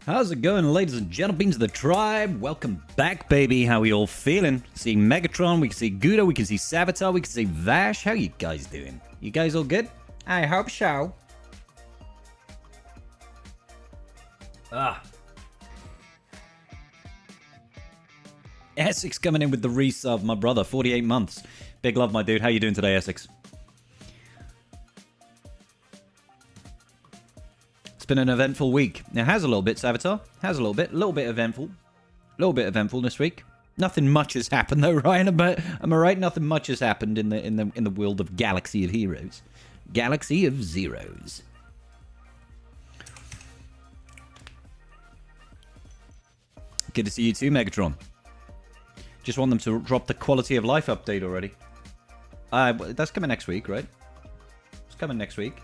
How's it going, ladies and gentlemen of the tribe? Welcome back, baby. How are we all feeling? Seeing Megatron, we can see Gudo, we can see Savitar, we can see Vash. How you guys doing? You guys all good? I hope so. Essex coming in with the resub, my brother, 48 months. Big love, my dude. How you doing today, Essex? It's been an eventful week. It has a little bit, Savitar. Has a little bit eventful. A little bit eventful this week. Nothing much has happened though, Ryan. Am I right? Nothing much has happened in the world of Galaxy of Heroes. Galaxy of Zeros. Good to see you too, Megatron. Just want them to drop the quality of life update already. That's coming next week, right? It's coming next week.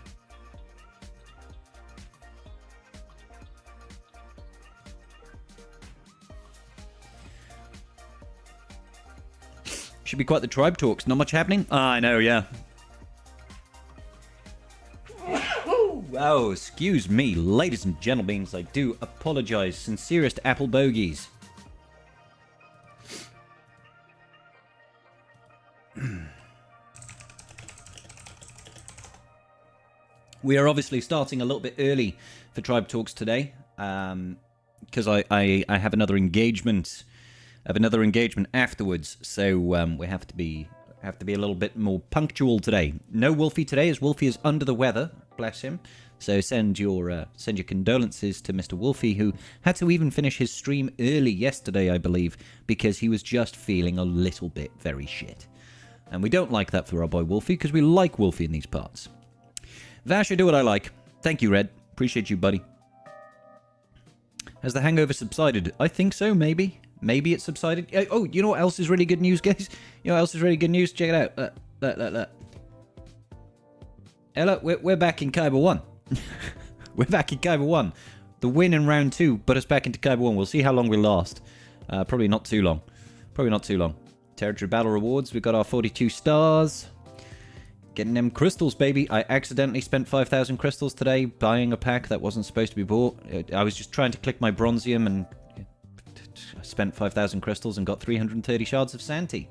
Should be quite the tribe talks. Not much happening? I know, yeah. Oh, excuse me, ladies and gentlemen. I do apologize. Sincerest apple bogies. We are obviously starting a little bit early for Tribe Talks today, because I have another engagement. I have another engagement afterwards, so we have to be a little bit more punctual today. No Wolfie today, as Wolfie is under the weather. Bless him. So send your condolences to Mr. Wolfie, who had to even finish his stream early yesterday, I believe, because he was just feeling a little bit very shit. And we don't like that for our boy Wolfie, because we like Wolfie in these parts. Vash, I do what I like. Thank you, Red. Appreciate you, buddy. Has the hangover subsided? I think so, maybe. Maybe it subsided. Oh, you know what else is really good news, guys? You know what else is really good news? Check it out. Look. Hey, look, we're back in Kyber 1. We're back in Kyber 1. The win in round 2 put us back into Kyber 1. We'll see how long we last. Probably not too long. Territory battle rewards. We got our 42 stars. Getting them crystals, baby. I accidentally spent 5,000 crystals today buying a pack that wasn't supposed to be bought. I was just trying to click my bronzium and I spent 5,000 crystals and got 330 shards of Santi.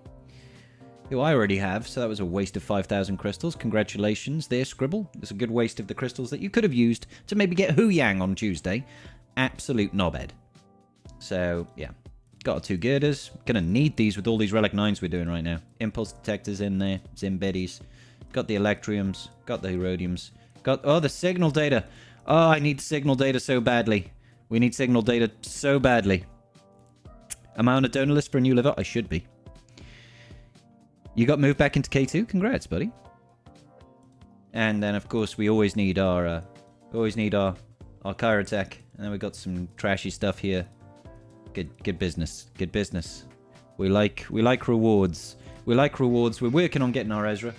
Who I already have, so that was a waste of 5,000 crystals. Congratulations there, Scribble. It's a good waste of the crystals that you could have used to maybe get Hu Yang on Tuesday. Absolute knobhead. So, yeah. Got our 2 girders. Gonna need these with all these Relic 9s we're doing right now. Impulse detectors in there. Zimbeddies. Got the Electriums. Got the Herodiums. Got... Oh, the signal data. Oh, I need signal data so badly. We need signal data so badly. Am I on a donor list for a new liver? I should be. You got moved back into K2? Congrats, buddy. And then, of course, we always need our Chirotech. And then we got some trashy stuff here. Good business. Good business. We like rewards. We like rewards. We're working on getting our Ezra.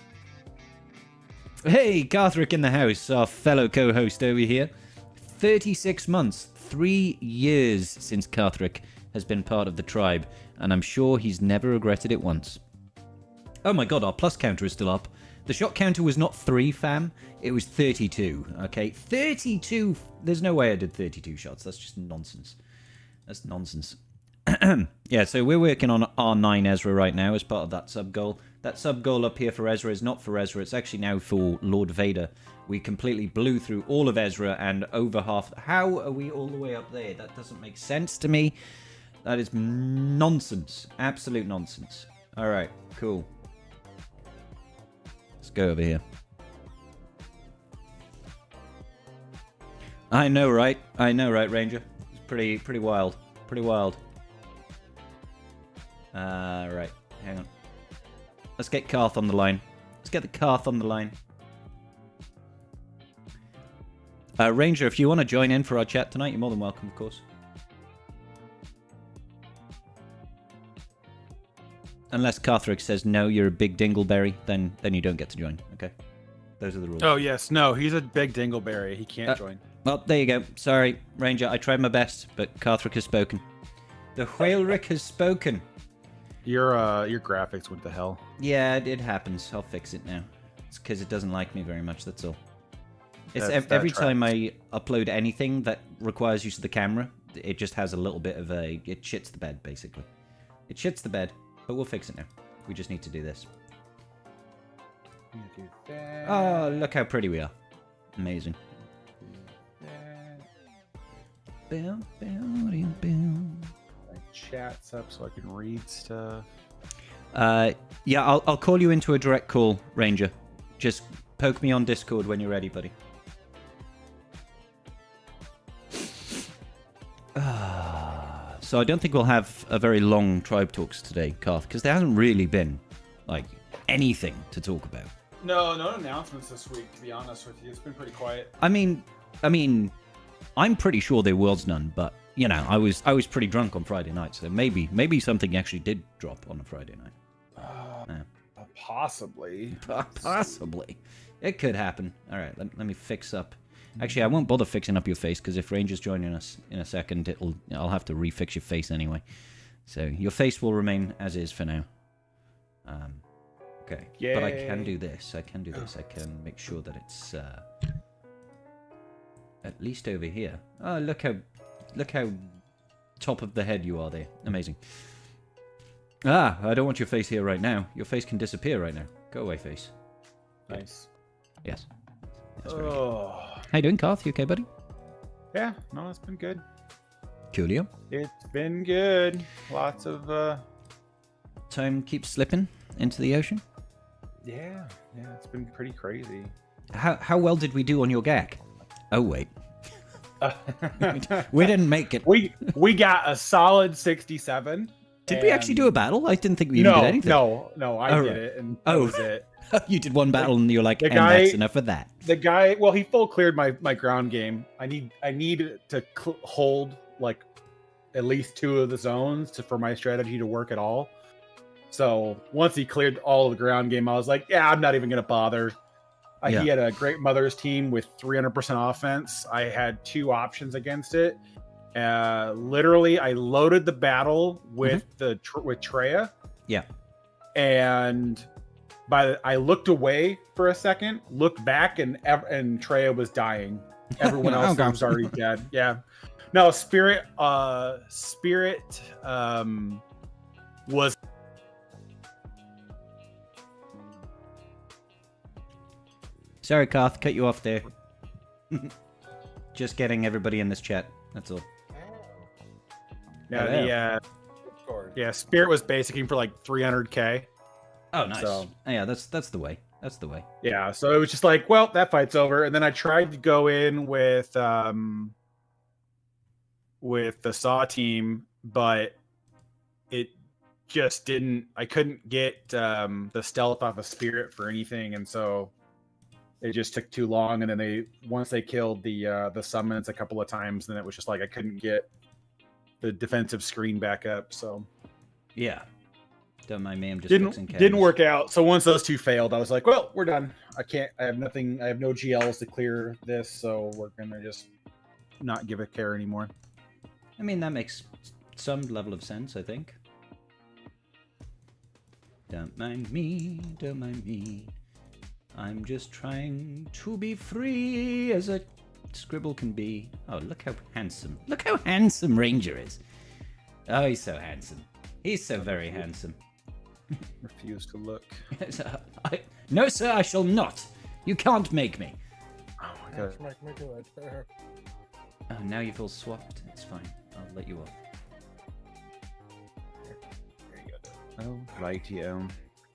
Hey, Carthrick in the house, our fellow co-host over here. 36 months, 3 years since Carthrick has been part of the tribe, and I'm sure he's never regretted it once. Oh my god, our plus counter is still up. The shot counter was not 3, fam. It was 32, okay? 32! There's no way I did 32 shots. That's just nonsense. That's nonsense. Yeah, so we're working on R9 Ezra right now as part of that sub-goal. That sub-goal up here for Ezra is not for Ezra. It's actually now for Lord Vader. We completely blew through all of Ezra and over half... How are we all the way up there? That doesn't make sense to me. That is nonsense. Absolute nonsense. Alright, cool. Let's go over here. I know, right? I know, right, Ranger? It's pretty wild. Pretty wild. Right. Hang on. Let's get Karth on the line. Let's get the Karth on the line. Ranger, if you want to join in for our chat tonight, you're more than welcome, of course. Unless Carthrick says, no, you're a big dingleberry, then you don't get to join, okay? Those are the rules. Oh, yes. No, he's a big dingleberry. He can't join. Well, there you go. Sorry, Ranger. I tried my best, but Carthrick has spoken. The Whalerick has spoken. Your graphics went to hell. Yeah, it happens. I'll fix it now. It's because it doesn't like me very much, that's all. It's every time I upload anything that requires use of the camera, it just has a little bit of a... It shits the bed, basically. It shits the bed, but we'll fix it now. We just need to do this. Oh, look how pretty we are. Amazing. My chat's up so I can read stuff. Yeah, I'll call you into a direct call, Ranger. Just poke me on Discord when you're ready, buddy. So I don't think we'll have a very long tribe talks today, Karth, because there hasn't really been, like, anything to talk about. No announcements this week, to be honest with you. It's been pretty quiet. I mean, I'm pretty sure there was none, but you know, I was pretty drunk on Friday night, so maybe something actually did drop on a Friday night. Possibly. Possibly. It could happen. All right, let me fix up. Actually, I won't bother fixing up your face because if Ranger's joining us in a second, I'll have to refix your face anyway. So your face will remain as is for now. Okay. Yay. But I can do this. I can make sure that it's at least over here. Oh, look how top of the head you are there. Amazing. Ah, I don't want your face here right now. Your face can disappear right now. Go away, face. Nice. Yes. That's very good. How you doing, Karth? You okay, buddy? Yeah, no, it's been good. Coolio. It's been good. Lots of Time keeps slipping into the ocean. Yeah, it's been pretty crazy. How well did we do on your gag? Oh wait. We didn't make it. We got a solid 67. Did we actually do a battle? I didn't think we even did anything. No, I did it, and that was it. You did one battle, and you're like, the and guy, that's enough of that. The guy, well, he full cleared my ground game. I need to hold like at least 2 of the zones for my strategy to work at all. So once he cleared all of the ground game, I was like, yeah, I'm not even gonna bother. Yeah. He had a Great Mother's team with 300% offense. I had 2 options against it. Literally, I loaded the battle with with Treya. Yeah. And I looked away for a second, looked back, and Treya was dying. Everyone else was already dead. Yeah. No, Spirit was. Sorry, Karth, cut you off there. Just getting everybody in this chat. That's all. Yeah, Spirit was basically for like 300k. Oh, nice. So, yeah, that's the way. That's the way. Yeah, so it was just like, well, that fight's over. And then I tried to go in with the Saw team, but it just didn't. I couldn't get the stealth off of Spirit for anything, and so it just took too long. And then once they killed the summons a couple of times, then it was just like I couldn't get the defensive screen back up. So yeah. Don't mind me, I'm just didn't work out. So once those 2 failed, I was like, well, we're done. I have nothing. I have no GLs to clear this, so we're gonna just not give a care anymore. I mean, that makes some level of sense, I think. Don't mind me, don't mind me. I'm just trying to be free as a scribble can be. Oh, look how handsome. Look how handsome Ranger is. Oh, he's so handsome. He's so very handsome. Refuse to look. No, sir, I shall not. You can't make me. Oh my god. Make me do it. Oh, now you've all swapped. It's fine. I'll let you off. There you go. Oh, right, yeah.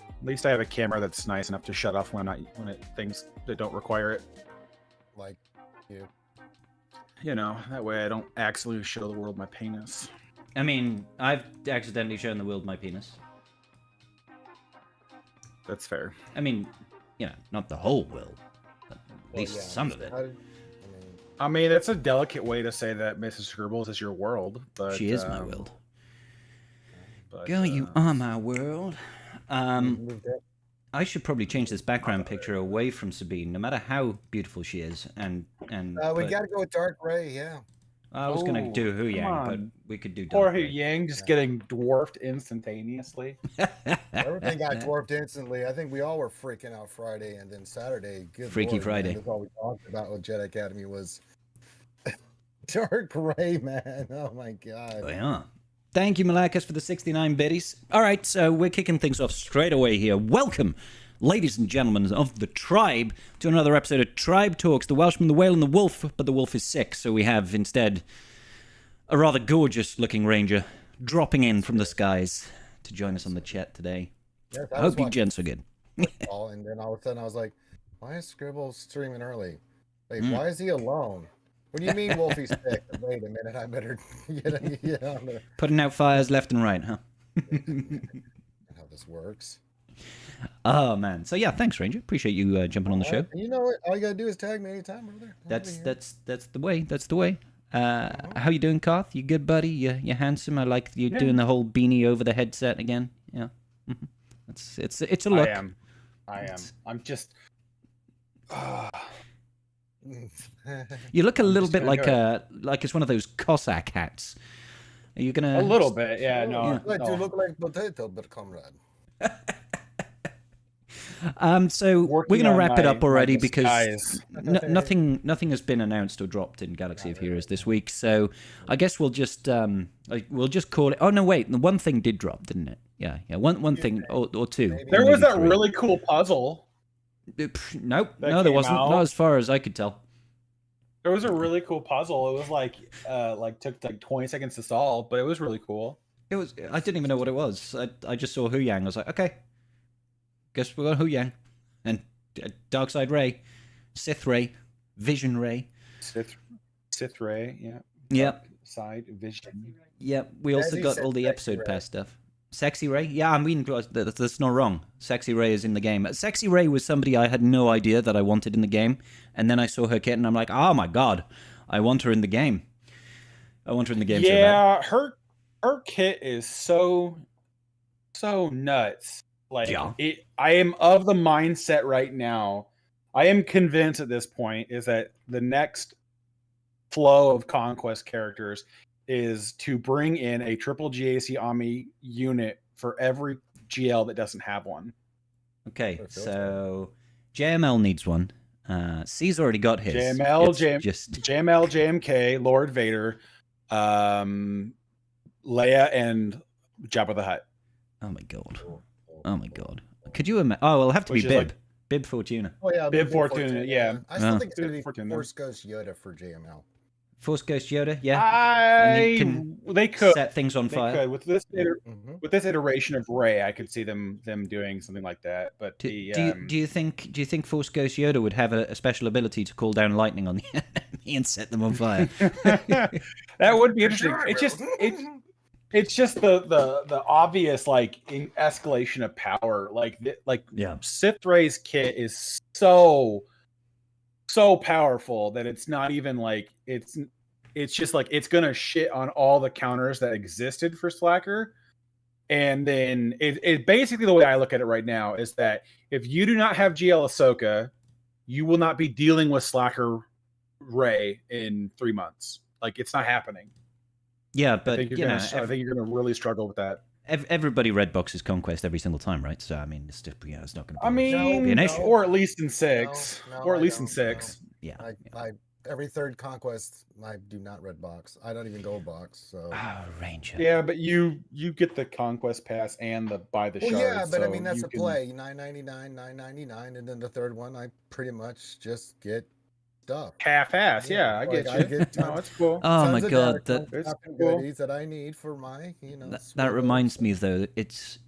At least I have a camera that's nice enough to shut off when things that don't require it. Like you. You know, that way I don't accidentally show the world my penis. I mean, I've accidentally shown the world my penis. That's fair. I mean, you know, not the whole world, but at least some of it. I mean, that's a delicate way to say that Mrs. Scribbles is your world, but she is my world. Girl, you are my world. I should probably change this background picture away from Sabine, no matter how beautiful she is. And we gotta go with dark gray, yeah. I was gonna do Hu Yang, but we could do Or Hu Yang just getting dwarfed instantaneously. Everything got dwarfed instantly. I think we all were freaking out Friday, and then Saturday. Good Freaky Lord, Friday. Man, that's all we talked about with Jedi Academy was dark gray, man. Oh my god. Oh, yeah. Thank you, Malakas, for the 69 biddies. All right, so we're kicking things off straight away here. Welcome, ladies and gentlemen of the tribe, to another episode of Tribe Talks, the Welshman, the Whale, and the Wolf, but the wolf is sick, so we have instead a rather gorgeous-looking ranger dropping in from the skies to join us on the chat today. Yes, I hope you gents are good. And then all of a sudden I was like, why is Scribble streaming early? Like, why is he alone? What do you mean Wolfie's sick? Wait a minute, I better get on the... Putting out fires left and right, huh? How this works. Oh, man. So, yeah, thanks, Ranger. Appreciate you jumping on the show. You know what? All you gotta do is tag me anytime, brother. That's the way. That's the way. How you doing, Karth? You good, buddy? You handsome? I like you doing the whole beanie over the headset again. Yeah, it's a look. I am. I'm just. You look a little bit like it's one of those Cossack hats. Are you gonna? A little bit, yeah. No, Like you look like potato, but comrade. So we're gonna wrap it up already because nothing nothing has been announced or dropped in Galaxy of Heroes this week. So I guess we'll just call it. Oh no, wait, the one thing did drop, didn't it? Yeah. One thing or two. There was that really cool puzzle. Nope, no, there wasn't. Not as far as I could tell. There was a really cool puzzle. It was like took like 20 seconds to solve, but it was really cool. It was. I didn't even know what it was. I just saw Hu Yang. I was like, okay, guess we got Hu Yang and Darkseid Ray, Sith Ray, Vision Ray, Sith Ray, yeah. Yep. Side Vision. Yep. We also got all the episode pass stuff. Sexy Ray? Yeah, I mean, that's not wrong. Sexy Ray is in the game. Sexy Ray was somebody I had no idea that I wanted in the game. And then I saw her kit and I'm like, oh my god, I want her in the game. I want her in the game yeah, so bad. her kit is so nuts. Like, yeah. I am of the mindset right now, I am convinced at this point, is that the next flow of Conquest characters is to bring in a triple GAC Ami unit for every GL that doesn't have one. Okay, so JML needs one. C's already got his. JML, JMK, Lord Vader, Leia, and Jabba the Hutt. Oh my god. Oh my god. Could you imagine? Oh, well, it'll have to be Bib. Like... Bib Fortuna. Oh yeah, Bib Fortuna, yeah. I still think it's going to be Force Ghost Yoda for JML. Force Ghost Yoda, yeah. They could set things on fire. With this iteration of Rey, I could see them doing something like that. But do you think Force Ghost Yoda would have a special ability to call down lightning on the enemy and set them on fire? That would be interesting. It's just the obvious escalation of power. Sith Rey's kit is so powerful that it's not even it's just it's gonna shit on all the counters that existed for Slacker. And then it basically, the way I look at it right now is that if you do not have GL Ahsoka, you will not be dealing with Slacker Rey in 3 months. It's not happening. Yeah, but I think you're gonna really struggle with that. Everybody red boxes Conquest every single time, right? So I mean, it's just, it's not going to be an issue. Or at least in 6. Yeah. Every third Conquest, I do not red box. I don't even go box. So. Oh, Ranger. Yeah, but you get the Conquest pass and the buy the shards. Yeah, but I mean that's a play. $9.99, $9.99, and then the third one, I pretty much just get stuff. Half-ass, yeah, I get you. No, it's cool. Oh my god, that's goodies that I need for my, That reminds me though, it's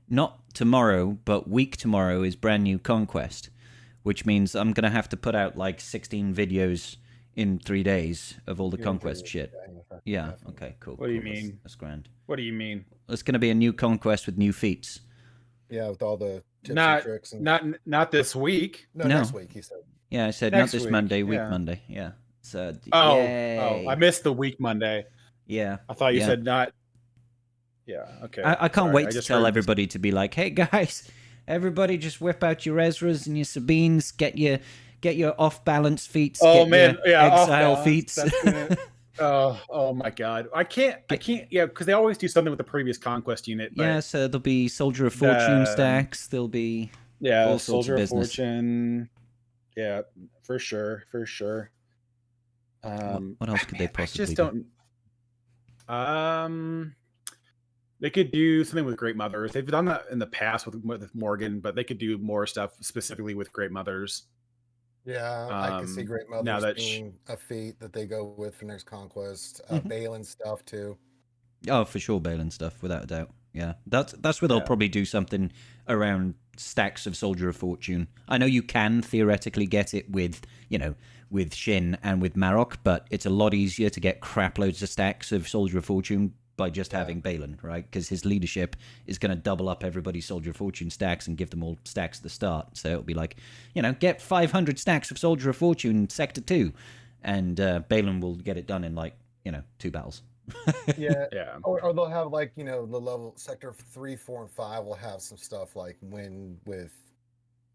not tomorrow, but week tomorrow is brand new Conquest, which means I'm gonna have to put out 16 videos in 3 days of all the Conquest shit. Yeah. Okay. Cool. What do you mean? That's grand. What do you mean? It's gonna be a new Conquest with new feats. Yeah, with all the tips and tricks. Not this week. No, next week. He said. Yeah, I said not this week. Monday, week Monday. Yeah. So. I missed the week Monday. Yeah. I thought you said not. Yeah. Okay. I can't wait to tell everybody to be like, hey guys, everybody just whip out your Ezras and your Sabines, get your off balance feats. Oh get man, your exile feats. Oh my god, I can't. Yeah, because they always do something with the previous Conquest unit. But yeah, so there'll be Soldier of Fortune stacks. There'll be all Soldier of Fortune. Yeah, for sure. What else could they I possibly just do? don't. They could do something with Great Mothers. They've done that in the past with Morgan, but they could do more stuff specifically with Great Mothers. Yeah, I could see Great Now Mothers that being a feat that they go with for next Conquest. Mhm. Balin stuff too. Oh, for sure, Balin stuff, without a doubt. Yeah, that's where they'll Yeah. probably do something around stacks of Soldier of Fortune. I know you can theoretically get it with, with Shin and with Marok, but it's a lot easier to get crap loads of stacks of Soldier of Fortune by just having Balin, right? Because his leadership is going to double up everybody's Soldier of Fortune stacks and give them all stacks at the start. So it'll be like, get 500 stacks of Soldier of Fortune Sector 2, and Balin will get it done in 2 battles. Yeah. Yeah. Or they'll have the level Sector 3, 4, and 5 will have some stuff like win with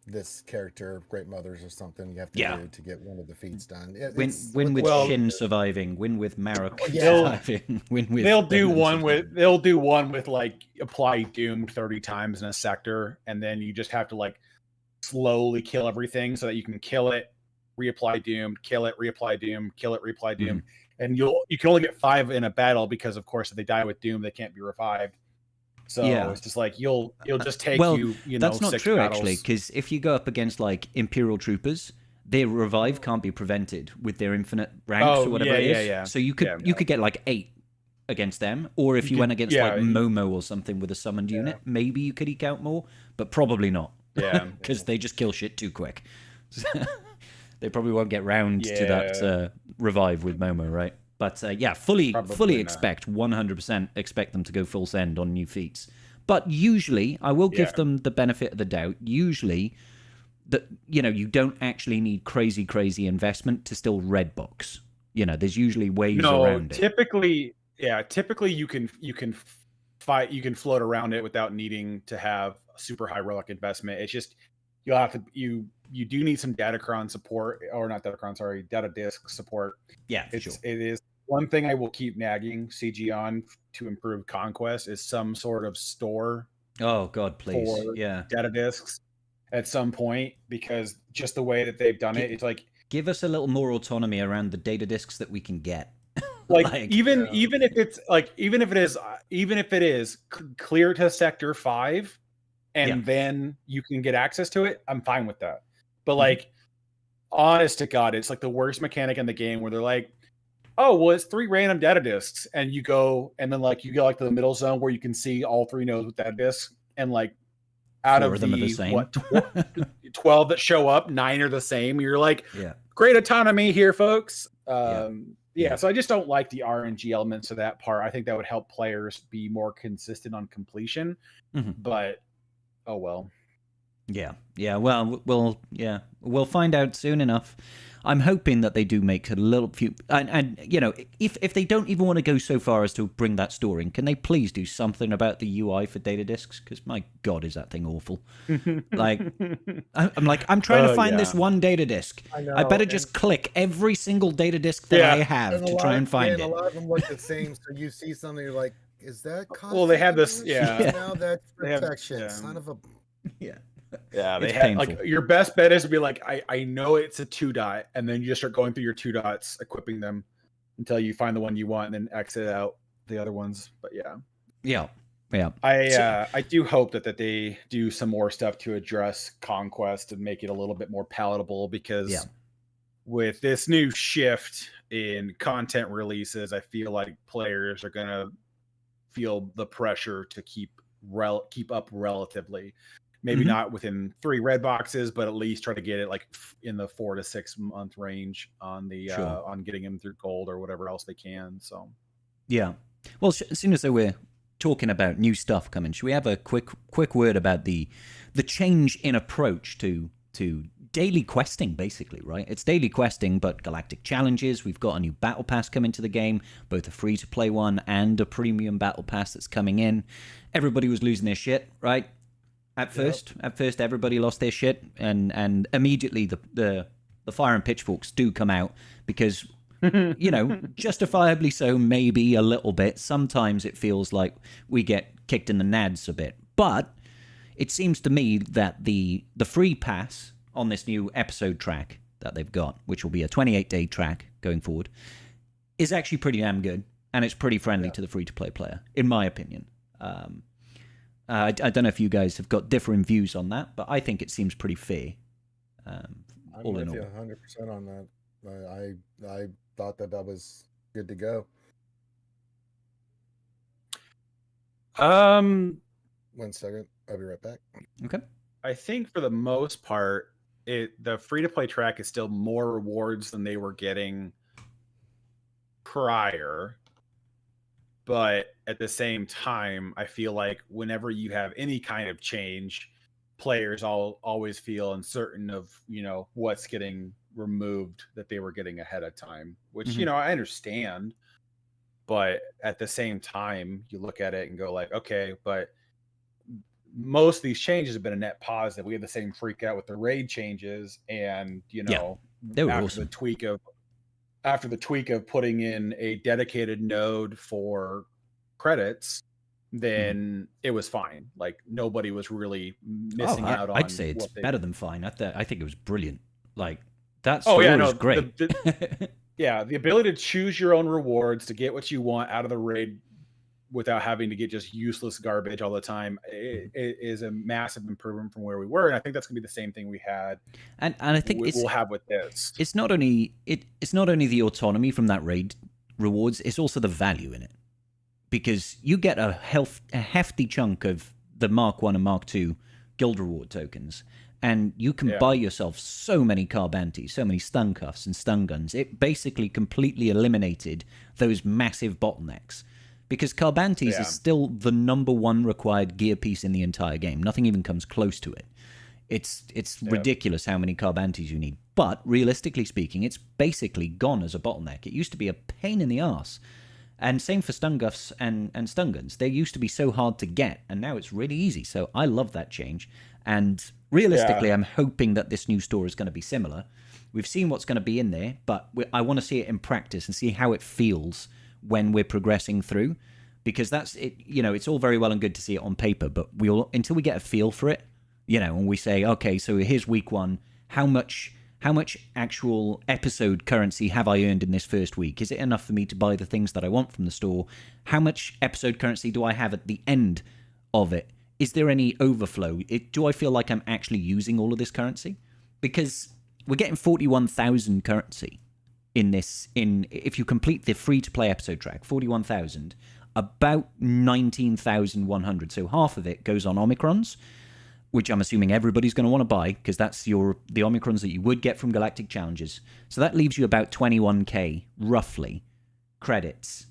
this character, Great Mothers or something you have to do to get one of the feats done. Win with Well- Shin surviving, win with Marok Yeah. surviving, win with They'll do Balin one with like apply doom 30 times in a sector, and then you just have to slowly kill everything so that you can kill it, reapply doom, kill it, reapply doom, kill it, reapply doom. And you can only get 5 in a battle because of course if they die with doom they can't be revived. So it's just like you'll just take that's not 6 true battles. actually, because if you go up against Imperial troopers, their revive can't be prevented with their infinite ranks or whatever it is. Yeah. So you could get 8 against them, or if you went against Momo or something with a summoned unit, maybe you could eke out more, but probably not. Yeah, because they just kill shit too quick. They probably won't get round to that revive with Momo, right? But fully not. expect 100% expect them to go full send on new feats. But usually, I will give them the benefit of the doubt. Usually, that you don't actually need crazy investment to still red box. There's usually ways around it. Typically you can float around it without needing to have a super high relic investment. It's just you'll have to you do need some Datacron support, or not Datacron, sorry, data disk support. Yeah, for sure. It is one thing I will keep nagging CG on to improve Conquest is some sort of store. Oh God, please, for data disks at some point, because just the way that they've done it, it's like give us a little more autonomy around the data disks that we can get. Even if it is clear to Sector 5 and then you can get access to it, I'm fine with that. But honest to God, it's the worst mechanic in the game where they're like, oh, well, it's 3 random data disks, and you go and then you go to the middle zone where you can see all 3 nodes with data disks, and out 4 of them the, are the same. 12 that show up, 9 are the same. You're like, great autonomy here, folks. So I just don't like the RNG elements of that part. I think that would help players be more consistent on completion. But oh well. Yeah. Well, we'll find out soon enough. I'm hoping that they do make a little few, and if they don't even want to go so far as to bring that store in, can they please do something about the UI for data disks? Because my God, is that thing awful? I'm trying to find this one data disk. I better just click every single data disk that I have to try and find it. A lot of them look the same, so you see something, you're like, is that? Well, they have this. Now that's protection. Son of a. Yeah, they have your best bet is to be I know it's a 2 dot, and then you just start going through your 2 dots, equipping them until you find the one you want, and then exit out the other ones. But yeah. I do hope that they do some more stuff to address Conquest and make it a little bit more palatable, because with this new shift in content releases, I feel like players are gonna feel the pressure to keep up relatively. Maybe not within 3 red boxes, but at least try to get it in the 4 to 6 month range on the on getting them through gold or whatever else they can. So well, as soon as we're talking about new stuff coming, should we have a quick word about the change in approach to daily questing, basically, right? It's daily questing, but galactic challenges. We've got a new battle pass coming to the game, both a free-to-play one and a premium battle pass that's coming in. Everybody was losing their shit, right? At first, everybody lost their shit, and immediately the fire and pitchforks do come out, because justifiably so, maybe a little bit. Sometimes it feels like we get kicked in the nads a bit, but it seems to me that the free pass on this new episode track that they've got, which will be a 28-day track going forward, is actually pretty damn good, and it's pretty friendly to the free-to-play player, in my opinion. I don't know if you guys have got differing views on that, but I think it seems pretty fair. I'm all with in you all. 100% on that. I thought that was good to go. 1 second, I'll be right back. Okay. I think for the most part, the free-to-play track is still more rewards than they were getting prior. But at the same time, I feel like whenever you have any kind of change, players always feel uncertain of, what's getting removed that they were getting ahead of time, which, I understand. But at the same time, you look at it and go like, okay, but most of these changes have been a net positive. We had the same freak out with the raid changes, and they were after awesome. the tweak of putting in a dedicated node for credits, then it was fine. Like nobody was really missing out on. I'd say it's better than fine. I think it was brilliant. Like that story is great. Yeah, the ability to choose your own rewards to get what you want out of the raid without having to get just useless garbage all the time, it is a massive improvement from where we were, and I think that's going to be the same thing we had. And I think we'll have with this. It's not only the autonomy from that raid rewards; it's also the value in it, because you get a hefty chunk of the Mark 1 and Mark 2 guild reward tokens, and you can buy yourself so many car bounties, so many stun cuffs and stun guns. It basically completely eliminated those massive bottlenecks. Because car bounties is still the number one required gear piece in the entire game. Nothing even comes close to it. It's ridiculous how many car bounties you need. But realistically speaking, it's basically gone as a bottleneck. It used to be a pain in the arse. And same for stun guffs and stun guns. They used to be so hard to get, and now it's really easy. So I love that change. And realistically, I'm hoping that this new store is going to be similar. We've seen what's going to be in there, but I want to see it in practice and see how it feels when we're progressing through, because that's it. It's all very well and good to see it on paper, but until we get a feel for it, and we say, okay, so here's week 1, how much actual episode currency have I earned in this first week? Is it enough for me to buy the things that I want from the store? How much episode currency do I have at the end of it? Is there any overflow? Do I feel like I'm actually using all of this currency? Because we're getting 41,000 currency if you complete the free-to-play episode track, 41,000, about 19,100. So half of it goes on Omicrons, which I'm assuming everybody's going to want to buy, because that's the Omicrons that you would get from Galactic Challenges. So that leaves you about 21k, roughly, credits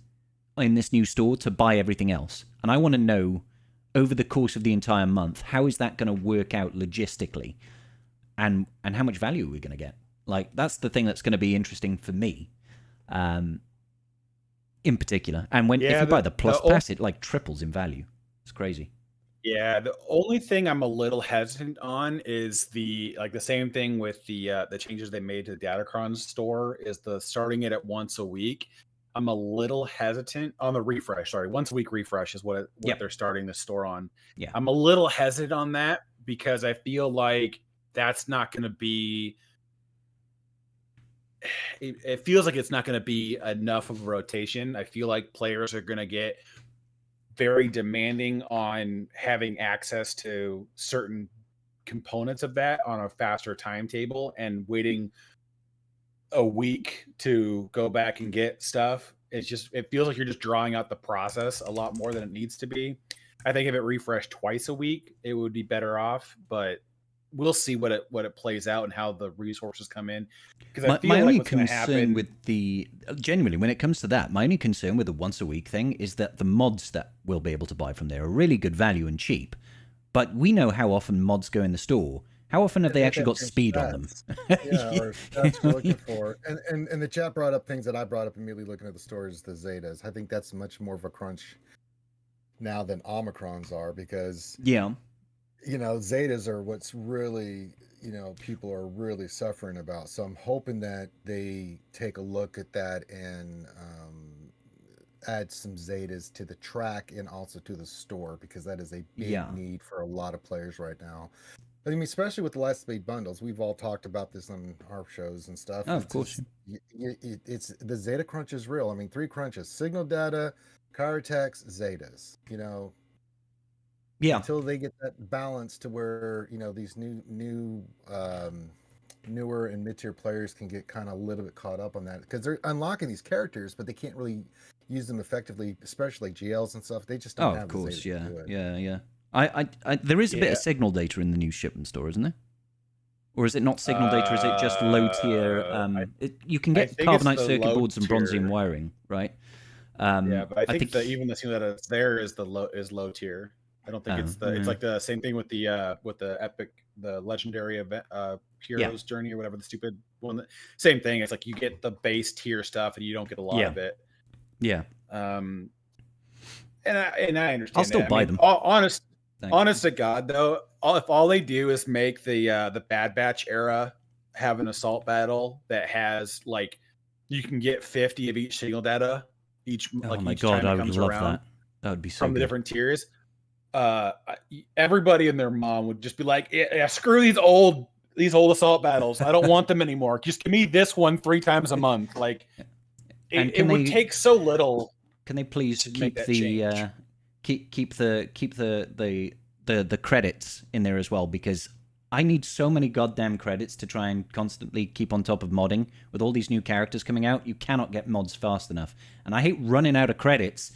in this new store to buy everything else. And I want to know, over the course of the entire month, how is that going to work out logistically? And how much value are we going to get? Like, that's the thing that's going to be interesting for me, in particular. And if you buy the Plus Pass, it like triples in value. It's crazy. Yeah, the only thing I'm a little hesitant on is the same thing with the changes they made to the Datacron store, is the starting it at once a week. I'm a little hesitant on the refresh. Sorry, once a week refresh is what they're starting the store on. Yeah, I'm a little hesitant on that because I feel like that's not going to be. It feels like it's not going to be enough of a rotation. I feel like players are going to get very demanding on having access to certain components of that on a faster timetable, and waiting a week to go back and get stuff. It feels like you're just drawing out the process a lot more than it needs to be. I think if it refreshed twice a week, it would be better off, but we'll see what it plays out and how the resources come in. Because my only concern with genuinely, when it comes to that, my only concern with the once a week thing is that the mods that we'll be able to buy from there are really good value and cheap. But we know how often mods go in the store. How often have they actually got speed on them? Or stats we're looking for. And the chat brought up things that I brought up immediately looking at the stores, the Zetas. I think that's much more of a crunch now than Omicrons are, because Zetas are what's really, people are really suffering about. So I'm hoping that they take a look at that and add some Zetas to the track and also to the store, because that is a big need for a lot of players right now. I mean, especially with the last speed bundles, we've all talked about this on our shows and stuff. Oh, of course. It's the Zeta crunch is real. I mean, 3 crunches: signal data, Kyratex, Zetas. Yeah. Until they get that balance to where these newer and mid-tier players can get kind of a little bit caught up on that, because they're unlocking these characters, but they can't really use them effectively, especially GLs and stuff. They just don't have of course, the Zeta to do it. yeah. There is a bit of signal data in the new shipment store, isn't there? Or is it not signal data? Is it just low tier? You can get carbonite circuit boards and bronzium wiring, right? But I think even the signal data that's there is low tier. I don't think it's like the same thing with the epic, the legendary event, hero's journey or whatever, the stupid one. Same thing. It's like you get the base tier stuff and you don't get a lot of it. Yeah. And I understand. I'll still buy them. Honest to God, though, if all they do is make the Bad Batch era have an assault battle that has like you can get 50 of each signal data each. Oh my God, I would love that. That would be so from good. The different tiers. Everybody and their mom would just be like, yeah, screw these old assault battles. I don't want them anymore. Just give me this one 3 times a month. Like it would take so little. Can they please keep the credits in there as well? Because I need so many goddamn credits to try and constantly keep on top of modding. With all these new characters coming out, you cannot get mods fast enough. And I hate running out of credits,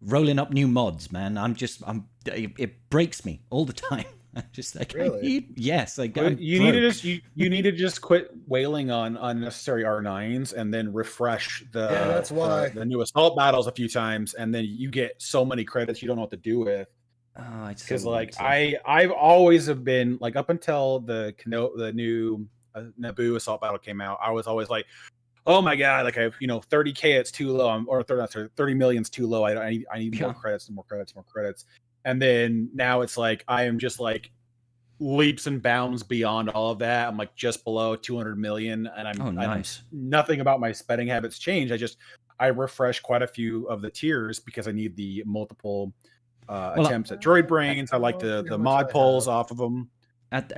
rolling up new mods, man. It breaks me all the time. I'm just like, really? You need to just quit wailing on unnecessary R9s and then refresh that's why the new assault battles a few times, and then you get so many credits you don't know what to do with. Because I've always have been like, up until the new Naboo assault battle came out, I was always like, oh my God, like 30K, it's too low, or 30 million's too low. I need more credits, more credits. And then now it's like I am just like leaps and bounds beyond all of that. I'm like just below 200 million, and I'm nothing about my spending habits change. I refresh quite a few of the tiers because I need the multiple attempts at droid brains. I like the mod pulls off of them. At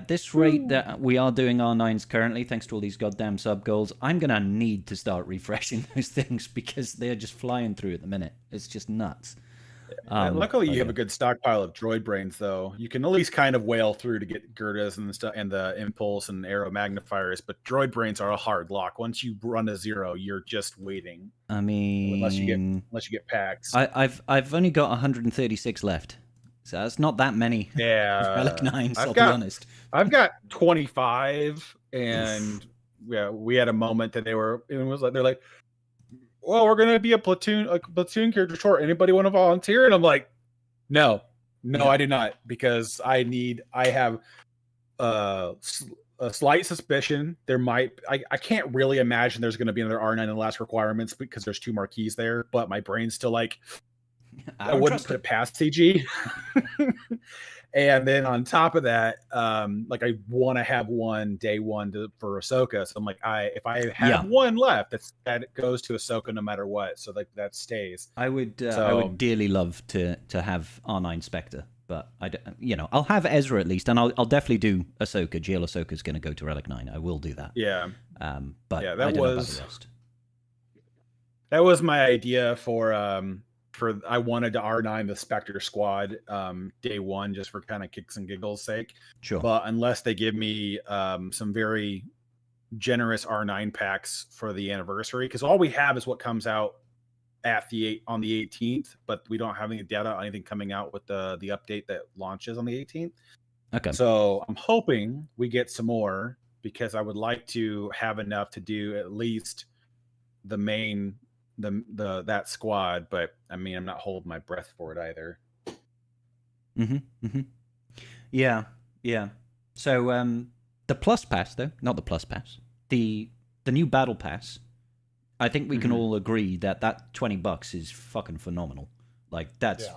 this rate that we are doing R9s currently, thanks to all these goddamn sub goals, I'm going to need to start refreshing those things because they're just flying through at the minute. It's just nuts. Luckily, you have a good stockpile of droid brains, though. You can at least kind of whale through to get Gerdas and stuff, and the impulse and arrow magnifiers. But droid brains are a hard lock. Once you run to 0, you're just waiting. I mean, unless you get packs. I've only got 136 left, so that's not that many. Yeah, Relic 9s. I'll be honest. I've got 25, and we had a moment that they're like, well, we're gonna be a platoon character short. Anybody want to volunteer? And I'm like, no, I do not, because I have a slight suspicion there might. I can't really imagine there's going to be another R9 in the last requirements because there's 2 marquees there. But my brain's still like, I wouldn't put it past CG. And then on top of that, like I want to have one day one for Ahsoka. So I'm like, if I have one left, that goes to Ahsoka no matter what. So like that stays. I would dearly love to have R9 Spectre, but I'll have Ezra at least, and I'll definitely do Ahsoka. GL Ahsoka's going to go to Relic 9. I will do that. Yeah. But I don't know about the rest. That was my idea for I wanted to R9 the Spectre squad day one, just for kind of kicks and giggles sake. Sure. But unless they give me some very generous R9 packs for the anniversary, because all we have is what comes out on the 18th, but we don't have any data on anything coming out with the update that launches on the 18th. Okay. So I'm hoping we get some more, because I would like to have enough to do at least the main that squad, but I mean, I'm not holding my breath for it either. Yeah. So the plus pass, though, not the plus pass, the new battle pass, I think we can all agree that $20 is fucking phenomenal. Like, that's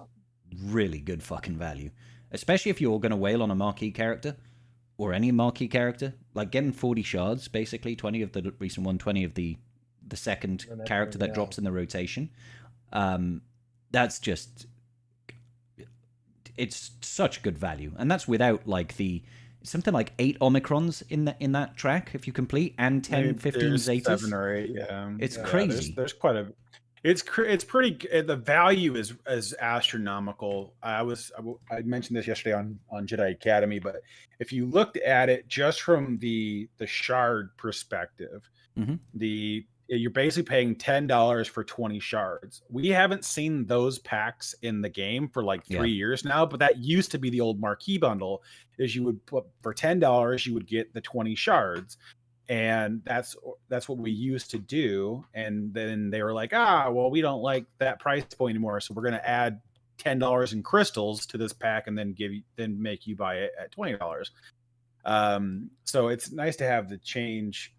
really good fucking value, especially if you're going to whale on a marquee character or any marquee character. Like, getting 40 shards, basically 20 of the recent one, 20 of the second character that drops in the rotation. That's just it's such good value, and that's without like the something like 8 Omicrons in that track if you complete, and 10, 15 There's Zetas. 7 or 8, yeah. It's Yeah, crazy. There's quite a. It's pretty. The value is astronomical. I mentioned this yesterday on Jedi Academy, but if you looked at it just from the shard perspective, you're basically paying $10 for 20 shards. We haven't seen those packs in the game for like 3 years now, but that used to be the old marquee bundle. Is you would put for $10 you would get the 20 shards. And that's what we used to do. And then they were like, well, we don't like that price point anymore, so we're going to add $10 in crystals to this pack and then make you buy it at $20. So it's nice to have the change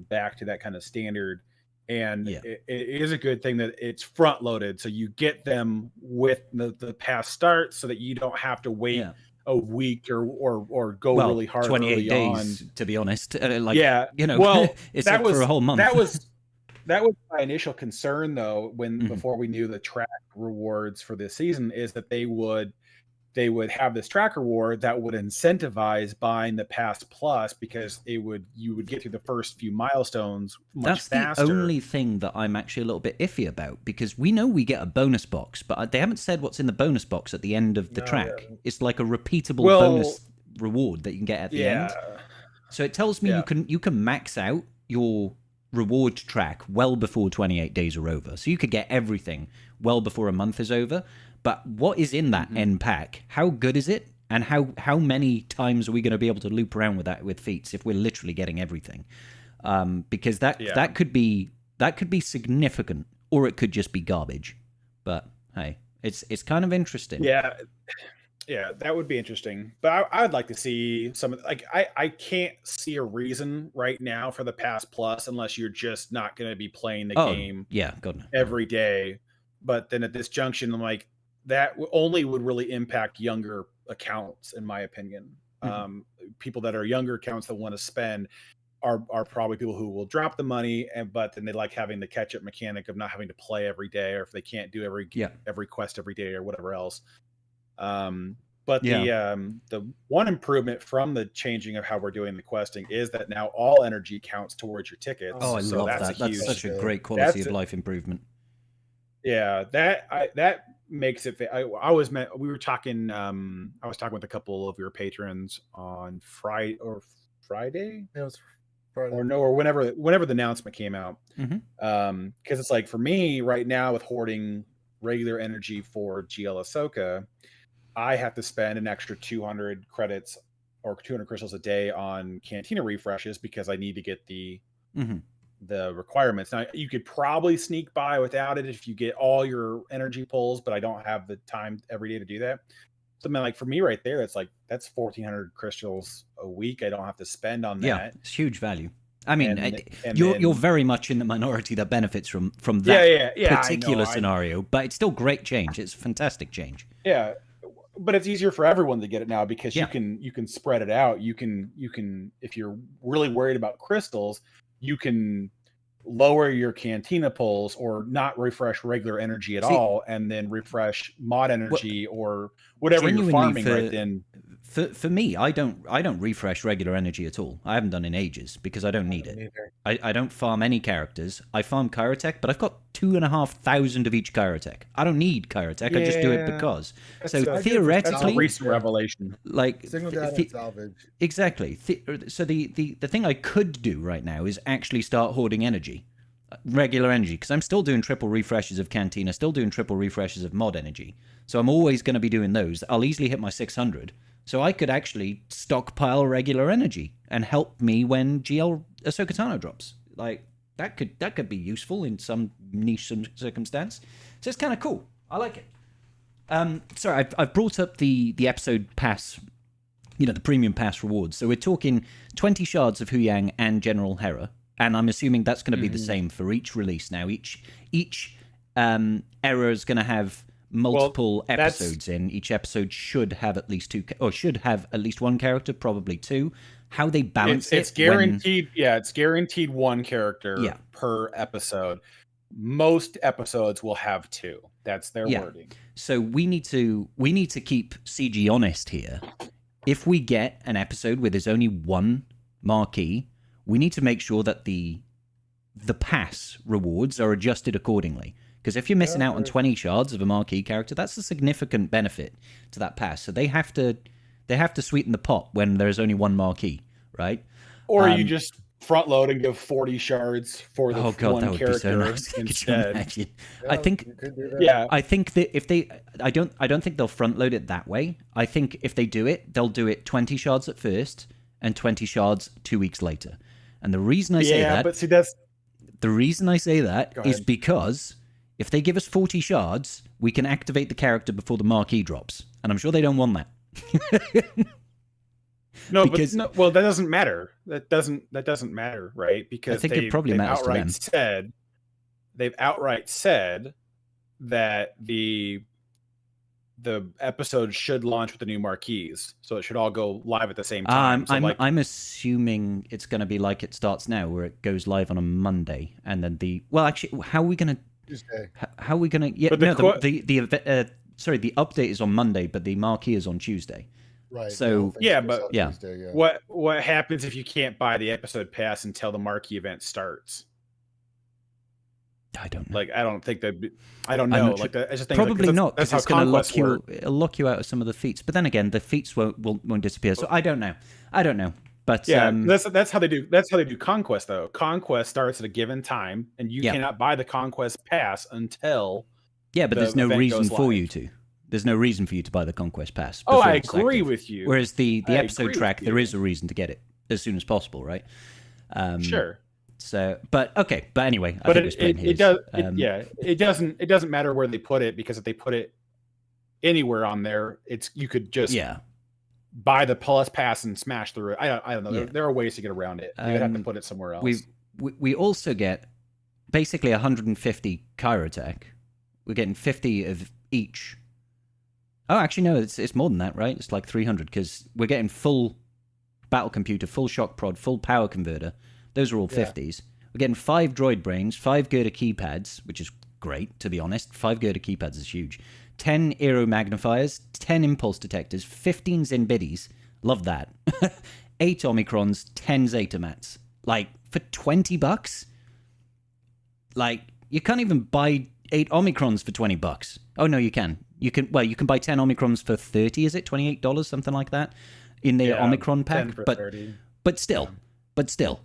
back to that kind of standard. And it is a good thing that it's front loaded, so you get them with the past start, so that you don't have to wait a week or go really hard 28 days on. To be honest, it's that was for a whole month. that was my initial concern, though, before we knew the track rewards for this season, is that they would have this track reward that would incentivize buying the Pass Plus, because you would get through the first few milestones much faster. That's the only thing that I'm actually a little bit iffy about, because we know we get a bonus box, but they haven't said what's in the bonus box at the end of the track. Yeah. It's like a repeatable bonus reward that you can get at the end. So it tells me you can max out your reward track well before 28 days are over. So you could get everything well before a month is over. But what is in that end pack? How good is it? And how many times are we going to be able to loop around with that with feats if we're literally getting everything? Because that could be significant, or it could just be garbage. But hey, it's kind of interesting. Yeah, that would be interesting. But I'd like to see some. Like I can't see a reason right now for the Pass Plus unless you're just not going to be playing the game. Every day. But then at this junction, I'm like, that only would really impact younger accounts, in my opinion. People that are younger accounts that want to spend are probably people who will drop the money, but then they like having the catch-up mechanic of not having to play every day, or if they can't do every quest every day or whatever else. But the one improvement from the changing of how we're doing the questing is that now all energy counts towards your tickets. Oh, I love that. That's such a great quality of life improvement. Yeah, that makes it. I was talking. I was talking with a couple of your patrons on Friday. It was Friday. Or whenever the announcement came out. Because it's like, for me right now, with hoarding regular energy for GL Ahsoka, I have to spend an extra 200 credits or 200 crystals a day on Cantina refreshes, because I need to get the requirements. Now, you could probably sneak by without it if you get all your energy pulls, but I don't have the time every day to do that. Something like, for me right there, that's 1,400 crystals a week I don't have to spend on that. Yeah, it's huge value. I mean, you're very much in the minority that benefits from that particular scenario, but it's still great change. It's a fantastic change. Yeah, but it's easier for everyone to get it now, because you can spread it out. You can if you're really worried about crystals, you can lower your Cantina pulls or not refresh regular energy at all, and then refresh mod energy or whatever you're farming right then. For me, I don't refresh regular energy at all. I haven't done in ages, because I don't need it. I don't farm any characters. I farm Kyrotech, but I've got 2,500 of each Kyrotech. I don't need Kyrotech. I just do it because. So theoretically, that's a recent revelation. Like single data salvage. Exactly. So the thing I could do right now is actually start hoarding energy, regular energy, because I'm still doing triple refreshes of Cantina, still doing triple refreshes of mod energy. So I'm always going to be doing those. I'll easily hit my 600. So I could actually stockpile regular energy and help me when GL Ahsoka Tano drops. Like, that could be useful in some niche circumstance. So it's kind of cool. I like it. Sorry, I've brought up the episode pass, the premium pass rewards. So we're talking 20 shards of Huyang and General Hera, and I'm assuming that's going to be the same for each release now. Each era is going to have multiple episodes in. Each episode should have at least one character, probably two. How they balance it's guaranteed. It's guaranteed one character per episode. most episodes will have 2. That's their wording. So we need to keep CG honest here. If we get an episode where there's only one marquee, we need to make sure that the pass rewards are adjusted accordingly. Because if you're missing out on 20 shards of a marquee character, that's a significant benefit to that pass. So they have to sweeten the pot when there's only one marquee, right? Or you just front load and give 40 shards for the one character so nice. instead. I think I think that if they I don't think they'll front load it that way. I think if they do it, they'll do it 20 shards at first and 20 shards 2 weeks later. And the reason I say that, but see, that's the reason I say that is because if they give us 40 shards, we can activate the character before the marquee drops. And I'm sure they don't want that. No, because, well, that doesn't matter. That doesn't matter, right? Because I think it probably matters to them. They've outright said that the episode should launch with the new marquees, so it should all go live at the same time. I'm assuming it's going to be like it starts now, where it goes live on a Monday, and then how are we going to? Tuesday. How are we going to? Yeah, the update is on Monday, but the marquee is on Tuesday. Right. So Tuesday, what happens if you can't buy the episode pass until the marquee event starts? I don't know. I don't think that. I don't know. I just think probably not, because it's going to lock you out of some of the feats. But then again, the feats won't disappear. So I don't know. But that's how they do. That's how they do Conquest, though. Conquest starts at a given time, and you cannot buy the Conquest pass until. Yeah, but there's no reason for you to. There's no reason for you to buy the Conquest pass. Oh, I agree with you. Whereas the episode track, there is a reason to get it as soon as possible, right? Sure. So, but anyway, it doesn't matter where they put it, because if they put it anywhere on there, you could just buy the plus pass and smash through it. I don't know. Yeah. There are ways to get around it. You would have to put it somewhere else. We also get basically 150 Kyrotech. We're getting 50 of each. Oh, actually, no, it's more than that, right? It's like 300, because we're getting full battle computer, full shock prod, full power converter. Those are all 50s. We're getting 5 droid brains, 5 Girder keypads, which is great, to be honest. 5 Girder keypads is huge. 10 aero magnifiers, 10 impulse detectors, 15 Zen biddies. Love that. 8 Omicrons, 10 Zeta mats. For $20? You can't even buy 8 Omicrons for $20. Oh, no, you can. You can buy 10 Omicrons for $30, is it? $28, something like that, in the Omicron pack. 10 for $30. But still,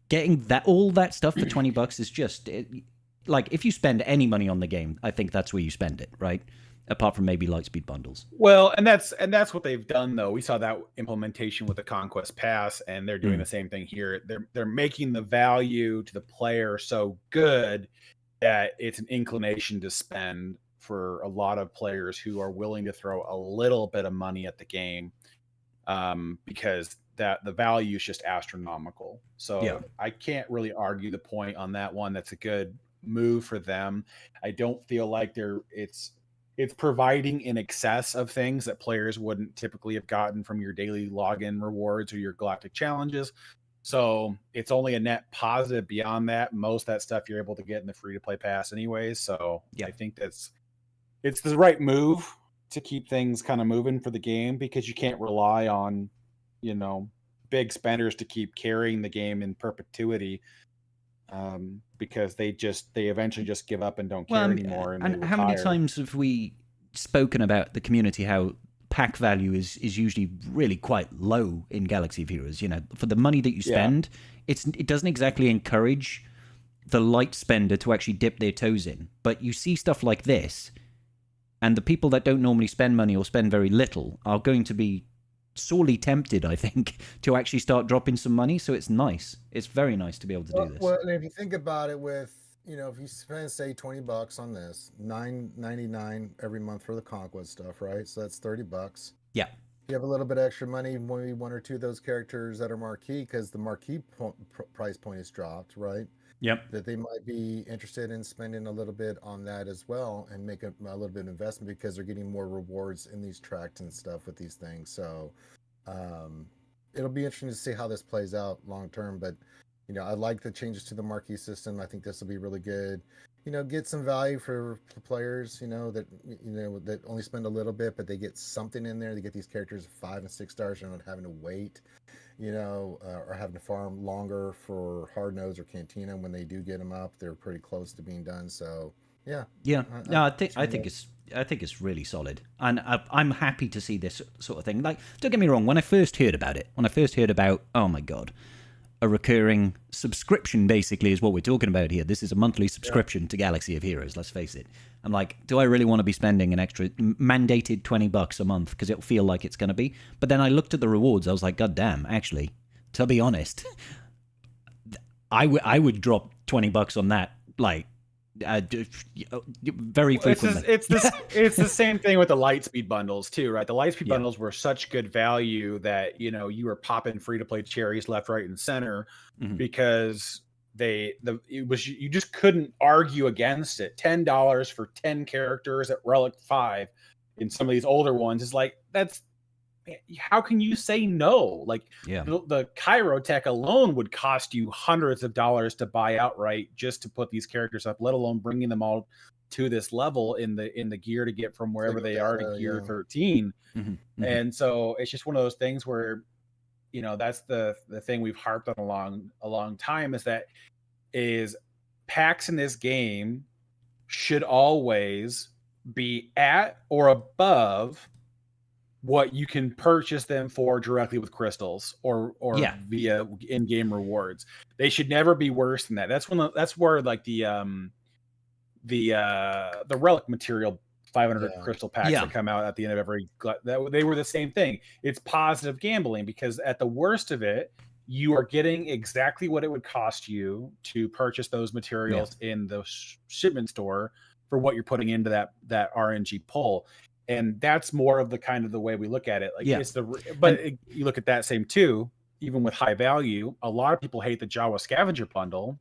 getting all that stuff for $20 is just if you spend any money on the game, I think that's where you spend it, right? Apart from maybe Lightspeed bundles. Well, and that's what they've done, though. We saw that implementation with the Conquest Pass, and they're doing the same thing here. They're making the value to the player so good that it's an inclination to spend for a lot of players who are willing to throw a little bit of money at the game, because that the value is just astronomical. So I can't really argue the point on that one. That's a good move for them. I don't feel like it's providing in excess of things that players wouldn't typically have gotten from your daily login rewards or your galactic challenges. So it's only a net positive beyond that. Most of that stuff you're able to get in the free-to-play pass anyways. So I think it's the right move to keep things kind of moving for the game, because you can't rely on, big spenders to keep carrying the game in perpetuity, because they eventually just give up and don't care anymore. And how many times have we spoken about the community, how pack value is usually really quite low in Galaxy of Heroes? For the money that you spend, it doesn't exactly encourage the light spender to actually dip their toes in. But you see stuff like this, and the people that don't normally spend money or spend very little are going to be sorely tempted, I think, to actually start dropping some money. So it's nice. It's very nice to be able to do this. Well, and if you think about it, if you spend, say, $20 on this, $9.99 every month for the Conquest stuff, right? So that's $30. Yeah. You have a little bit of extra money, maybe 1 or 2 of those characters that are marquee, because the marquee price point is dropped, right? Yep. That they might be interested in spending a little bit on that as well, and make a little bit of investment, because they're getting more rewards in these tracks and stuff with these things. So it'll be interesting to see how this plays out long term. But I like the changes to the marquee system. I think this will be really good. Get some value for players, that only spend a little bit, but they get something in there. They get these characters 5 and 6 stars, not having to wait, or having to farm longer for Hard Nose or Cantina. When they do get them up, they're pretty close to being done. So yeah, no, I think it's really solid, and I'm happy to see this sort of thing. Like, don't get me wrong, when I first heard about, oh my god, a recurring subscription basically is what we're talking about here. This is a monthly subscription to Galaxy of Heroes, let's face it. I'm like, do I really want to be spending an extra mandated $20 a month because it'll feel like it's going to be? But then I looked at the rewards, I was like, god damn, actually, to be honest, I would drop $20 on that, like, very frequently. It's the same thing with the Lightspeed bundles too, right? The Lightspeed bundles were such good value that you were popping free to play cherries left, right, and center because you just couldn't argue against it. $10 for 10 characters at Relic 5 in some of these older ones is like, how can you say no? Like the Chirotech alone would cost you hundreds of dollars to buy outright just to put these characters up, let alone bringing them all to this level in the gear to get from wherever they are to gear 13. And so it's just one of those things where, that's the thing we've harped on a long time is packs in this game should always be at or above what you can purchase them for directly with crystals or via in-game rewards. They should never be worse than that. That's where like the relic material 500 crystal packs that come out at the end of every they were the same thing. It's positive gambling because at the worst of it, you are getting exactly what it would cost you to purchase those materials in the shipment store for what you're putting into that RNG pull. And that's more of the kind of the way we look at it. Like you look at that same too, even with high value, a lot of people hate the Jawa scavenger bundle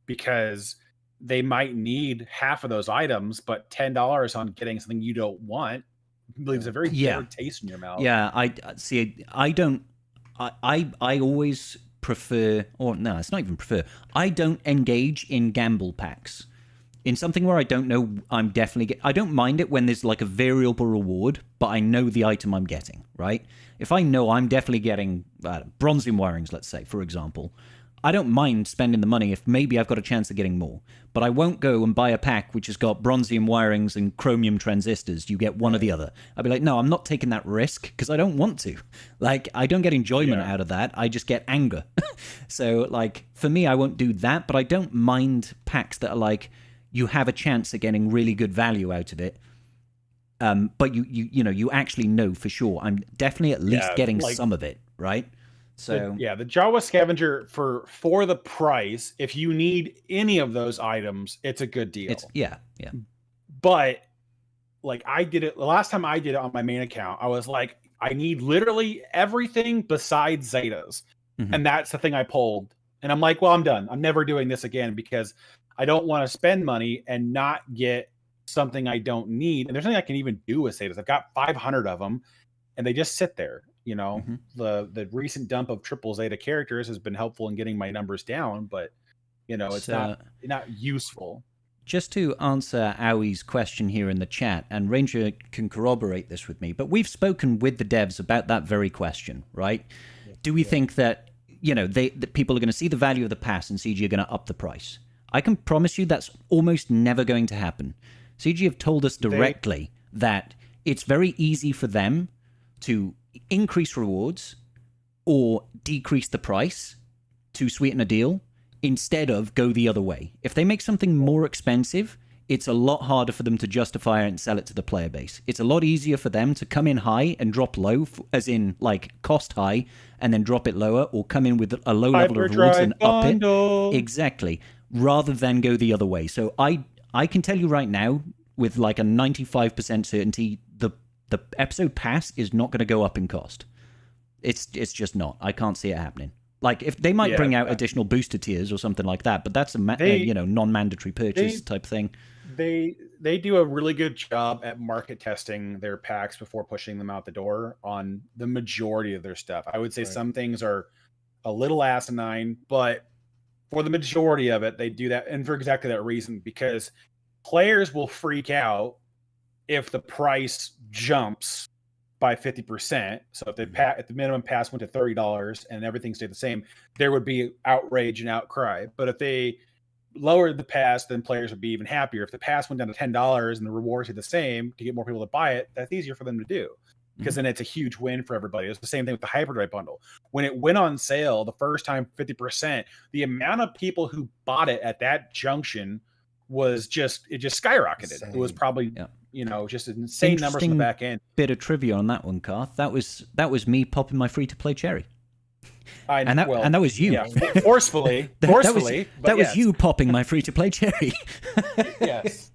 because they might need half of those items, but $10 on getting something you don't want leaves a very bitter taste in your mouth. Yeah, I see. I always prefer, or no, it's not even prefer. I don't engage in gamble packs. In something where I don't know, I'm definitely I don't mind it when there's like a variable reward, but I know the item I'm getting, right? If I know I'm definitely getting bronzium wirings, let's say, for example, I don't mind spending the money if maybe I've got a chance of getting more. But I won't go and buy a pack which has got bronzium wirings and chromium transistors. You get one or the other. I'd be like, no, I'm not taking that risk because I don't want to. Like, I don't get enjoyment out of that. I just get anger. So, like, for me, I won't do that. But I don't mind packs that are like, you have a chance of getting really good value out of it. But you actually know for sure I'm definitely at least getting some of it, right? So the Jawa scavenger for the price, if you need any of those items, it's a good deal. But like I did it the last time I did it on my main account, I was like, I need literally everything besides Zetas. And that's the thing I pulled. And I'm like, well, I'm done. I'm never doing this again because I don't want to spend money and not get something I don't need. And there's nothing I can even do with Zetas. I've got 500 of them and they just sit there. The recent dump of triple Zeta characters has been helpful in getting my numbers down, but it's not useful. Just to answer Owie's question here in the chat, and Ranger can corroborate this with me, but we've spoken with the devs about that very question, right? Do we think that that people are going to see the value of the pass and CG are going to up the price? I can promise you that's almost never going to happen. CG have told us directly that it's very easy for them to increase rewards or decrease the price to sweeten a deal instead of go the other way. If they make something more expensive, it's a lot harder for them to justify it and sell it to the player base. It's a lot easier for them to come in high and drop low, as in like cost high, and then drop it lower, or come in with a low level of rewards and up it. Exactly. Rather than go the other way. So I can tell you right now, with like a 95% certainty, the episode pass is not going to go up in cost. It's just not. I can't see it happening. Like, if they might bring out additional booster tiers or something like that, but that's a non-mandatory purchase type thing. They do a really good job at market testing their packs before pushing them out the door on the majority of their stuff. I would say some things are a little asinine, but for the majority of it, they do that, and for exactly that reason, because players will freak out if the price jumps by 50%. So if if the minimum pass went to $30 and everything stayed the same, there would be outrage and outcry. But if they lowered the pass, then players would be even happier. If the pass went down to $10 and the rewards are the same to get more people to buy it, that's easier for them to do, because then it's a huge win for everybody. It's the same thing with the Hyperdrive bundle. When it went on sale the first time, 50%, the amount of people who bought it at that junction was just skyrocketed. Insane. It was probably just an insane numbers on the back end. Bit of trivia on that one, Garth. That was me popping my free-to-play cherry. And that was you. Yeah, forcefully. That was you popping my free-to-play cherry. Yes.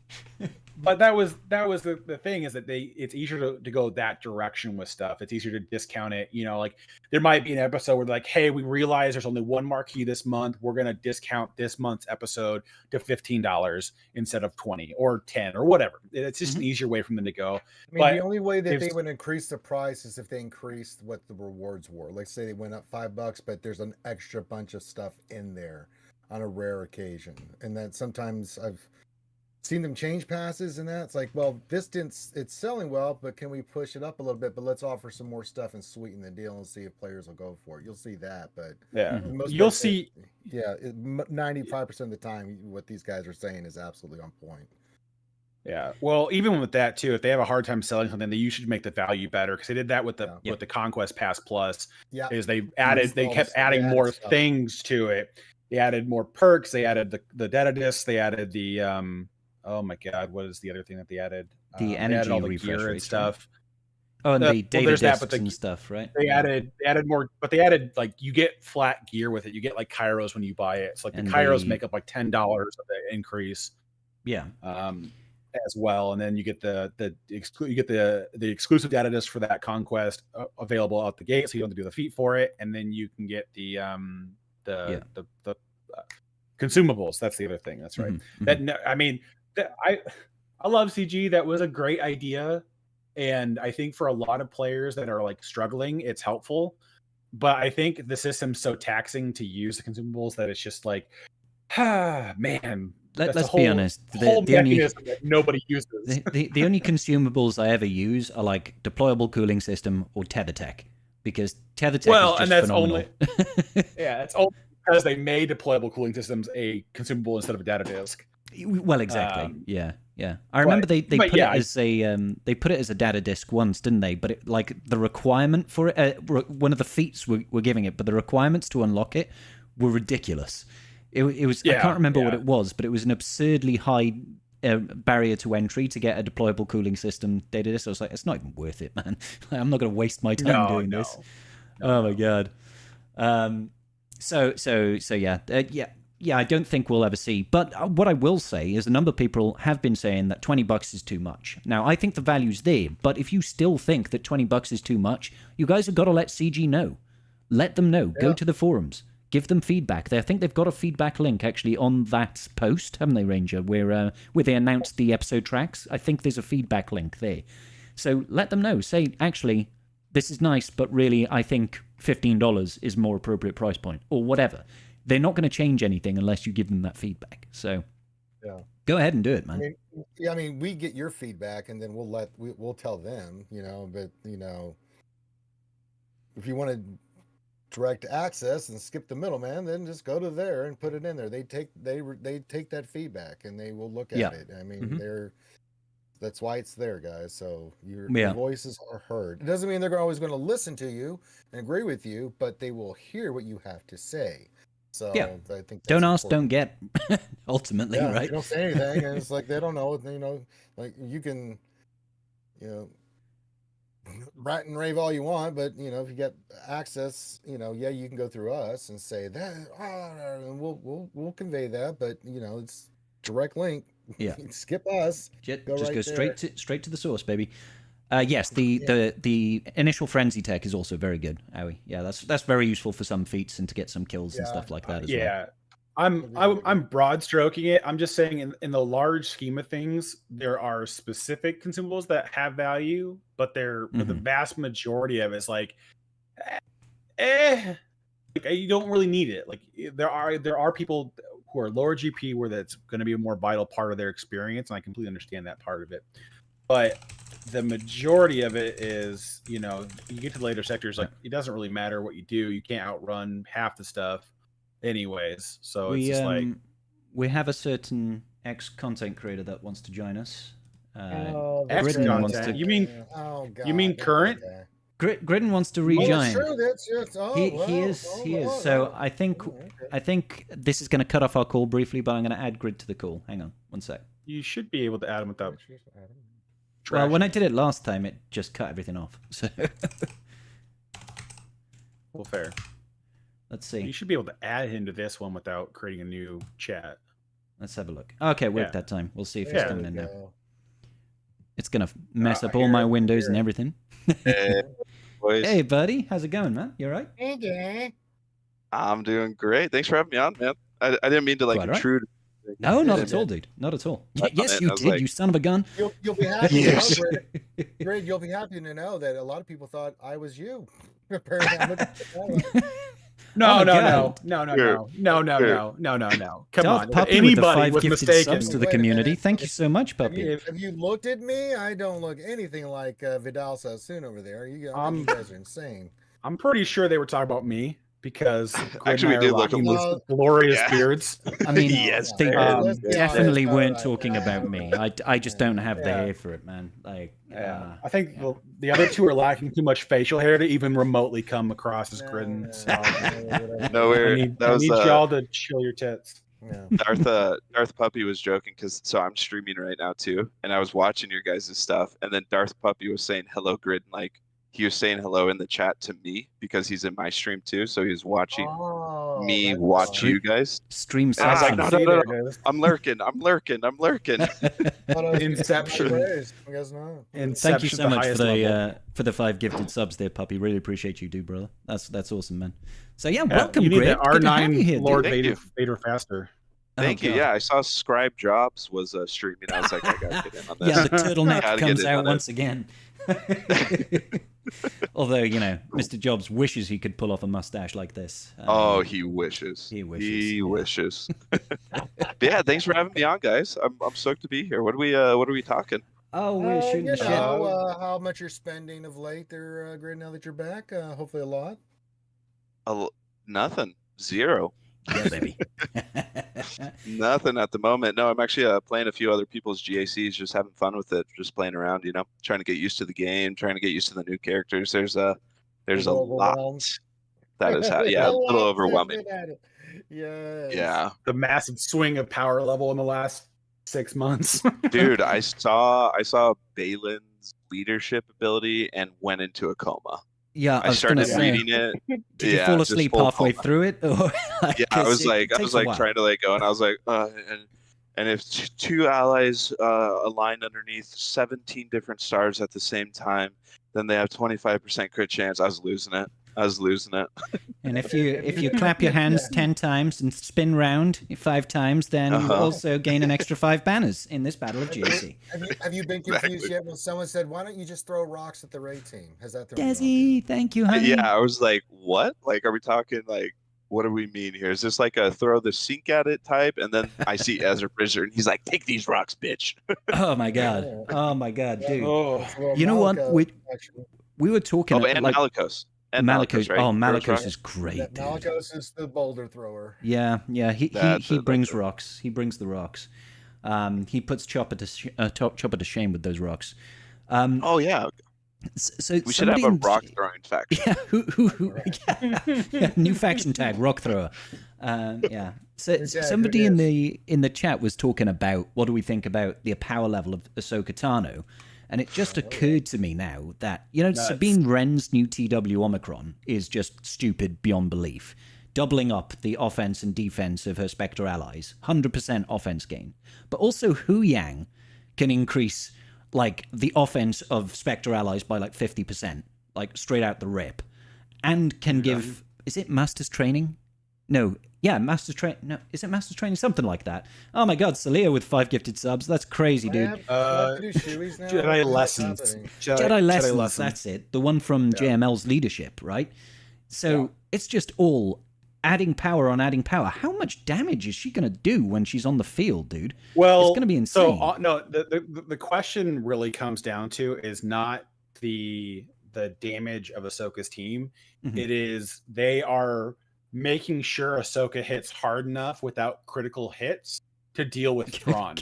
But that was the thing, is that it's easier to go that direction with stuff. It's easier to discount it. Like there might be an episode where like, hey, we realize there's only one marquee this month. We're going to discount this month's episode to $15 instead of 20 or 10 or whatever. It's just an easier way for them to go. I mean, the only way that they would increase the price is if they increased what the rewards were. Like say they went up $5, but there's an extra bunch of stuff in there on a rare occasion. And then sometimes I've seen them change passes and that. It's like, well, it's selling well, but can we push it up a little bit? But let's offer some more stuff and sweeten the deal and see if players will go for it. You'll see that, but you'll see. 95% of the time, what these guys are saying is absolutely on point. Yeah. Well, even with that too, if they have a hard time selling something, then you should make the value better, because they did that with the Conquest Pass Plus. Yeah. Is they kept adding more things to it. They added more perks. They added the data discs. They added the oh my God, what is the other thing that they added? The energy all the refresh gear and stuff. Oh, and the data discs and stuff, right? They added more, but they added like you get flat gear with it. You get like Kairos when you buy it. So like the Kairos make up like $10 of the increase. Yeah. As well, and then you get the exclusive data disc for that Conquest available out the gate, so you don't have to do the feat for it, and then you can get the consumables. That's the other thing. That's right. I love CG. That was a great idea, and I think for a lot of players that are like struggling, it's helpful. But I think the system's so taxing to use the consumables that it's just like, man. Let's be honest. The only that nobody uses. the only consumables I ever use are like deployable cooling system or tether tech, because tether tech is just phenomenal. It's only because they made deployable cooling systems a consumable instead of a data disk. Well, exactly. Yeah. I remember they put it as they put it as a data disk once, didn't they? But like the requirement for it, one of the feats we're giving it, but the requirements to unlock it were ridiculous. It was I can't remember what it was, but it was an absurdly high barrier to entry to get a deployable cooling system data disk. I was like, it's not even worth it, man. I'm not going to waste my time doing this. Oh my God. So I don't think we'll ever see. But what I will say is a number of people have been saying that $20 is too much. Now, I think the value's there, but if you still think that $20 is too much, you guys have got to let CG know. Let them know. Yeah. Go to the forums. Give them feedback. I think they've got a feedback link actually on that post, haven't they, Ranger? Where they announced the episode tracks. I think there's a feedback link there. So let them know. Say, actually, this is nice, but really, I think $15 is more appropriate price point, or whatever. They're not going to change anything unless you give them that feedback. So, go ahead and do it, man. I mean, we get your feedback, and then we'll tell them, But if you want to direct access and skip the middleman, then just go to there and put it in there. They take that feedback and they will look at it. I mean, that's why it's there, guys. So your voices are heard. It doesn't mean they're always going to listen to you and agree with you, but they will hear what you have to say. So I think that's don't ask, don't get. Ultimately, right? You don't say anything, and it's like they don't know. Like you can, rat and rave all you want, but if you get access, you can go through us and say that, and we'll convey that. But it's direct link. Yeah, skip us. Just go straight to the source, baby. Yes, the initial frenzy tech is also very good, Owie. Yeah, that's very useful for some feats and to get some kills and stuff like that as well. I'm broad stroking it. I'm just saying in the large scheme of things, there are specific consumables that have value, but the vast majority of it is like, like you don't really need it. Like there are people who are lower GP where that's going to be a more vital part of their experience, and I completely understand that part of it. But the majority of it is, you get to the later sectors, like it doesn't really matter what you do. You can't outrun half the stuff, anyways. So it's just like we have a certain ex-content creator that wants to join us. Ex-content? You mean current? Gridden wants to rejoin. Well, that's true. That's just, he is. So I think this is going to cut off our call briefly, but I'm going to add Grid to the call. Hang on, one sec. You should be able to add him without. Well, when I did it last time, it just cut everything off. So. Well, fair. Let's see. You should be able to add him to this one without creating a new chat. Let's have a look. Okay, worked that time. We'll see if he's coming in now. It's going to mess up I all my hear it, windows and everything. Hey, boys. Hey, buddy. How's it going, man? You all right? Okay. I'm doing great. Thanks for having me on, man. I didn't mean to Quite right. intrude. No, not at all, dude. Not at all. Yes, you did, you son of a gun. You'll be happy Yes. to know, Greg, you'll be happy to know that a lot of people thought I was you. Apparently, No. Come on. Puppy Anybody with the 5 was gifted mistaken. subs to the Wait a community. minute. Thank you so much, Puppy. Have you looked at me? I don't look anything like Vidal Sassoon over there. You guys are insane. I'm pretty sure they were talking about me because Actually, we do look with alike. glorious Yeah. beards. I mean, Yes, they let's be definitely honest. weren't All right. talking about me. I just don't have the Yeah. hair for it, man. Like, Yeah, I think the other two are lacking too much facial hair to even remotely come across as Gridden. No, So No, I need that was y'all to chill your tits. no. Darth Puppy was joking because I'm streaming right now too, and I was watching your guys' stuff, and then Darth Puppy was saying hello, Grid, like he was saying hello in the chat to me because he's in my stream too, so he was watching me that's watch fine. you guys. stream And I was like, sessions. no. There it is. I'm lurking. Inception. You guys know. Thank you so much for level. the 5 gifted subs there, Puppy. Really appreciate you, dude, brother. That's awesome, man. So yeah, Yeah, welcome, you need Grid. the Good to have R9 you here, dude. Lord Thank you. Vader faster. Thank you. God. Yeah, I saw Scribe Jobs was streaming. I was like, I gotta get in on this. Yeah, the turtleneck Gotta get comes in out on it. once again. Although, Mr. Jobs wishes he could pull off a mustache like this. Oh, he wishes. He wishes, He yeah. wishes. But yeah, thanks for having me on, guys. I'm stoked to be here. What are we talking? Oh, we're shooting You the shit. know, how much you're spending of late there, Greg, now that you're back? Hopefully a lot. Nothing. Zero. Yeah, baby. Nothing at the moment. No, I'm actually playing a few other people's GACs, just having fun with it, just playing around, trying to get used to the game, trying to get used to the new characters. There's a lot Overwhelmed. that is a little overwhelming. Yes. Yeah, The massive swing of power level in the last 6 months. dude, I saw Balin's leadership ability and went into a coma. Yeah, I was gonna started say, reading it. did you fall just asleep full halfway coma. through it? Or, Yeah, I 'cause was it like takes a while. trying to go, and I was like, and if two allies align underneath 17 different stars at the same time, then they have 25% crit chance. I was losing it. And if you clap your hands 10 times and spin round 5 times, then you also gain an extra 5 banners in this battle of GAC. Have you been confused Exactly. yet when someone said, "Why don't you just throw rocks at the raid team"? Has that thrown you off Desi, thank you, honey. Yeah, I was like, what? Like, are we talking like, what do we mean here? Is this like a throw the sink at it type? And then I see Ezra Bridger, and he's like, take these rocks, bitch. Oh my god. Oh my god, dude. Oh, yet? Well, You know what? Malika, actually. We were talking Oh, and like Malikos. And Malikos. right? Oh, Throws Malikos rocks? is great, Yeah, dude. Malikos is the boulder thrower. Yeah. He That's it, brings that's it. rocks. He brings the rocks. He puts Chopper to shame with those rocks. Oh yeah, So we should have somebody a in- rock throwing faction. Yeah, who yeah, new faction tag, rock thrower. Yeah. So Who's that? somebody Who in the chat was talking about what do we think about the power level of Ahsoka Tano, and it just occurred to me now that Sabine Wren's new TW Omicron is just stupid beyond belief, doubling up the offense and defense of her Spectre allies, 100% offense gain, but also Hu Yang can increase like the offense of Spectre allies by like 50%, like straight out the rip, and can give, is it Master's Training? No, yeah, Master's Training. No, is it Master's Training? Something like that. Oh my God, Celia with 5 gifted subs. That's crazy, dude. Jedi Lessons. Jedi Lessons, that's it. The one from JML's leadership, right? So it's just all adding power on adding power. How much damage is she going to do when she's on the field, dude? Well, it's going to be insane. So no, the question really comes down to is not the damage of Ahsoka's team. Mhm. It is they are making sure Ahsoka hits hard enough without critical hits to deal with Thrawn.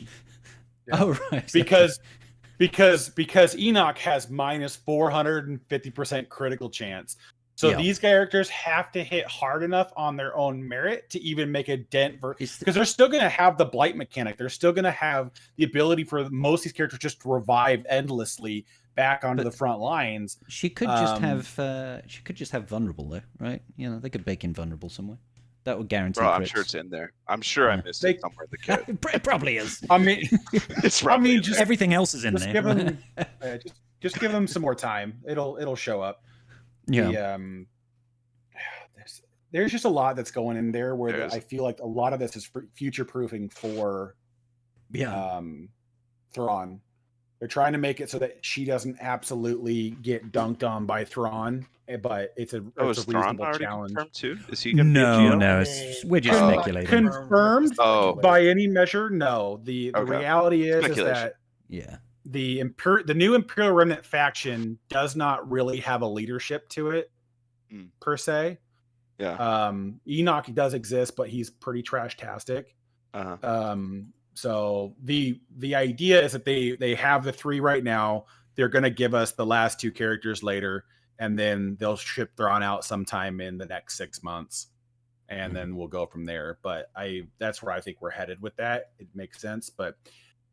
Oh, right. Because Enoch has minus 450% critical chance. So these characters have to hit hard enough on their own merit to even make a dent, because they're still going to have the blight mechanic. They're still going to have the ability for most of these characters just to revive endlessly back onto the front lines. She could just have vulnerable though, right? You know, they could bake in vulnerable somewhere. That would guarantee. Bro, I'm crits. sure it's in there. I'm sure I missed it somewhere in the kit. It probably is. I mean, just everything else is in there. Give them, just give them some more time. It'll show up. Yeah. There's just a lot that's going in there where I feel like a lot of this is future proofing for Thrawn. They're trying to make it so that she doesn't absolutely get dunked on by Thrawn, but it's a reasonable challenge. Confirmed too? Is he gonna be a GL? No, we're just speculating. Confirmed by any measure? No. The reality is that the new Imperial Remnant faction does not really have a leadership to it per se. Yeah. Enoch does exist, but he's pretty trash-tastic. So the idea is that they have the 3 right now. They're going to give us the last 2 characters later, and then they'll ship Thrawn out sometime in the next 6 months, and then we'll go from there. But that's where I think we're headed with that. It makes sense, but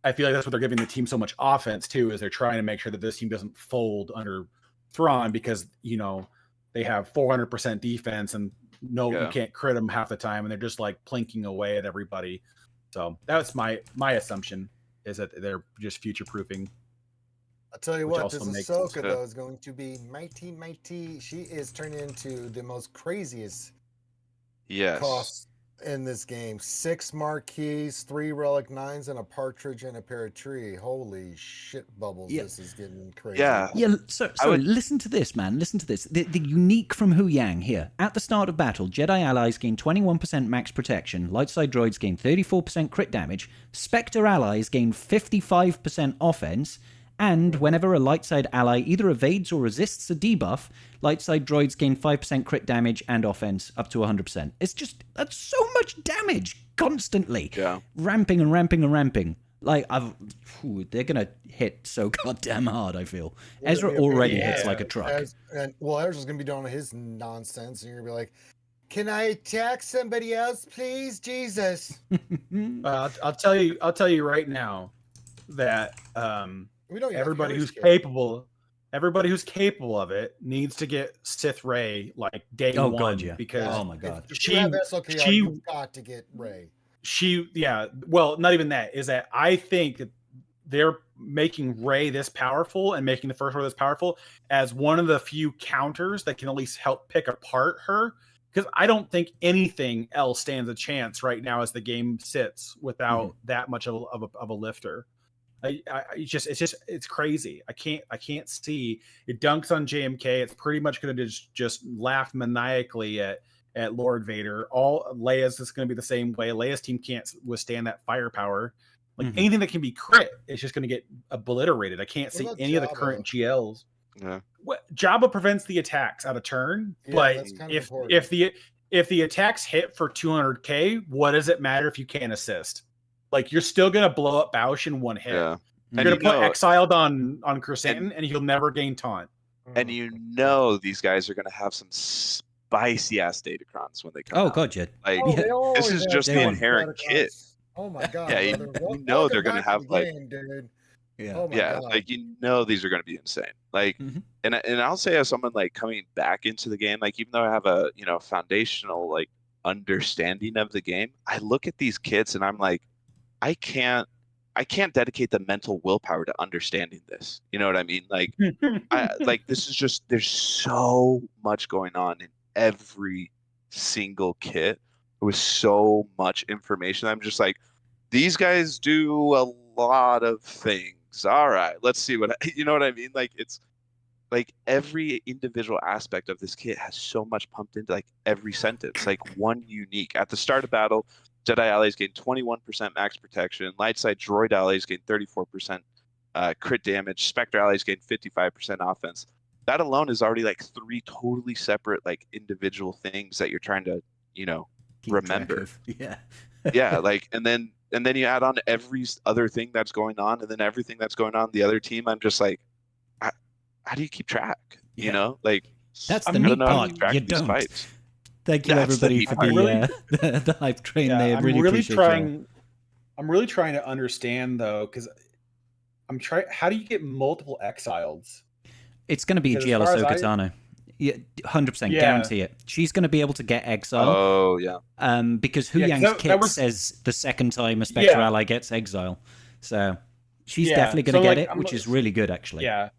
I feel like that's what they're giving the team so much offense too, is they're trying to make sure that this team doesn't fold under Thrawn, because they have 400% defense and you can't crit them half the time, and they're just like plinking away at everybody. So that's my assumption, is that they're just future proofing. I'll tell you what, this Ahsoka though is going to be mighty. She is turning into the most craziest costs in this game. 6 marquees, 3 relic 9s, and a partridge and a pear tree. Holy shit bubbles, this is getting crazy. So listen to this, man. Listen to this. The unique from Hu Yang here. At the start of battle, Jedi allies gain 21% max protection, light side droids gain 34% crit damage, Spectre allies gain 55% offense, and whenever a light side ally either evades or resists a debuff, light side droids gain 5% crit damage and offense up to 100%. That's so much damage constantly. Yeah. Ramping and ramping and ramping. Like, they're going to hit so goddamn hard, I feel. Ezra already hits like a truck. Ezra's going to be doing his nonsense, and you're going to be like, can I attack somebody else, please? Jesus. I'll tell you right now that everybody who's capable of it needs to get Sith Rey like day one. God, yeah. Because oh my god, you've got to get Rey. Well, not even that. Is that I think that they're making Rey this powerful and making the First Order this powerful as one of the few counters that can at least help pick apart her. Because I don't think anything else stands a chance right now as the game sits without that much of a lifter. It's crazy. I can't see it. Dunks on JMK. It's pretty much going to just laugh maniacally at Lord Vader. All Leia's is going to be the same way. Leia's team can't withstand that firepower. Like anything that can be crit, it's just going to get obliterated. I can't see any of the current GLs. Yeah. Jabba prevents the attacks out of turn, but if the attacks hit for 200k, what does it matter if you can't assist? Like, you're still gonna blow up Bausch in one hit. Yeah. You're gonna put Exiled on Chrysanthemum, and he'll never gain taunt. And these guys are gonna have some spicy ass datacrons when they come out. Oh god, yeah. Like this is just the inherent kit. Oh my god. Yeah, you know they're gonna have like dude. Yeah. Oh my God. Like these are gonna be insane. Like and I'll say, as someone like coming back into the game, like even though I have a foundational like understanding of the game, I look at these kits and I'm like, I can't dedicate the mental willpower to understanding this. You know what I mean? Like, this is just, there's so much going on in every single kit with so much information. I'm just like, these guys do a lot of things. All right, let's see you know what I mean? Like, it's like every individual aspect of this kit has so much pumped into like every sentence, like one unique. At the start of battle, Jedi allies gain 21% max protection. Light side droid allies gain 34% crit damage. Spectre allies gain 55% offense. That alone is already like 3 totally separate like individual things that you're trying to, you know, Keep track remember. of. Yeah. Yeah, like and then you add on every other thing that's going on, and then everything that's going on the other team. I'm just like, how do you keep track? Yeah. You know, like That's I the don't neat know how to part. keep track You of these don't. fights. Thank you, That's the everybody, neat for part. the hype train Yeah, there. I'm Really really appreciate y'all. trying. I'm really trying to understand though, because I'm trying. How do you get multiple exiles? It's going to be Because as GL far as Ahsoka I- Tano. Yeah, 100%, Yeah. guarantee it. She's going to be able to get exile. Oh yeah. Because Yeah, 'cause Huyang's that kit was- says the second time a Spectre Yeah. ally gets exile. So she's Yeah, definitely going so, to get like, it, which is really good, actually. Yeah.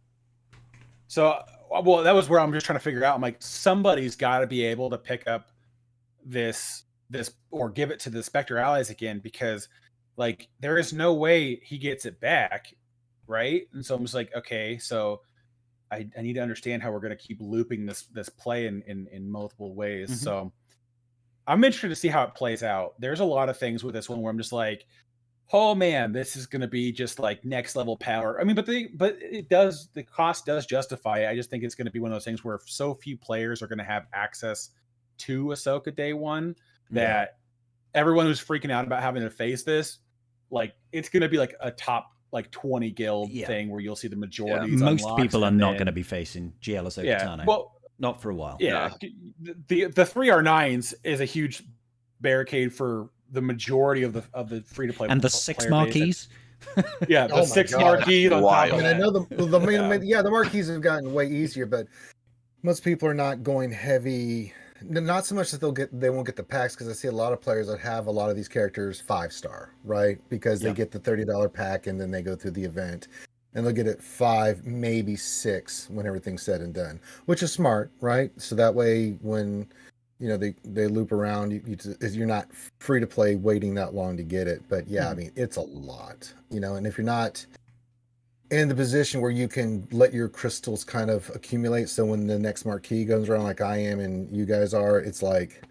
So, well, that was where I'm just trying to figure out. I'm like, somebody's got to be able to pick up this or give it to the Spectre allies again, because like there is no way he gets it back, right? And so I'm just like, okay, so I need to understand how we're going to keep looping this play in multiple ways. Mhm. So I'm interested to see how it plays out. There's a lot of things with this one where I'm just like, oh man, this is going to be just like next level power. I mean, but the cost does justify it. I just think it's going to be one of those things where so few players are going to have access to Ahsoka day one that everyone who's freaking out about having to face this, like it's going to be like a top like 20 guild thing where you'll see the majority. Most people are not going to be facing GL Ahsoka Tano. Well, not for a while. Yeah, the 3R9s is a huge barricade for the majority of the free to play and the 6 marquees. Yeah, the 6 marquees on top of I mean, that. I know the marquees have gotten way easier, but most people are not going heavy. Not so much that they won't get the packs, because I see a lot of players that have a lot of these characters 5-star, right? Because they get the $30 pack and then they go through the event. And they'll get it 5, maybe 6 when everything's said and done, which is smart, right? So that way, when they loop around, you're not free to play waiting that long to get it. But yeah, I mean, it's a lot, and if you're not in the position where you can let your crystals kind of accumulate, so when the next marquee goes around, like I am and you guys are, it's like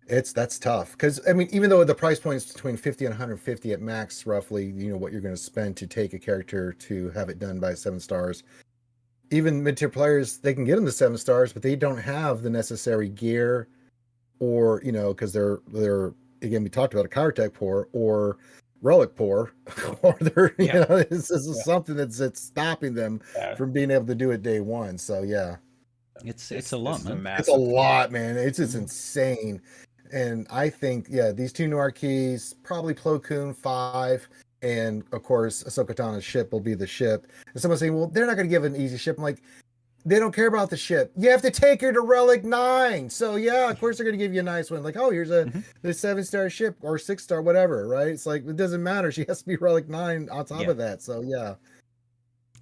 that's tough. Because I mean, even though the price point is between 50 and 150 at max, roughly, what you're going to spend to take a character to have it done by 7 stars. Even mid-tier players, they can get them to 7 stars, but they don't have the necessary gear, or because they're again, we talked about a Kyrtech poor or relic poor, or they're this is something that's stopping them from being able to do it day one. So yeah, it's a lot, man. It's a lot, man. It's just insane. And I think, these 2 marquees, probably Plo Koon 5, and of course Ahsoka Tano's ship will be the ship. And someone's saying, well, they're not going to give an easy ship. I'm like, they don't care about the ship. You have to take her to Relic 9. So yeah, of course they're going to give you a nice one. Like, oh, here's the 7-star ship or 6-star, whatever, right? It's like, it doesn't matter. She has to be Relic 9 on top of that. So yeah.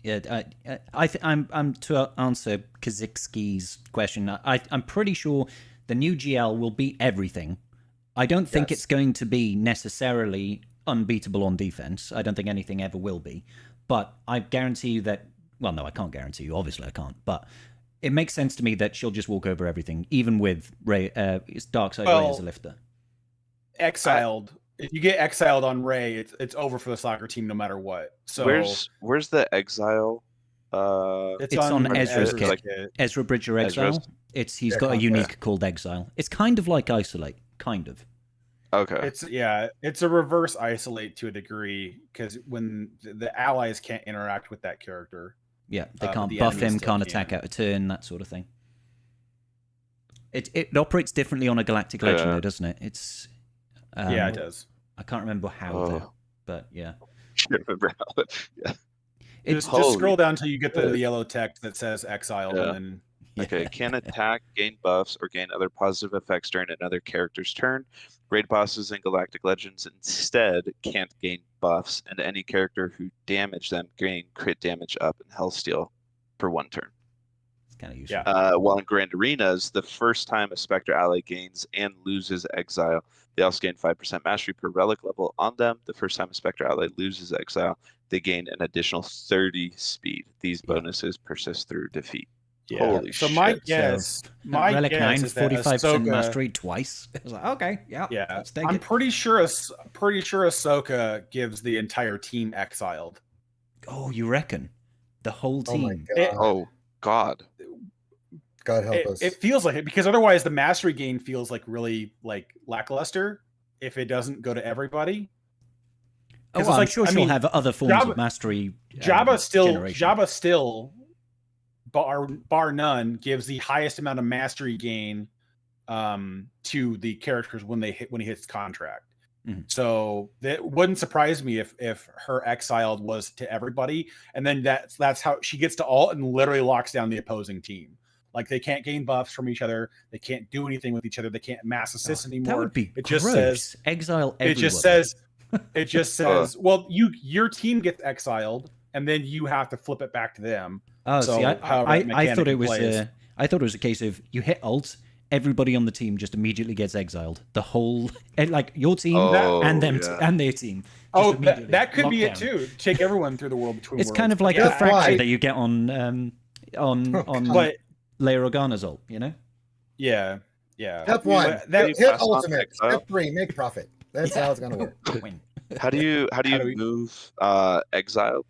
Yeah, I'm to answer Kaczynski's question. I'm pretty sure the new GL will beat everything. I don't think it's going to be necessarily unbeatable on defense. I don't think anything ever will be. But I guarantee you that... Well, no, I can't guarantee you. Obviously, I can't. But it makes sense to me that she'll just walk over everything, even with Rey, Darkseid Rey as a lifter. Exiled. If you get exiled on Rey, it's over for the soccer team no matter what. So where's the exile? It's on Ezra's kit. Like Ezra Bridger Exile. He's got a unique called Exile. It's kind of like Isolate, kind of. Okay. It's a reverse Isolate to a degree, because when the allies can't interact with that character. Yeah, they can't buff him, can't attack out a turn, that sort of thing. It operates differently on a Galactic Legend, though, doesn't it? It's it does. I can't remember how, though, but yeah. I can't remember how. Yeah. Just scroll down until you get the yellow text that says exiled, and then. Okay, can attack, gain buffs, or gain other positive effects during another character's turn. Raid bosses in Galactic Legends instead can't gain buffs, and any character who damage them gain crit damage up and health steal for 1 turn. kind of useful. While in Grand Arenas, the first time a Spectre ally gains and loses exile, they also gain 5% mastery per relic level on them. The first time a Spectre ally loses exile, they gain an additional 30 speed. These bonuses persist through defeat. Yeah. Holy so shit. my guess Relic 9, is that 45% Ahsoka, mastery twice. I was like, okay, yeah. let's take I'm it. pretty sure Ahsoka gives the entire team exiled. Oh, you reckon? The whole Oh my team? god. Oh God. God help us. It feels like it, because otherwise the mastery gain feels like really like lackluster if it doesn't go to everybody. Oh, it's well, I'm like, sure I she'll mean, have other forms of mastery. Jabba generation. still, bar none, gives the highest amount of mastery gain to the characters when he hits contract. Mm-hmm. So that wouldn't surprise me if her exiled was to everybody, and then that's how she gets to alt and literally locks down the opposing team. Like they can't gain buffs from each other, they can't do anything with each other, they can't mass assist anymore. That would be it gross. Just says exile everyone. It just says well, your team gets exiled and then you have to flip it back to them. Oh, so see, I thought it was I thought it was a case of you hit alt, everybody on the team just immediately gets exiled. The whole, like your team and them and their team. Oh, that could be it too. Take everyone through the world between. It's worlds. kind of like the fracture that you get on Leia Organa's ult, you know? Yeah. Step 1, hit ultimate. Step 3, make profit. That's how it's gonna work. How do you move exile?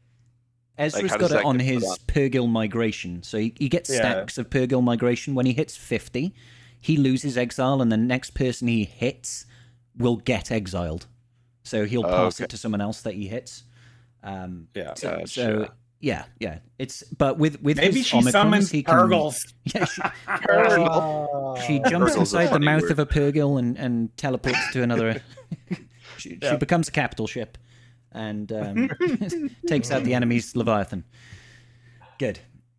Ezra's got it on his Purgil migration, so he gets stacks of Purgil migration. When he hits 50, he loses exile, and the next person he hits will get exiled. So he'll pass it to someone else that he hits. It's but with maybe his she Omicrons, summons he can, Purgils. she jumps inside the mouth of a Purgil and teleports to another. she becomes a capital ship and takes out the enemy's Leviathan. Good.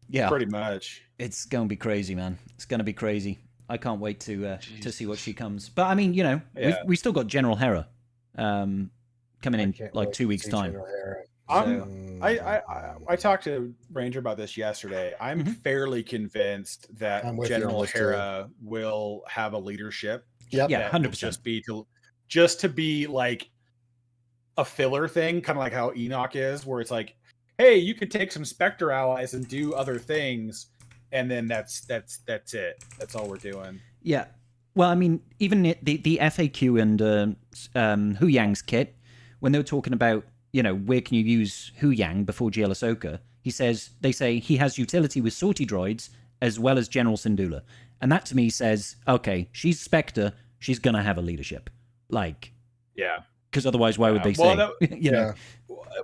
Yeah. Pretty much. It's going to be crazy, man. It's going to be crazy. I can't wait to see what she comes. But I mean, you know, we still got General Hera coming in like 2 weeks' time. I talked to Ranger about this yesterday. I'm fairly convinced that General Hera will have a leadership. Yeah, 100%. Just to be like a filler thing, kind of like how Enoch is, where it's like, hey, you could take some Spectre allies and do other things, and then that's it. That's all we're doing. Yeah. Well, I mean, even the FAQ and Hu Yang's kit, when they were talking about, you know, where can you use Hu Yang before GL Ahsoka, they say he has utility with sortie droids as well as General Syndulla. And that to me says, okay, she's Spectre, she's going to have a leadership. Like, yeah. Because otherwise, why would they say, you know?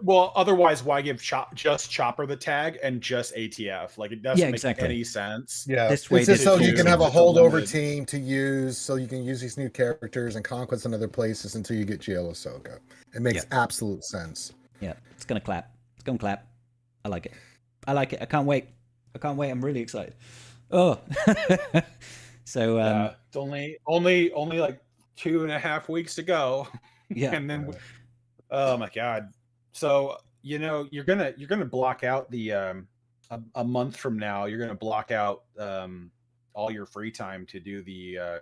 Well, otherwise, why give just Chopper the tag and just ATF? Like, it doesn't make any sense. Yeah, this way it's just so you can have a holdover team to use, so you can use these new characters and Conquest in other places until you get GL Ahsoka. It makes absolute sense. Yeah, it's going to clap. It's going to clap. I like it. I can't wait. I'm really excited. Oh. So, it's only like 2.5 weeks to go. Yeah. And then, oh my God. So, you know, you're gonna block out the a month from now. You're gonna block out all your free time to do the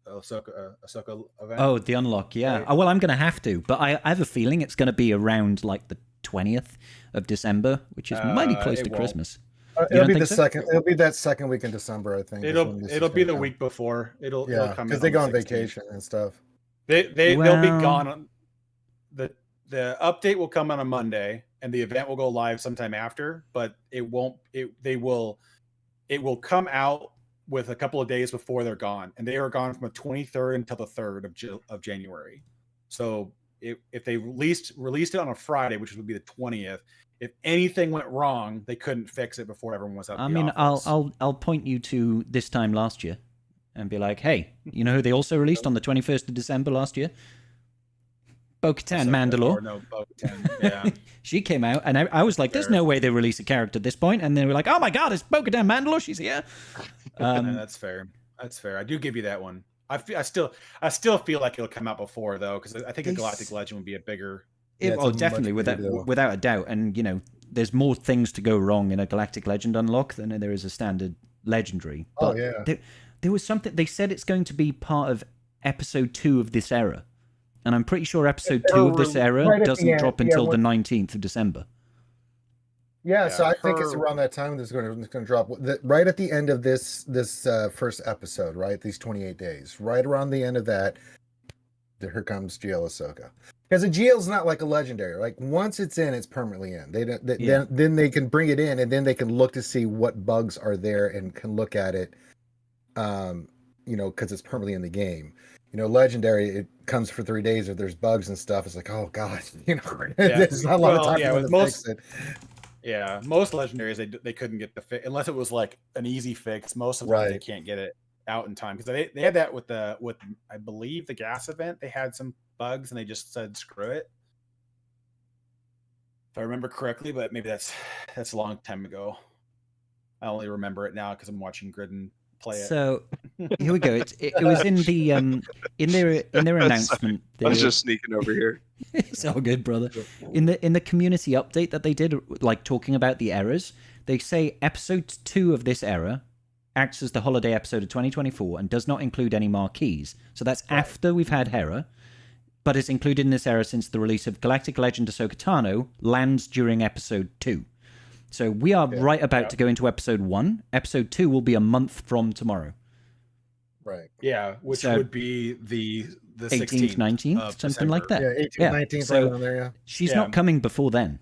Ahsoka event. Oh, the unlock, yeah. Right. Well, I'm gonna have to, but I have a feeling it's gonna be around like the 20th of December, which is mighty close to Christmas. It'll be the second. It'll be that second week in December, I think. It'll be the week before. It'll come because they go on vacation and stuff. They'll be gone on the update will come on a Monday and the event will go live sometime after, but it will come out with a couple of days before they're gone, and they are gone from the 23rd until the 3rd of January. So if they released it on a Friday, which would be the 20th, if anything went wrong, they couldn't fix it before everyone was out. I mean, I'll point you to this time last year and be like, hey, you know who they also released on the 21st of December last year? Bo-Katan Mandalore. No, Bo-Katan, yeah. She came out, and I was like, there's no way they release a character at this point. And they were like, oh my God, it's Bo-Katan Mandalore. She's here. That's fair. That's fair. I do give you that one. I still feel like it'll come out before, though, because I think a Galactic Legend would be a bigger... definitely, without a doubt. And, you know, there's more things to go wrong in a Galactic Legend unlock than there is a standard legendary. But there was something they said it's going to be part of episode 2 of this era, and I'm pretty sure episode 2 of this era doesn't drop until the 19th of December. Yeah, so I think it's around that time that's going to drop. Right at the end of this first episode, right? These 28 days. Right around the end of that, here comes GL Ahsoka. Because a GL's not like a legendary. Like once it's in, it's permanently in. Then they can bring it in, and then they can look to see what bugs are there and can look at it. Because it's permanently in the game. Legendary, it comes for 3 days. If there's bugs and stuff, it's like, oh god, there's not a lot of time to fix it. Yeah, most legendaries they couldn't get the fix unless it was like an easy fix. Most of them they can't get it out in time because they had that with I believe the gas event. They had some bugs and they just said screw it, if I remember correctly. But maybe that's a long time ago. I only remember it now because I'm watching Gridden play it. So here we go. It was in the in their announcement. I was just sneaking over here. It's all good, brother. In the community update that they did, like talking about the errors, they say episode 2 of this era acts as the holiday episode of 2024 and does not include any marquees. So that's after we've had Hera, but it's included in this era since the release of Galactic Legend Ahsoka Tano lands during episode 2. So we are right about to go into episode 1. Episode 2 will be a month from tomorrow. Right. Yeah, which would be the 18th, 19th, something December. like that. Yeah, 18th, 19th, so right on there, she's not coming before then.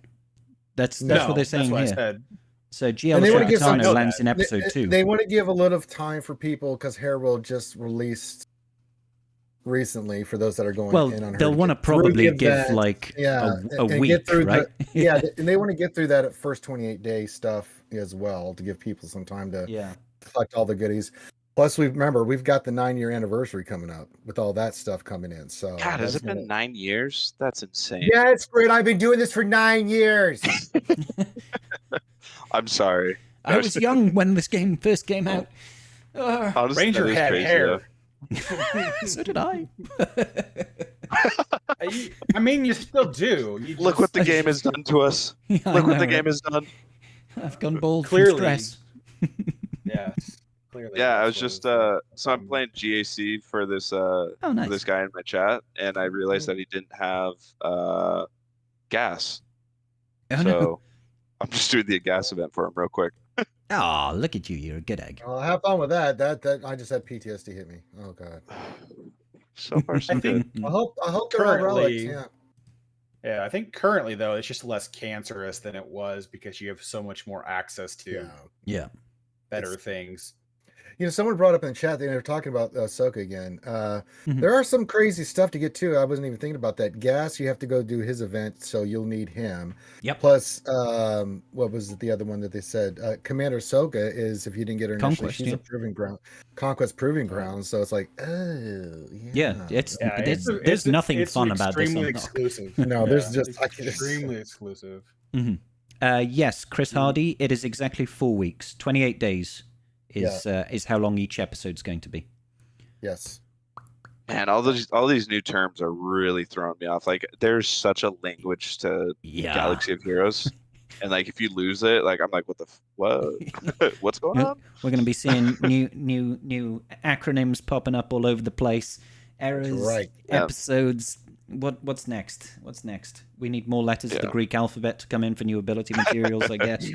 That's what they're saying here. Said. So GL Ahsoka Tano lands in episode 2. They want to give a little time for people because Hera just released recently for those that are going in on her. They'll want to probably give like a week, right? And they want to get through that first 28-day stuff as well to give people some time to collect all the goodies. Plus, we've got the 9-year anniversary coming up with all that stuff coming in. So, God, has it been 9 years? That's insane. Yeah, it's great. I've been doing this for 9 years. I'm sorry. I was young when this game first came out. Honestly, Ranger had crazy, hair. So did I. I mean, you still do. Look what the game has done to us. Look what the game has done. I've gone bald Clearly. from stress. Yeah. Clearly. Yeah, I was just so I'm playing GAC for this for this guy in my chat, and I realized that he didn't have gas. So I'm just doing the gas event for him real quick. Oh, look at you! You're a good egg. Have fun with that. That I just had PTSD hit me. Oh god. So far, so good. I hope they're all relics. Yeah, I think currently though it's just less cancerous than it was because you have so much more access to better things. Someone brought up in the chat, they were talking about Ahsoka again. There are some crazy stuff to get to. I wasn't even thinking about that. Gas, you have to go do his event, so you'll need him. Yep. Plus, what was the other one that they said? Commander Ahsoka is, if you didn't get her initially, Conquest, she's a proving ground. Conquest proving ground, so it's like, there's nothing fun about this. Extremely exclusive. No, there's just extremely exclusive. Yes, Chris Hardy, it is exactly 4 weeks, 28 days. Is how long each episode's going to be. Yes. Man, all these new terms are really throwing me off. Like, there's such a language to Galaxy of Heroes, and like if you lose it, like I'm like, what's going on? We're going to be seeing new acronyms popping up all over the place. Errors, episodes. What's next? We need more letters of the Greek alphabet to come in for new ability materials, I guess.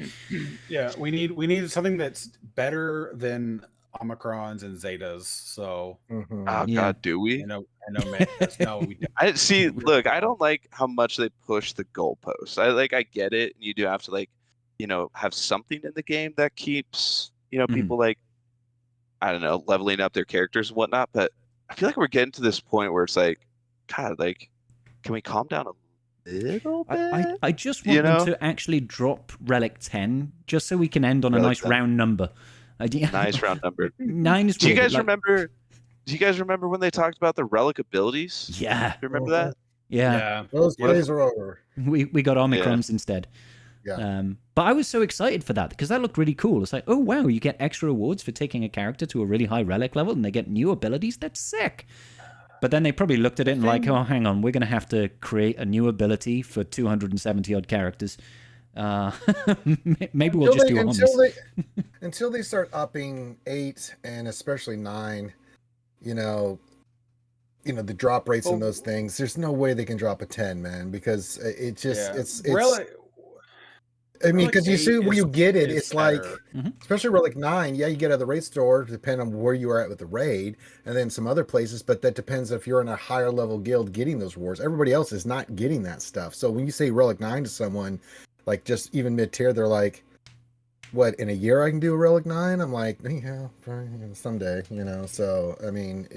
Yeah, we need something that's better than Omicrons and Zetas. So, God, do we? I know, man. No, we don't. I see. Look, I don't like how much they push the goalposts. I get it, and you do have to have something in the game that keeps people I don't know, leveling up their characters and whatnot. But I feel like we're getting to this point where it's like, God, can we calm down a little bit? I just want them to actually drop Relic 10, just so we can end on a nice round number. Nice round number. 9 is. Do you guys remember? Do you guys remember when they talked about the relic abilities? Yeah. Do you remember that? Yeah. Those days are over. We got Omicrons instead. Yeah. But I was so excited for that because that looked really cool. It's like, oh wow, you get extra rewards for taking a character to a really high relic level, and they get new abilities. That's sick. But then they probably looked at it and like, oh, hang on, we're going to have to create a new ability for 270 odd characters. Maybe we'll just do hummus. Until they start upping 8 and especially 9, you know, the drop rates on those things. There's no way they can drop a 10, man, because it just it's really. I mean, because you see where you get it, it's like, Mm-hmm. especially Relic 9, yeah, you get at the raid store, depending on where you are at with the raid, and then some other places, but that depends if you're in a higher level guild getting those rewards. Everybody else is not getting that stuff. So when you say Relic 9 to someone, like just even mid-tier, they're like, what, in a year I can do a Relic 9? I'm like, yeah, probably, someday, So, I mean,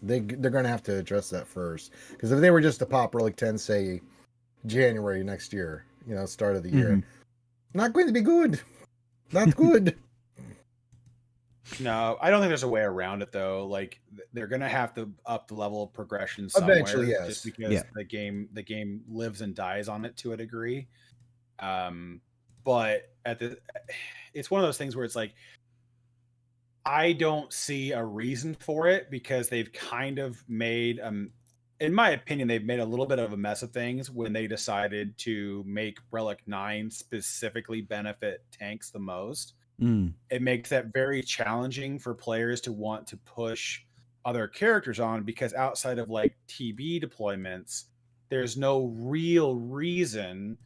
they're going to have to address that first. Because if they were just to pop Relic 10, say, January next year, start of the year, not going to be good. Not good. No, I don't think there's a way around it though. Like they're gonna have to up the level of progression somewhere, eventually, yes. Just because the game lives and dies on it to a degree. But it's one of those things where it's like I don't see a reason for it because they've kind of made in my opinion, they've made a little bit of a mess of things when they decided to make Relic 9 specifically benefit tanks the most. It makes that very challenging for players to want to push other characters on because outside of like TB deployments, there's no real reason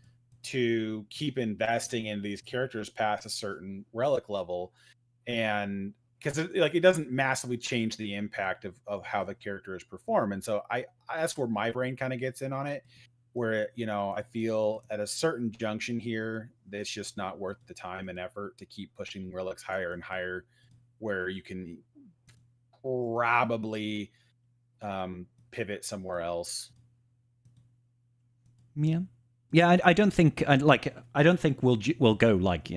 to keep investing in these characters past a certain Relic level. And because it doesn't massively change the impact of how the characters perform. And so that's where my brain kind of gets in on it, where, I feel at a certain junction here, that it's just not worth the time and effort to keep pushing relics higher and higher, where you can probably pivot somewhere else. Yeah. Yeah, I don't think we'll go like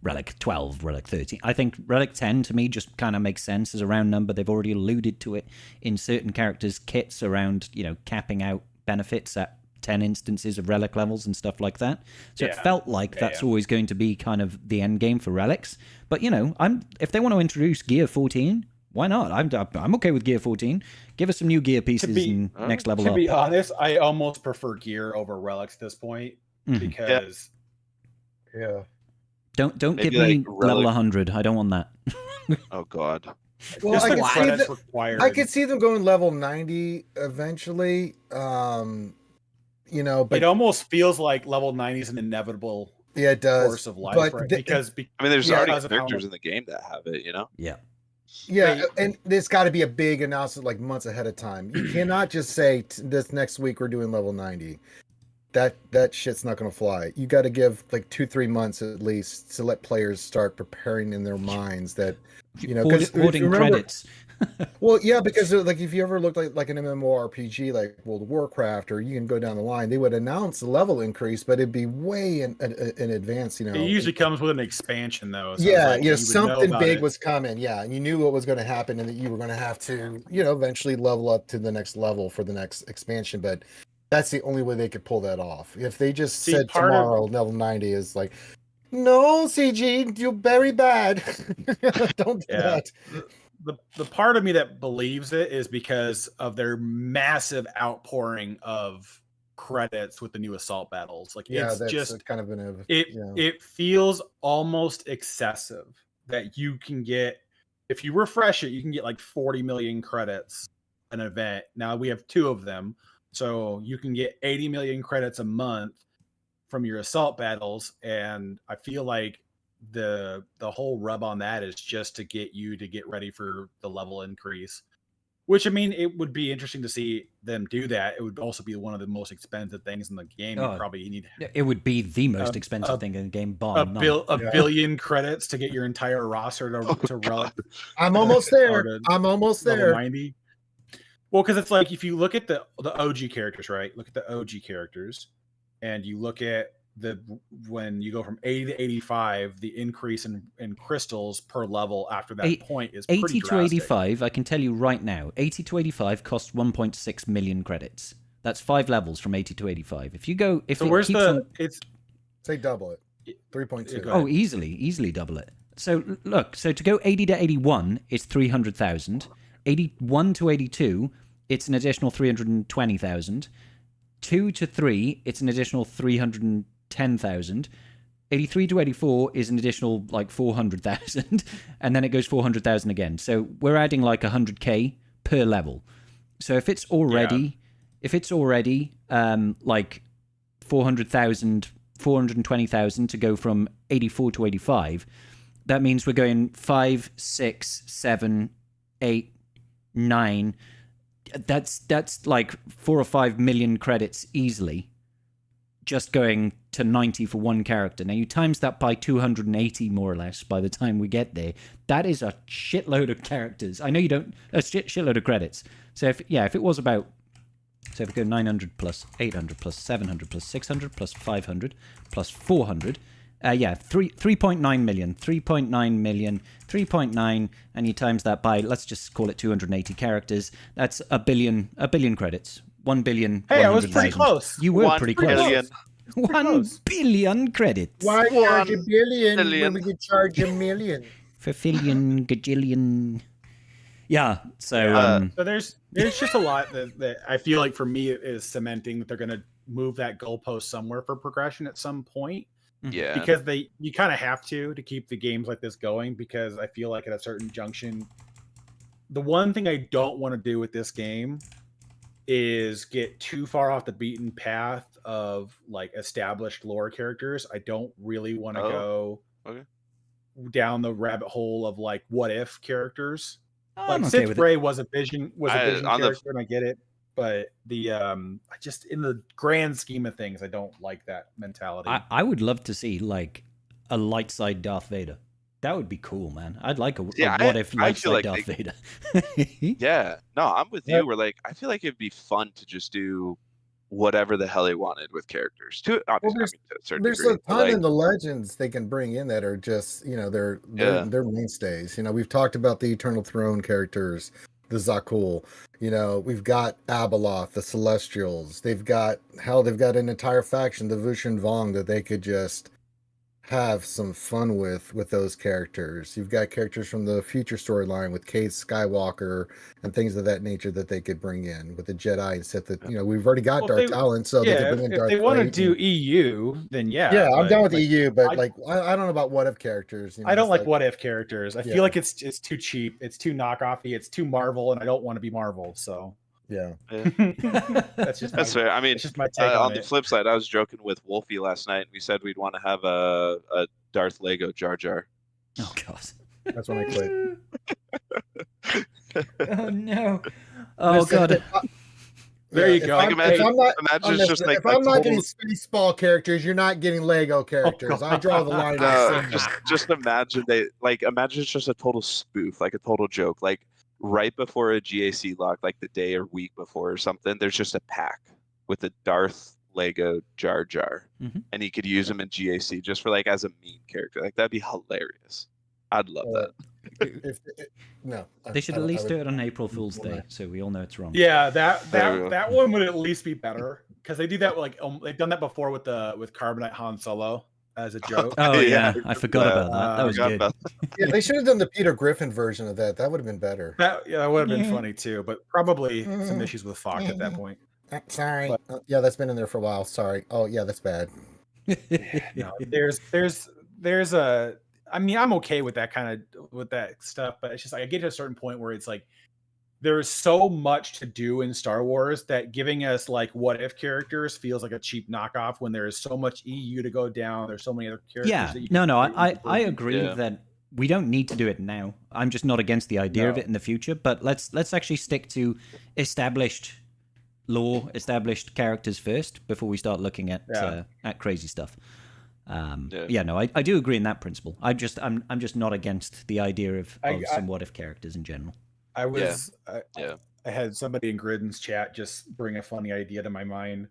Relic 12, Relic 13. I think Relic 10 to me just kind of makes sense as a round number. They've already alluded to it in certain characters' kits around capping out benefits at 10 instances of Relic levels and stuff like that. So it felt like that's always going to be kind of the end game for Relics. But if they want to introduce Gear 14. Why not? I'm okay with Gear 14. Give us some new gear pieces and next level up. To be honest, I almost prefer gear over relics at this point because don't give me level 100. I don't want that. Oh God. Well, I could see them going level 90 eventually. But it almost feels like level 90 is an inevitable it does. Course of life, right? Because there's already characters in the game that have it, Yeah. Yeah, and there's got to be a big announcement like months ahead of time. You cannot just say this next week we're doing level 90. That shit's not going to fly. You got to give like 2-3 months at least to let players start preparing in their minds that hoarding credits. Well, yeah, because like if you ever looked like an MMORPG like World of Warcraft, or you can go down the line, they would announce the level increase, but it'd be way in advance. It usually comes with an expansion, though. So something big was coming. Yeah, and you knew what was going to happen, and that you were going to have to, eventually level up to the next level for the next expansion. But that's the only way they could pull that off. If they just said tomorrow level 90 is like, no, CG, you're very bad. Don't do that. The part of me that believes it is because of their massive outpouring of credits with the new assault battles. Like it's just kind of it feels almost excessive that you can get, if you refresh it, you can get like 40 million credits an event. Now we have 2 of them, so you can get 80 million credits a month from your assault battles, and I feel like the whole rub on that is just to get you to get ready for the level increase, which it would be interesting to see them do that. It would also be one of the most expensive things in the game. You probably need it would be the most expensive thing in the game, bar a billion credits to get your entire roster to relic. I'm almost there. I'm almost there. 90. Well, because it's like if you look at the OG characters, right? Look at the OG characters, and you look at when you go from 80 to 85, the increase in crystals per level after that point is pretty 80 drastic. to 85, I can tell you right now, 80 to 85 costs 1.6 million credits. That's 5 levels from 80 to 85. If you go, say double it, 3.2. Oh, easily double it. So look, to go 80 to 81 is 300,000. 81 to 82, it's an additional 320,000. 2 to 3, it's an additional 310,000. 83 to 84 is an additional like 400,000, and then it goes 400,000 again. So we're adding like 100k per level. So if it's already like 400,000, 420,000 to go from 84 to 85, that means we're going 5, 6, 7, 8, 9. That's like 4 or 5 million credits easily, just going to 90 for one character. Now you times that by 280 more or less by the time we get there. That is a shitload of characters. I know you don't a shitload of credits. So if it was about, so if we go 900 plus 800 plus 700 plus 600 plus 500 plus 400, 3.9 million, 3.9 million, 3.9, and you times that by, let's just call it 280 characters. That's a billion credits. 1 billion. Hey, I was pretty close. You were pretty close. Billion. 1 billion credits. Why charge a billion billion. when we could charge a million? For fillion, gajillion. Yeah, so... So there's just a lot that I feel like for me is cementing that they're going to move that goalpost somewhere for progression at some point. Yeah. Because you kind of have to keep the games like this going, because I feel like at a certain junction, the one thing I don't want to do with this game is get too far off the beaten path of like established lore characters. I don't really want to go down the rabbit hole of like what if characters. Like Sith Bray was a vision character, and I get it, but the I just, in the grand scheme of things, I don't like that mentality. I would love to see like a light side Darth Vader. That would be cool, man. I'd like a what if light side Darth Vader. Yeah, no, I'm with you. We're like, I feel like it'd be fun to just do whatever the hell they wanted with characters. There's a ton in the legends they can bring in that are just, they're mainstays. We've talked about the Eternal Throne characters, the Zakul. We've got Abeloth, the Celestials. They've got an entire faction, the Vushin Vong, that they could just have some fun with those characters. You've got characters from the future storyline with Cade Skywalker and things of that nature that they could bring in with the Jedi and Sith. That we've already got Darth Talon, so they could bring in Darth. If they want to do EU, then yeah, I'm down with EU, but I don't know about what if characters. I don't like what if characters. I feel like it's too cheap, it's too knockoffy, it's too Marvel, and I don't want to be Marvel. So yeah. That's fair. I mean, it's just my take on the flip side, I was joking with Wolfie last night, and we said we'd want to have a Darth Lego Jar Jar. Oh god, that's when I quit. Oh no. Oh god. There you go. If I'm not getting Spaceball characters, you're not getting Lego characters. I draw the line. Just imagine imagine it's just a total spoof, like a total joke, like right before a GAC lock, like the day or week before or something, there's just a pack with a Darth Lego Jar Jar, and he could use him in GAC just for like as a meme character. Like that'd be hilarious. I'd love that. They should at least do it on April Fool's Day, so we all know it's wrong. Yeah, that one would at least be better, because they do that they've done that before with Carbonite Han Solo as a joke. Oh yeah, I forgot about that. That was good. Yeah, they should have done the Peter Griffin version of that. That would have been better. That would have been funny too, but probably some issues with Fox at that point. Sorry. Yeah, that's been in there for a while. Sorry. Oh yeah, that's bad. No, there's a. I mean, I'm okay with that with that stuff, but it's just like I get to a certain point where it's like there's so much to do in Star Wars that giving us like what if characters feels like a cheap knockoff when there is so much EU to go down. There's so many other characters. Yeah, I agree that we don't need to do it now. I'm just not against the idea of it in the future, but let's actually stick to established lore, established characters first before we start looking at crazy stuff. I do agree in that principle. I'm just not against the idea of some what if characters in general. I had somebody in Gridden's chat just bring a funny idea to my mind,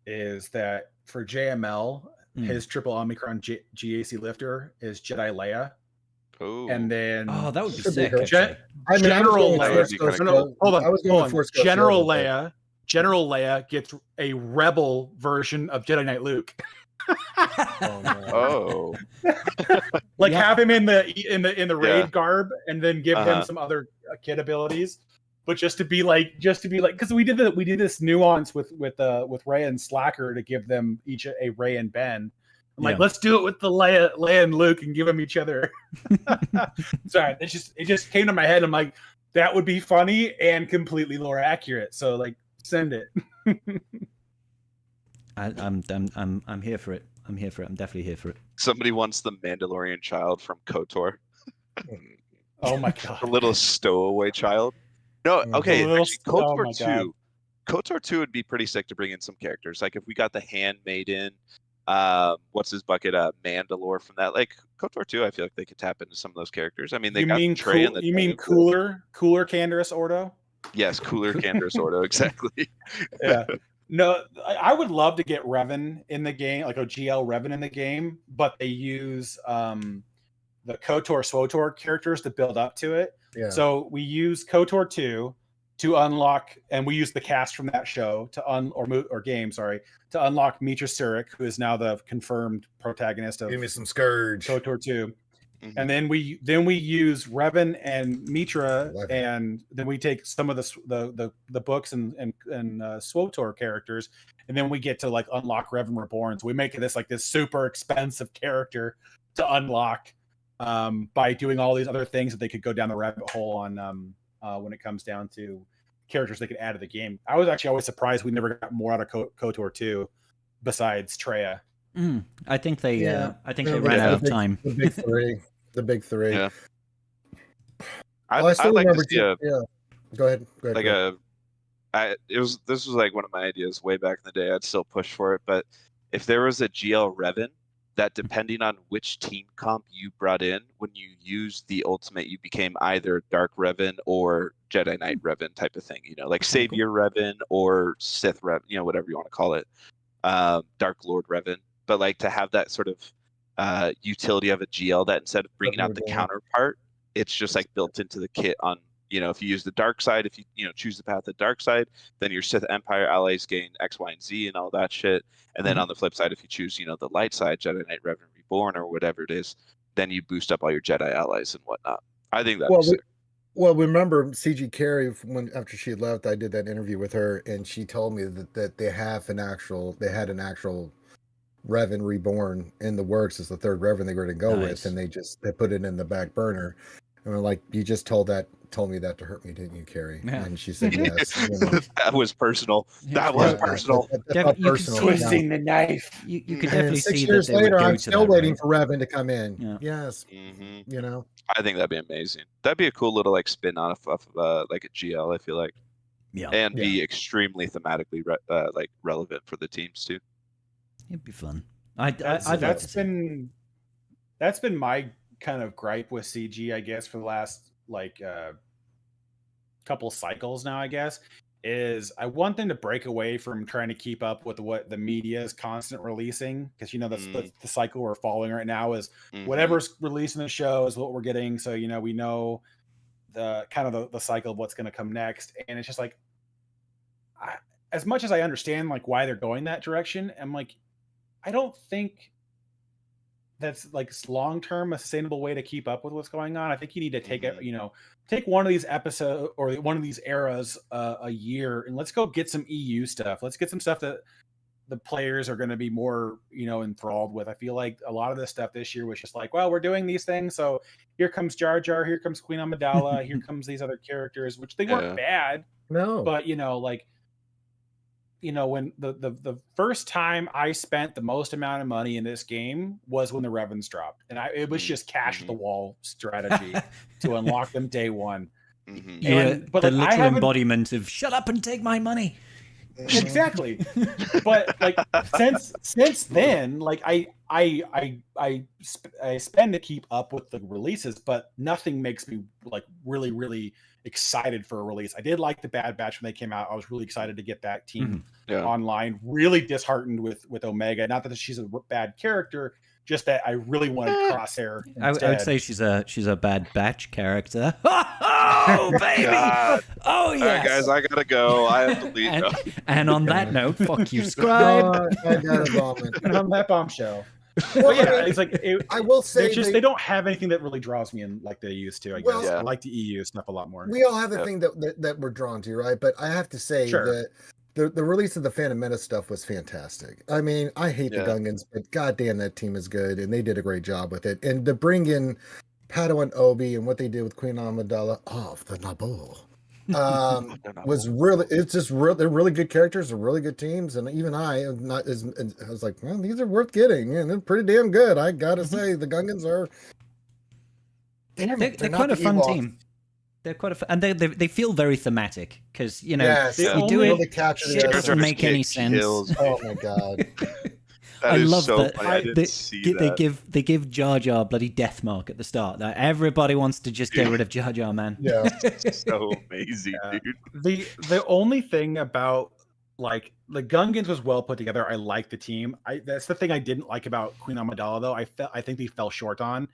is that for JML, his triple Omicron GAC lifter is Jedi Leia. Oh. And then that would be sick. General Leia. Hold on. General Leia gets a rebel version of Jedi Knight Luke. Have him in the raid garb, and then give him some other kid abilities, but just to be like, because we did this nuance with Rey and Slacker to give them each a Rey and Ben, I'm like, let's do it with the Leia and Luke and give them each other. Sorry, it just came to my head. I'm like, that would be funny and completely lore accurate. So like, send it. I'm here for it. I'm here for it. I'm definitely here for it. Somebody wants the Mandalorian child from KOTOR. Oh my god. A little stowaway child. No, okay. Actually, KOTOR 2. KOTOR 2 would be pretty sick to bring in some characters. Like if we got the Handmaiden, what's his bucket? Mandalore from that. Like KOTOR 2, I feel like they could tap into some of those characters. I mean, they got Trey in the. You mean cooler Canderous Ordo? Yes, cooler Canderous Ordo, exactly. Yeah. No, I would love to get Revan in the game, like a GL Revan in the game, but they use the KOTOR SWGoH characters to build up to it. Yeah. So we use KOTOR 2 to unlock, and we use the cast from that show to to unlock Mitra Surik, who is now the confirmed protagonist of Give me some Scourge. KOTOR 2. Mhm. And then we use Revan and Mitra, and then we take some of the books and SWGoH characters, and then we get to like unlock Revan Reborn. So we make this super expensive character to unlock by doing all these other things that they could go down the rabbit hole on when it comes down to characters they could add to the game. I was actually always surprised we never got more out of KOTOR 2 besides Traya. I think they ran out of time. The big three. Yeah. I still like remember. to see Go ahead. This was like one of my ideas way back in the day. I'd still push for it, but if there was a GL Revan that, depending on which team comp you brought in, when you used the ultimate, you became either Dark Revan or Jedi Knight Revan type of thing. You know, like Savior Revan or Sith Revan. You know, whatever you want to call it. Dark Lord Revan. But like to have that sort of utility of a GL that instead of bringing out the counterpart, it's just like built into the kit on, you know, if you use the dark side, if you choose the path of the dark side, then your Sith Empire allies gain X, Y, and Z and all that shit. And then on the flip side, if you choose, the light side, Jedi Knight Revan Reborn or whatever it is, then you boost up all your Jedi allies and whatnot. I think that's sick. Well, remember CG Carey, after she left, I did that interview with her, and she told me that they had an actual Revan Reborn in the works as the third Revan they were going to go with, and they put it in the back burner. And we're like, you just told me that to hurt me, didn't you, Carrie? Yeah. And she said yes. That was personal. That was personal. Twisting the knife. You could definitely see 6 years that they later, would go I'm to still that waiting route. for Revan to come in. Yeah. Yes. Mm-hmm. I think that'd be amazing. That'd be a cool little like spin off of like a GL, I feel like. Yeah. And be extremely thematically relevant for the teams too. It'd be fun. That's been my kind of gripe with CG, I guess, for the last couple cycles now, I guess, is I want them to break away from trying to keep up with what the media is constant releasing, because that's the cycle we're following right now is whatever's releasing the show is what we're getting. So we know the kind of the cycle of what's going to come next, and it's just like, as much as I understand like why they're going that direction, I'm like, I don't think that's like long-term a sustainable way to keep up with what's going on. I think you need to take take one of these episodes or one of these eras a year, and let's go get some EU stuff. Let's get some stuff that the players are going to be more, enthralled with. I feel like a lot of this stuff this year was just like, well, we're doing these things. So here comes Jar Jar, here comes Queen Amidala, here comes these other characters, which they weren't bad. No. But, when the first time I spent the most amount of money in this game was when the Revens dropped, and it was just cash at the wall strategy to unlock them day one. But the literal embodiment of "shut up and take my money." Exactly. But since then, I spend to keep up with the releases, but nothing makes me really, really excited for a release. I did like the Bad Batch when they came out. I was really excited to get that team online. Really disheartened with Omega. Not that she's a bad character, just that I really wanted Crosshair. I would say she's a Bad Batch character. Oh baby! Oh yes. All right, guys, I gotta go. I have to leave. And on that note, fuck you, Scribe. I got a vomit. And on that bombshell. Well, yeah, it's like I will say they don't have anything that really draws me in like they used to. I guess I like the EU stuff a lot more. We all have a thing that we're drawn to, right? But I have to say that the release of the Phantom Menace stuff was fantastic. I mean, I hate the Gungans, but goddamn, that team is good, and they did a great job with it. And to bring in Padawan Obi and what they did with Queen Amidala of the Naboo was really, it's just real. They're really good characters, they're really good teams, and even I am not as I was like, well, these are worth getting, and they're pretty damn good. I gotta say, the Gungans are. They're quite a fun team. They're quite and they feel very thematic because you do it. It doesn't make any sense. Oh my god. I love that. They give Jar Jar bloody death mark at the start. Like, everybody wants to just get rid of Jar Jar, man. Yeah, so amazing, dude. The only thing about like the Gungans was well put together. I like the team. That's the thing I didn't like about Queen Amidala though. I think they fell short on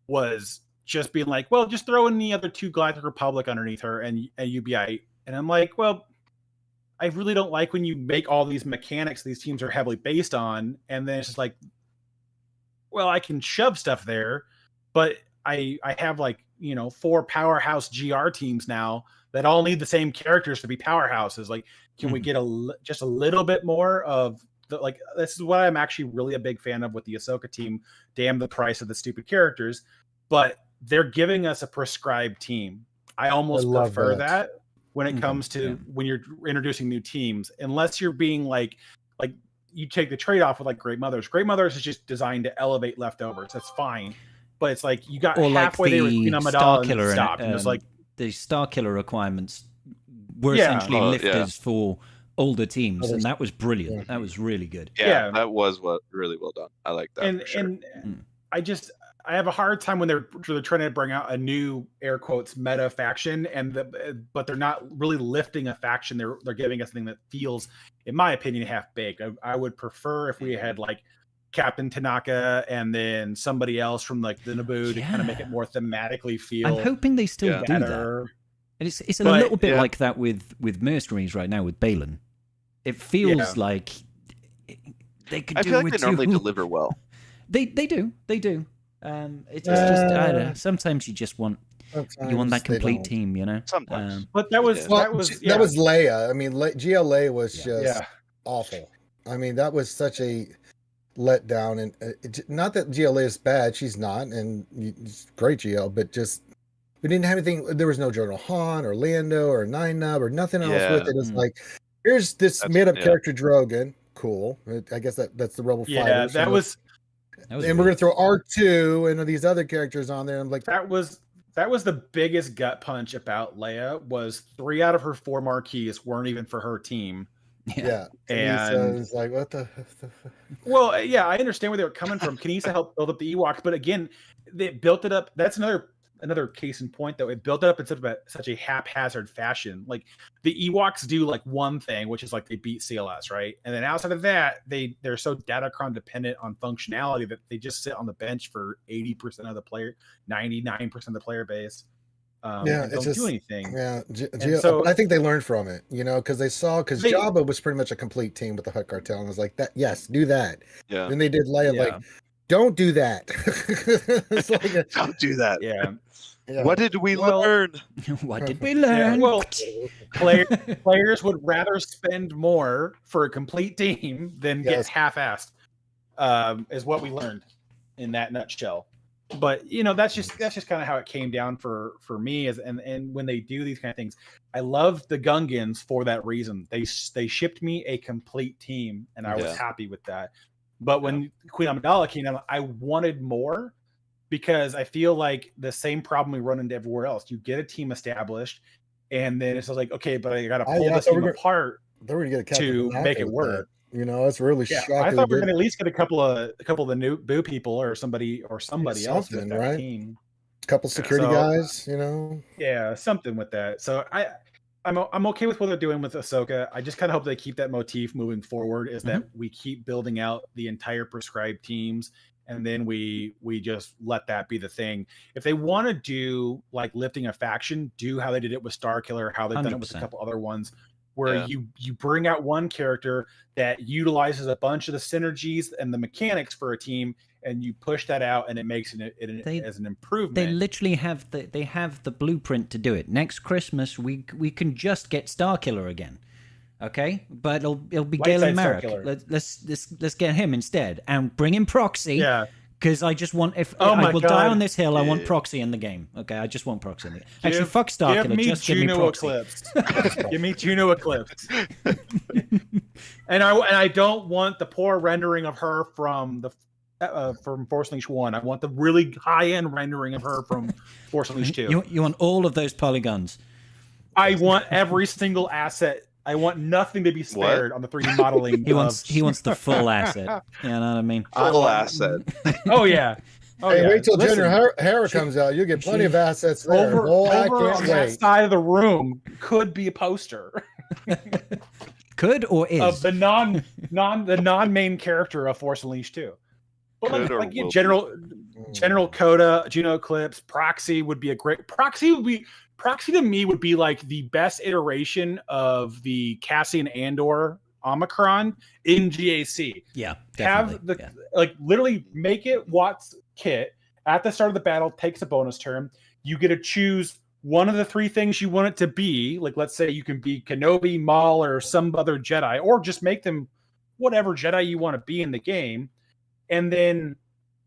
was just being like, well, just throw in the other two Galactic Republic underneath her and UBI. And I'm like, well, I really don't like when you make all these mechanics these teams are heavily based on, and then it's just like, well, I can shove stuff there, but I have like, 4 powerhouse GR teams now that all need the same characters to be powerhouses. Like, can we get just a little bit more of the, like, this is what I'm actually really a big fan of with the Ahsoka team. Damn the price of the stupid characters, but they're giving us a prescribed team. I almost prefer that when it comes to when you're introducing new teams, unless you're being like you take the trade-off with like Great Mothers. Great Mothers is just designed to elevate leftovers. That's fine. But it's like you got halfway there with Queen Amidala and stopped. And it's like the Star Killer requirements were essentially lifters for older teams, and that was brilliant. Yeah. That was really good. Yeah, that was really well done. I like that. And I have a hard time when they're trying to bring out a new air quotes meta faction, but they're not really lifting a faction. They're giving us something that feels, in my opinion, half baked. I would prefer if we had like Captain Tanaka and then somebody else from like the Naboo to kind of make it more thematically feel. I'm hoping they still do that. And it's a little bit like that with Mercenaries right now with Balin. It feels like they could. I feel like they normally deliver well. They do. It's just I don't know. Sometimes you just want that complete team, Sometimes, but that was Leia. I mean, GL Leia was just awful. I mean, that was such a letdown, and not that GL Leia is bad. She's not, and great GL, but just we didn't have anything. There was no General Han or Lando or Nine Nub or nothing else with it. It's like here's this made-up character Drogon. Cool. I guess that's the Rebel Fighter. Yeah, that was. And we're gonna throw R2 and these other characters on there. I'm like, that was the biggest gut punch about Leia. Was 3 out of her 4 marquees weren't even for her team. Yeah, and it's like, what the? Well, yeah, I understand where they were coming from. Kanisa helped build up the Ewoks, but again, they built it up. That's another case in point, though. It built it up in such a haphazard fashion. Like the Ewoks do like one thing, which is like they beat CLS, right? And then outside of that, they're so Datacron dependent on functionality that they just sit on the bench for 80% of the player, 99% of the player base. Don't do anything. Yeah, so I think they learned from it, because Jabba was pretty much a complete team with the Hutt Cartel, and was like, that. Yes, do that. Yeah. Then they did Leia, like, don't do that. Don't do that. Yeah. What did we learn? What did we learn? Well, players would rather spend more for a complete team than get half-assed. Is what we learned in that nutshell. But that's just kind of how it came down for me. And when they do these kind of things, I love the Gungans for that reason. They shipped me a complete team, and I was happy with that. But when Queen Amidala came out, I wanted more, because I feel like the same problem we run into everywhere else. You get a team established, and then it's like, okay, but I got to pull this team apart to make it work. It's really shocking. I thought we were going to at least get a couple of the new Boo people or somebody else with that right? team. A couple security guys, Yeah, something with that. So I'm okay with what they're doing with Ahsoka. I just kind of hope they keep that motif moving forward, is that we keep building out the entire prescribed teams, and then we just let that be the thing. If they want to do like lifting a faction, do how they did it with Starkiller, how they've 100%. Done it with a couple other ones, where you bring out one character that utilizes a bunch of the synergies and the mechanics for a team, and you push that out, and it makes it as an improvement. They literally have the blueprint to do it. Next Christmas, we can just get Starkiller again. Okay, but it'll be White Galen Side Merrick. Starkiller. Let's get him instead and bring in Proxy. Yeah. Because I just want, if Oh I my will die God. on this hill, I want Yeah. Proxy in the game. Okay, I just want Proxy in the game. Actually, fuck Give Starkiller, me just give me Juno Proxy. Eclipse. Give me Juno Eclipse. And I don't want the poor rendering of her from Force Unleashed 1. I want the really high-end rendering of her from Force Unleashed 2. You want all of those polygons. I want every single asset. I want nothing to be spared on the 3D modeling. He wants the full asset. You know what I mean? Full asset. Oh yeah. Oh, Hey, yeah. wait till Listen, Junior Hera comes out. You get plenty of assets there. Boy, I over on can't that wait. side of the room could be a poster Could or is? of the non-main character of Force Unleashed 2. But Could or like will General Coda, Juno Eclipse, Proxy would be a great Proxy to me would be like the best iteration of the Cassian Andor Omicron in GAC. Yeah, Have definitely. like literally make it Watt's kit at the start of the battle, takes a bonus turn. You get to choose one of the 3 things you want it to be. Like, let's say you can be Kenobi, Maul, or some other Jedi, or just make them whatever Jedi you want to be in the game. And then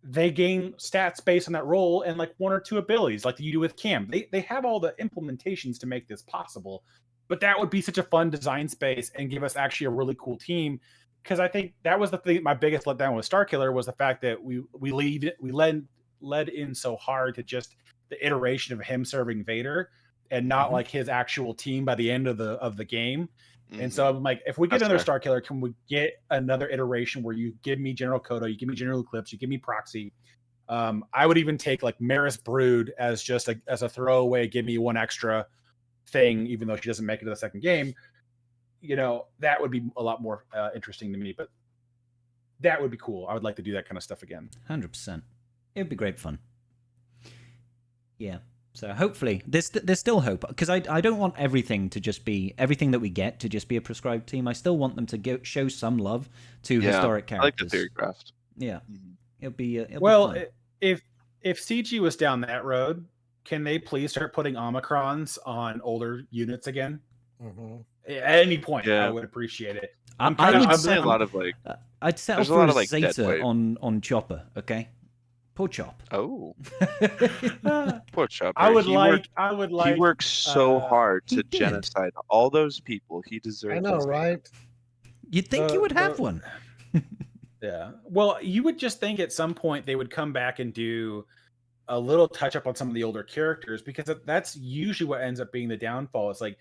they gain stats based on that role and like 1 or 2 abilities, like you do with Cam. They have all the implementations to make this possible. But that would be such a fun design space and give us actually a really cool team. Because I think that was the thing. My biggest letdown with Starkiller was the fact that we led in so hard to just the iteration of him serving Vader and not like his actual team by the end of the game. And so I'm like, if we get another Starkiller, can we get another iteration where you give me General Coda, you give me General Eclipse, you give me Proxy? I would even take like Maris Brood as just as a throwaway, give me 1 extra thing, even though she doesn't make it to the second game. You know, that would be a lot more interesting to me, but that would be cool. I would like to do that kind of stuff again. 100%. It would be great fun. Yeah. So hopefully, there's still hope, because I don't want everything that we get to just be a prescribed team. I still want them to show some love to historic characters. I like the theory craft. Yeah, it'll be be fun. Fun. if CG was down that road, can they please start putting Omicrons on older units again? At any point, I would appreciate it. I'd say a lot of like. I'd settle for a like Zeta on Chopper. Okay. Poor Chop. Oh, poor Chopper. I would like. He works so hard to genocide all those people. He deserves. I know, right? You'd think you would have one. Yeah. Well, you would just think at some point they would come back and do a little touch up on some of the older characters, because that's usually what ends up being the downfall. It's like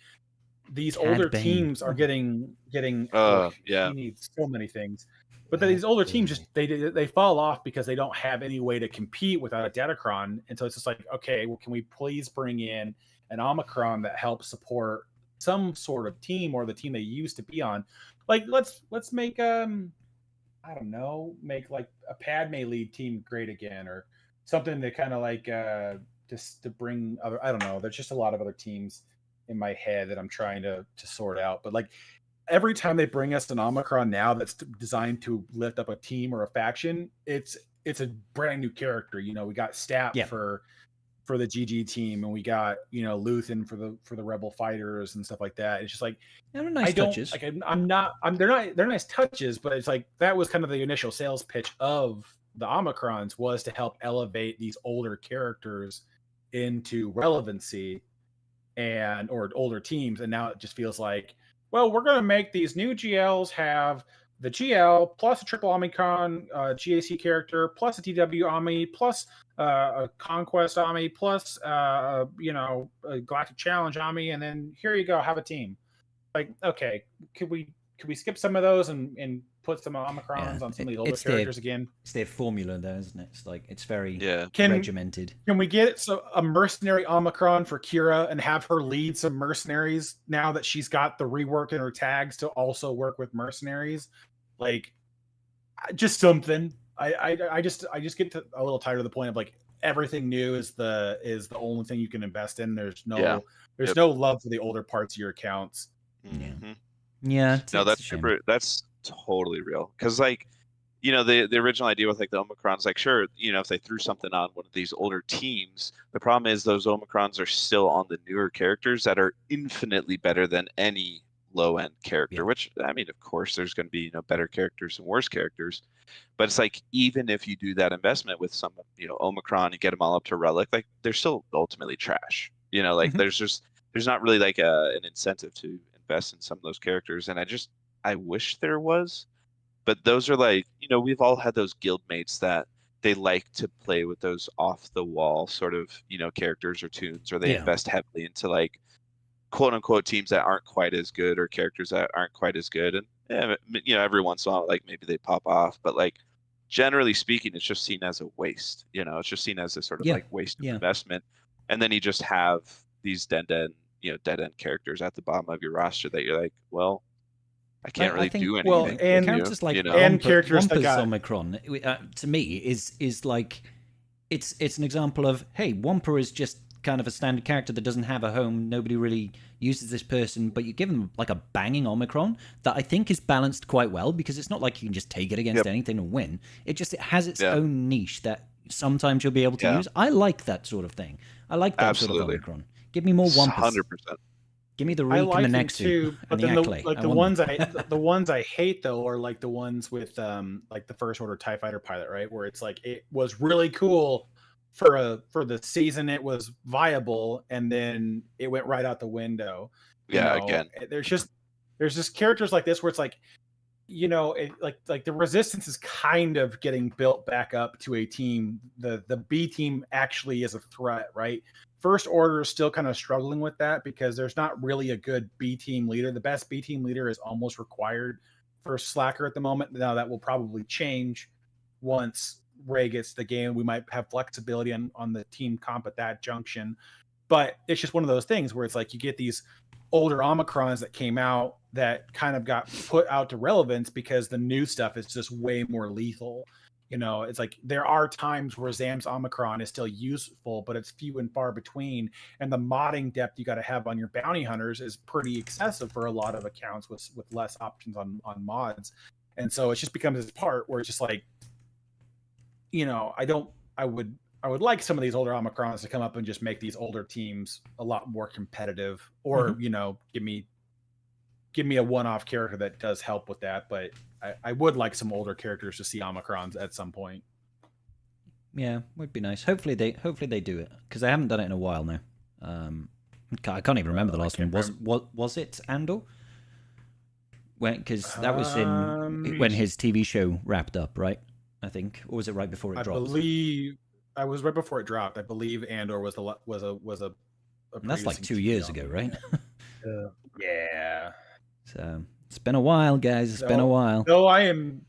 these older teams are getting. Yeah. He needs so many things. But these older teams just they fall off because they don't have any way to compete without a Datacron, and so it's just like, okay, well, can we please bring in an Omicron that helps support some sort of team or the team they used to be on? Like let's make I don't know, make like a Padme lead team great again, or something that kind of like just to bring other. I don't know. There's just a lot of other teams in my head that I'm trying to sort out, but like. Every time they bring us an Omicron now that's designed to lift up a team or a faction, it's a brand new character. You know, we got Stap for the GG team, and we got Luthen for the Rebel fighters and stuff like that. It's just like they're nice touches. Like they're nice touches, but it's like that was kind of the initial sales pitch of the Omicrons, was to help elevate these older characters into relevancy or older teams, and now it just feels like, well, we're going to make these new GLs have the GL plus a triple Omicron GAC character plus a TW Omni plus a Conquest Omni plus a Galactic Challenge Omni, and then here you go, have a team. Like, okay, could we skip some of those and put some Omicrons on some of the older characters again? It's their formula, though, isn't it? It's like it's very regimented. Can we get a mercenary Omicron for Kira and have her lead some mercenaries now that she's got the rework in her tags to also work with mercenaries? Like, just something. I just get to a little tired of the point of like everything new is the only thing you can invest in. There's no love for the older parts of your accounts. Yeah. No, that's super. That's totally real. Because like, the original idea with like the Omicrons, like sure, if they threw something on one of these older teams, the problem is those Omicrons are still on the newer characters that are infinitely better than any low end character, Yeah. which I mean, of course, there's going to be better characters and worse characters, but it's like even if you do that investment with some Omicron and get them all up to relic, like they're still ultimately trash. Like there's not really like an incentive to invest in some of those characters, and I wish there was, but those are like we've all had those guild mates that they like to play with those off the wall sort of characters or tunes, or they invest heavily into like quote unquote teams that aren't quite as good or characters that aren't quite as good, and every once in a while like maybe they pop off, but like generally speaking it's just seen as a waste. It's just seen as a sort of like waste of investment, and then you just have these dead end characters at the bottom of your roster that you're like, well, I can't really do anything. Well, and characters like and characters that Wampa's got Omicron to me is like it's an example of, hey, Wampa is just kind of a standard character that doesn't have a home. Nobody really uses this person, but you give them like a banging Omicron that I think is balanced quite well, because it's not like you can just take it against anything and win. It has its own niche that sometimes you'll be able to use. I like that sort of thing. I like that sort of Omicron. Give me more Wampas. 100%. Give me the Reek and the Nexu too, but and then the Acklay. the ones I hate though are like the ones with like the First Order TIE Fighter pilot, right? Where it's like it was really cool for the season, it was viable, and then it went right out the window. Again, there's just characters like this where it's like, like the Resistance is kind of getting built back up to a team. The B team actually is a threat, right? First Order is still kind of struggling with that because there's not really a good B team leader. The best B team leader is almost required for Slacker at the moment. Now that will probably change once Ray gets the game. We might have flexibility on the team comp at that junction, but it's just one of those things where it's like you get these older Omicrons that came out that kind of got put out to relevance because the new stuff is just way more lethal. It's like there are times where Zam's Omicron is still useful, but it's few and far between. And the modding depth you got to have on your bounty hunters is pretty excessive for a lot of accounts with less options on mods. And so it just becomes this part where it's just like, I would like some of these older Omicrons to come up and just make these older teams a lot more competitive, or, give me a one-off character that does help with that. But I would like some older characters to see Omicrons at some point. Yeah, would be nice. Hopefully they do it, because they haven't done it in a while now. I can't even remember the last one. Was it Andor? Because that was when his TV show wrapped up, right? I think, or was it right before it dropped? I believe I was right before it dropped. I believe Andor was a and that's like 2 years ago, right? Yeah. So it's been a while, guys. It's been a while. Though I am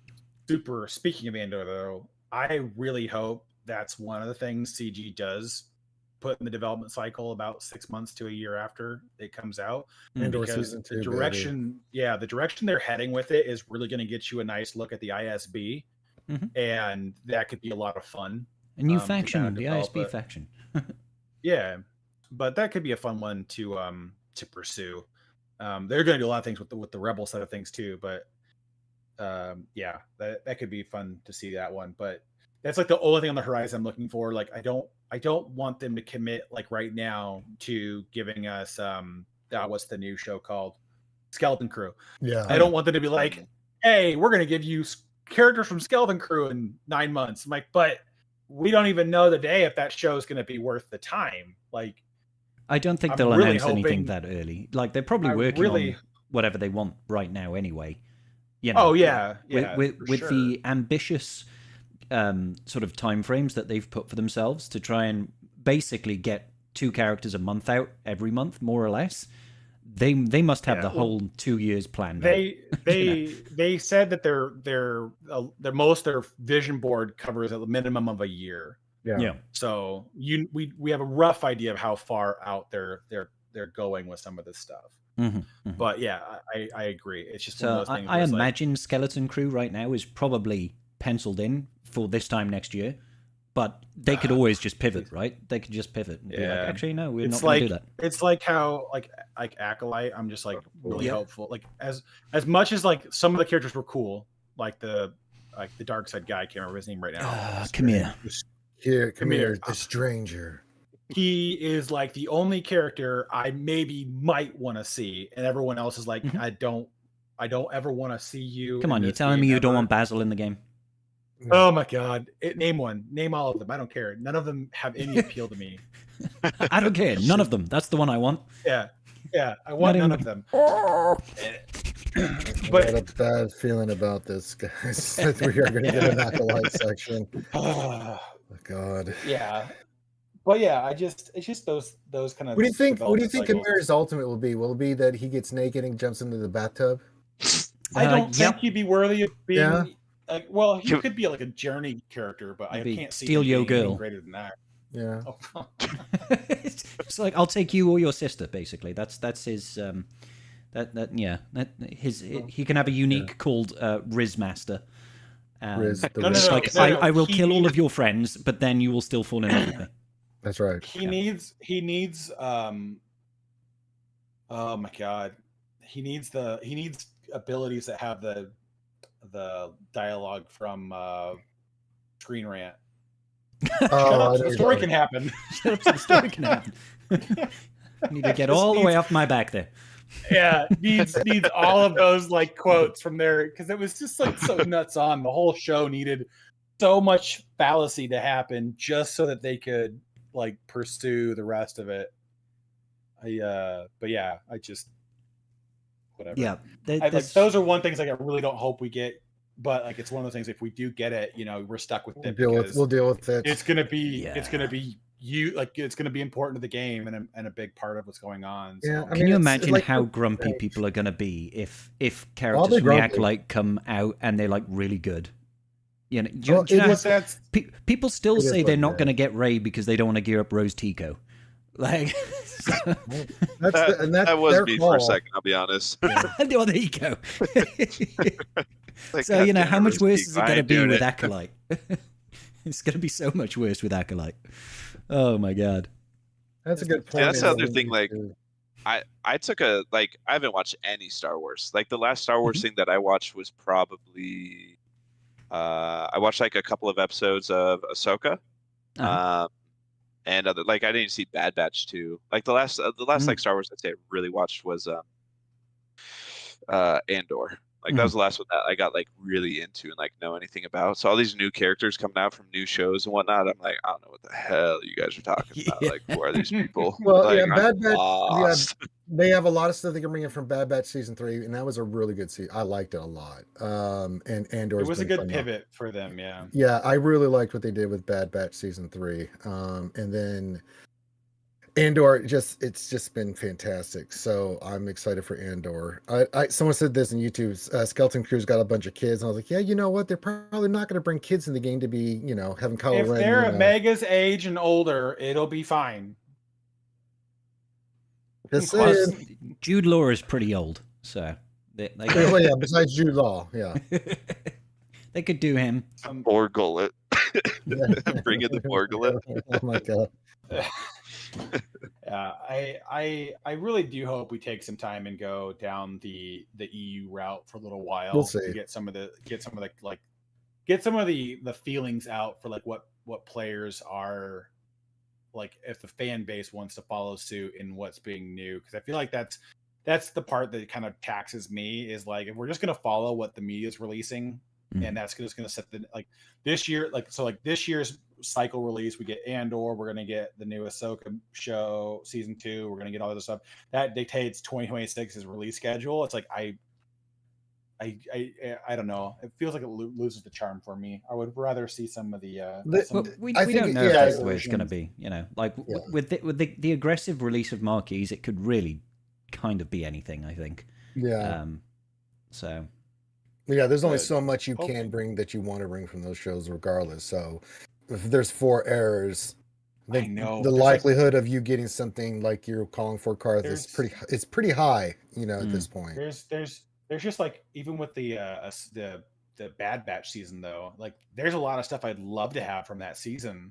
super. Speaking of Andor, though, I really hope that's one of the things CG does put in the development cycle about 6 months to a year after it comes out. Andor season 2, the direction, the direction they're heading with it is really going to get you a nice look at the ISB, and that could be a lot of fun. A new faction, the ISB faction. Yeah, but that could be a fun one to pursue. They're going to do a lot of things with the Rebel side of things too, but that could be fun to see that one. But that's like the only thing on the horizon I'm looking for. Like I don't want them to commit like right now to giving us what's the new show called, Skeleton Crew. Yeah, I don't want them to be like, hey, we're going to give you characters from Skeleton Crew in 9 months. I'm like, but we don't even know the day if that show is going to be worth the time. Like, I don't think they'll announce anything that early. Like, they're probably working on whatever they want right now anyway. With sure. The ambitious sort of time frames that they've put for themselves to try and basically get 2 characters a month out every month, more or less. They must have the whole 2 years planned. They said that their vision board covers a minimum of a year. Yeah. So we have a rough idea of how far out they're going with some of this stuff. But yeah, I agree. It's just one of those things. I imagine Skeleton Crew right now is probably penciled in for this time next year, but they could always just pivot, right? They could just pivot and be like, actually, no, we're not going to do that. It's like how like Acolyte, I'm just like really hopeful. Like as much as like some of the characters were cool, like the dark side guy, I can't remember his name right now. Come here. Come here, the stranger. he is like the only character I might want to see, and everyone else is like, I don't ever want to see you. Come on, you're telling me you don't want Basil in the game? Oh my god! Name one. Name all of them. I don't care. None of them have any appeal to me. I don't care. None of them. That's the one I want. Yeah. I want none of them. But I got a bad feeling about this, guys. We are going to get an acolyte section. Oh god. Yeah. But yeah, it's just those kind of. What do you think? What do you think Chimera's ultimate will be? Will it be that he gets naked and jumps into the bathtub? I don't think he'd be worthy of being. Yeah. Well, he could be like a journey character, but I can't see steal your girl greater than that. Yeah. Oh. It's like, I'll take you or your sister. Basically, that's his. He can have a unique called Riz Master. Riz, I will kill all of your friends, but then you will still fall in love with me. That's right. He needs. Oh my god, he needs abilities that have the dialogue from Screen Rant. Oh, the story can happen. The story can happen. I need to get all the way off my back there. Yeah, needs all of those like quotes from there, because it was just like so nuts on. The whole show needed so much fallacy to happen just so that they could like pursue the rest of it. But yeah, I just whatever. Yeah, those are one things like I really don't hope we get, but like it's one of those things. If we do get it, we're stuck with it. We'll deal with it. It's gonna be it's gonna be important to the game and a big part of what's going on. So. Yeah, can you imagine how grumpy people are gonna be if characters from the Acolyte come out and they're like really good? People still say they're not going to get Rey because they don't want to gear up Rose Tico. Like that was me for a second. I'll be honest. Well, there you go. So how much worse is it going to be with Acolyte? It's going to be so much worse with Acolyte. Oh my god, that's a good point. Yeah, that's the other thing. Like, I took I haven't watched any Star Wars. Like the last Star Wars thing that I watched was probably. I watched like a couple of episodes of Ahsoka, and I didn't see Bad Batch 2. Like the last like Star Wars I'd say I really watched was Andor. Like that was the last one that I got like really into and like know anything about. So all these new characters coming out from new shows and whatnot, I'm like, I don't know what the hell you guys are talking about. Like, who are these people? Well, like, Bad Batch. They have a lot of stuff they can bring in from Bad Batch season 3, and that was a really good season. I liked it a lot. And Andor. It was a good pivot for them. Yeah. Yeah, I really liked what they did with Bad Batch season 3. And then Andor it's just been fantastic. So I'm excited for Andor. Someone said this in YouTube. Skeleton Crew's got a bunch of kids, and I was like, yeah, you know what? They're probably not going to bring kids in the game to be, having Kylo Ren. If they're at Mega's age and older, it'll be fine. Just saying. Jude Law is pretty old, so well, yeah. Besides Jude Law, yeah, they could do him. Borgullet. Bring in the Borgullet. Oh my god. Yeah, I really do hope we take some time and go down the EU route for a little while. We'll see. To get some of the feelings out for like what players are like, if the fan base wants to follow suit in what's being new, because I feel like that's the part that kind of taxes me, is like, if we're just going to follow what the media is releasing, and that's just going to set the this year, this year's cycle release, we get Andor, we're going to get the new Ahsoka show season 2, we're going to get all this stuff that dictates 2026's release schedule. It's like I don't know. It feels like it loses the charm for me. I would rather see some of the. We don't know if that's the way it's going to be. With the aggressive release of marquees, it could really kind of be anything. I think. Yeah. So. Yeah, there's only so much you can bring that you want to bring from those shows, regardless. So, if there's 4 errors, I know the likelihood of you getting something like you're calling for cards is pretty high. At this point. There's just like, even with the Bad Batch season though, like there's a lot of stuff I'd love to have from that season,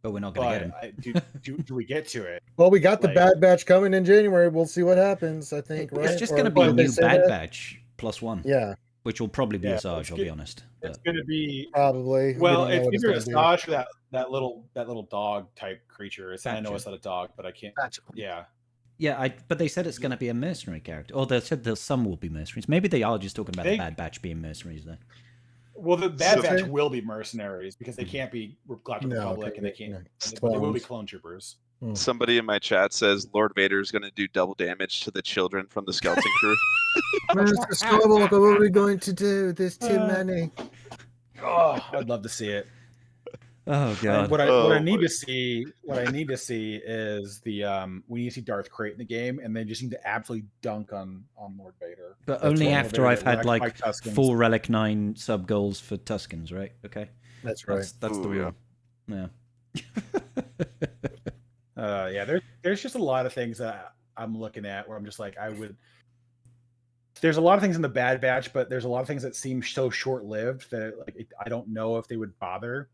but we're not going to get them. Do we get to it? Well, we got the Bad Batch coming in January. We'll see what happens. I think, right? It's just going to be a new Bad Batch +1. Yeah. which will probably be Yeah, Asajj, I'll be honest. It's But going to be Probably. We well. don't know what It's it's either gonna Asajj or that little dog type creature. I know Thatcher. it's not a dog, but I can't. Yeah. yeah, but they said it's going to be a mercenary character. Or they said some will be mercenaries. Maybe they are just talking about the Bad Batch being mercenaries then. Well, the Bad Batch Okay. will be mercenaries because they can't be Galactic No, Republic, and they okay, can't. no. But they will be Clones. clone troopers. Somebody in my chat says Lord Vader is going to do double damage to the children from the skeleton crew. Mr. Skywalker, what are we going to do? There's too many. Oh, I'd love to see it. Oh god. What I Oh, need boy. to see, what I need to see is we need to see Darth Krayt in the game, and they just need to absolutely dunk on Lord Vader. But That's only right. after I've had like Mike Tuskens. 4 Relic 9 sub goals for Tuskens, right? Okay. That's right. That's the Ooh, rule. Yeah. There's just a lot of things that I'm looking at where I'm just like, there's a lot of things in the Bad Batch, but there's a lot of things that seem so short-lived that I don't know if they would bother.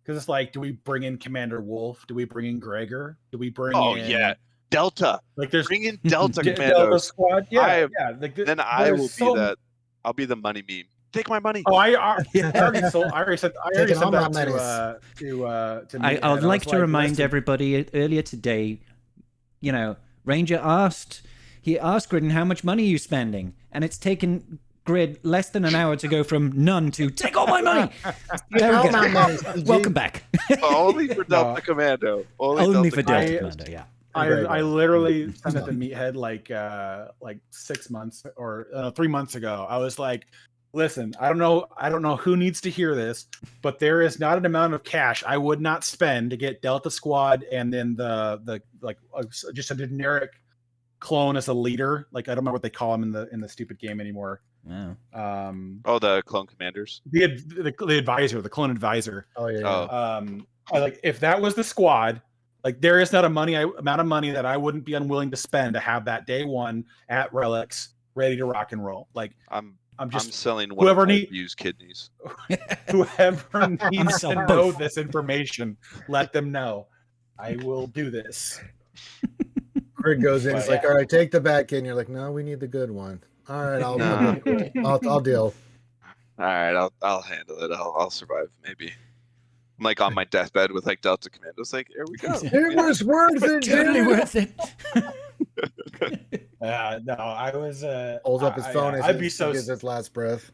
Because it's like, do we bring in Commander Wolf? Do we bring in Gregor? Do we bring in Delta. like there's Bring in Delta Delta Commandos. Squad? Then I will be that. I'll be the money meme. Take my money. Oh, I already said Taking all that my to I would like to remind listen, everybody earlier today, Ranger asked Gridden how much money are you spending, and it's taken Grid less than an hour to go from none to take all my money. There we All go. my money. Welcome back. Only for Delta Commando. Only for Delta I- Commander, yeah. I literally sent it to Meathead like 6 months or 3 months ago. I was like, listen, I don't know who needs to hear this, but there is not an amount of cash I would not spend to get Delta Squad and then just a generic clone as a leader. Like I don't remember what they call him in the stupid game anymore. Wow. The clone commanders. The advisor, the clone advisor. Oh yeah. Oh. If that was the squad, like there is not amount of money that I wouldn't be unwilling to spend to have that day one at Relics ready to rock and roll. Like I'm selling whoever used kidneys. whoever needs sell to know both. this information, let them know. I will do this. Grid goes in. But, It's like, all right, take the back in. You're like, no, we need the good one. All right, I'll deal. All right, I'll handle it. I'll survive. Maybe. I'm like on my deathbed with like Delta Commandos. Like, here we go. It was worth it. Totally dude. worth it. No, I was Holds up his phone as I'd he be so gives his last breath.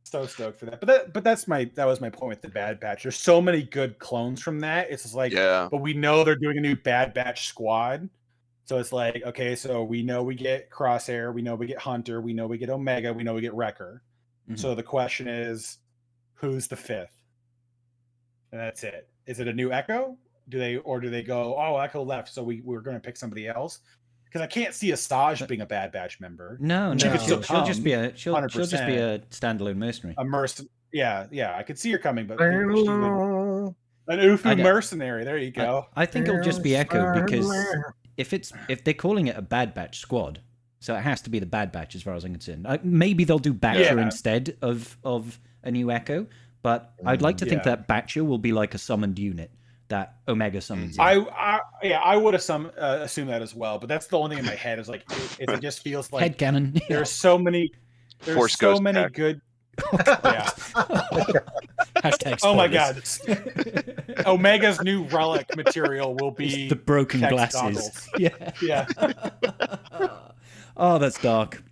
stoked for that. But that was my point with the Bad Batch. There's so many good clones from that. It's just like, Yeah. but we know they're doing a new Bad Batch squad. So it's like, okay, so we know we get Crosshair, we know we get Hunter, we know we get Omega, we know we get Wrecker. Mhm. So the question is, who's the fifth? And that's it. Is it a new Echo? Do they go, oh, Echo left, so we're going to pick somebody else? Because I can't see Asajj being a Bad Batch member. No, She could she'll still just be a she'll just be 100%. a standalone mercenary. A yeah, I could see her coming, but she would, Hello. an Ufu I know. mercenary. There you go. I think it'll just be Echo because if they're calling it a Bad Batch squad, so it has to be the Bad Batch as far as I'm concerned. Maybe they'll do Batcher Yeah. instead of a new Echo, but I'd like to think Yeah. that Batcher will be like a summoned unit that Omega summons. in. I would assume that as well, but that's the only thing in my head is like it just feels like Headcanon. there's so many Force Ghost pack. good yeah. Hashtag Oh my spoilers. god. Omega's new relic material will be The broken text glasses. goggles. Yeah. Yeah. Oh, that's dark.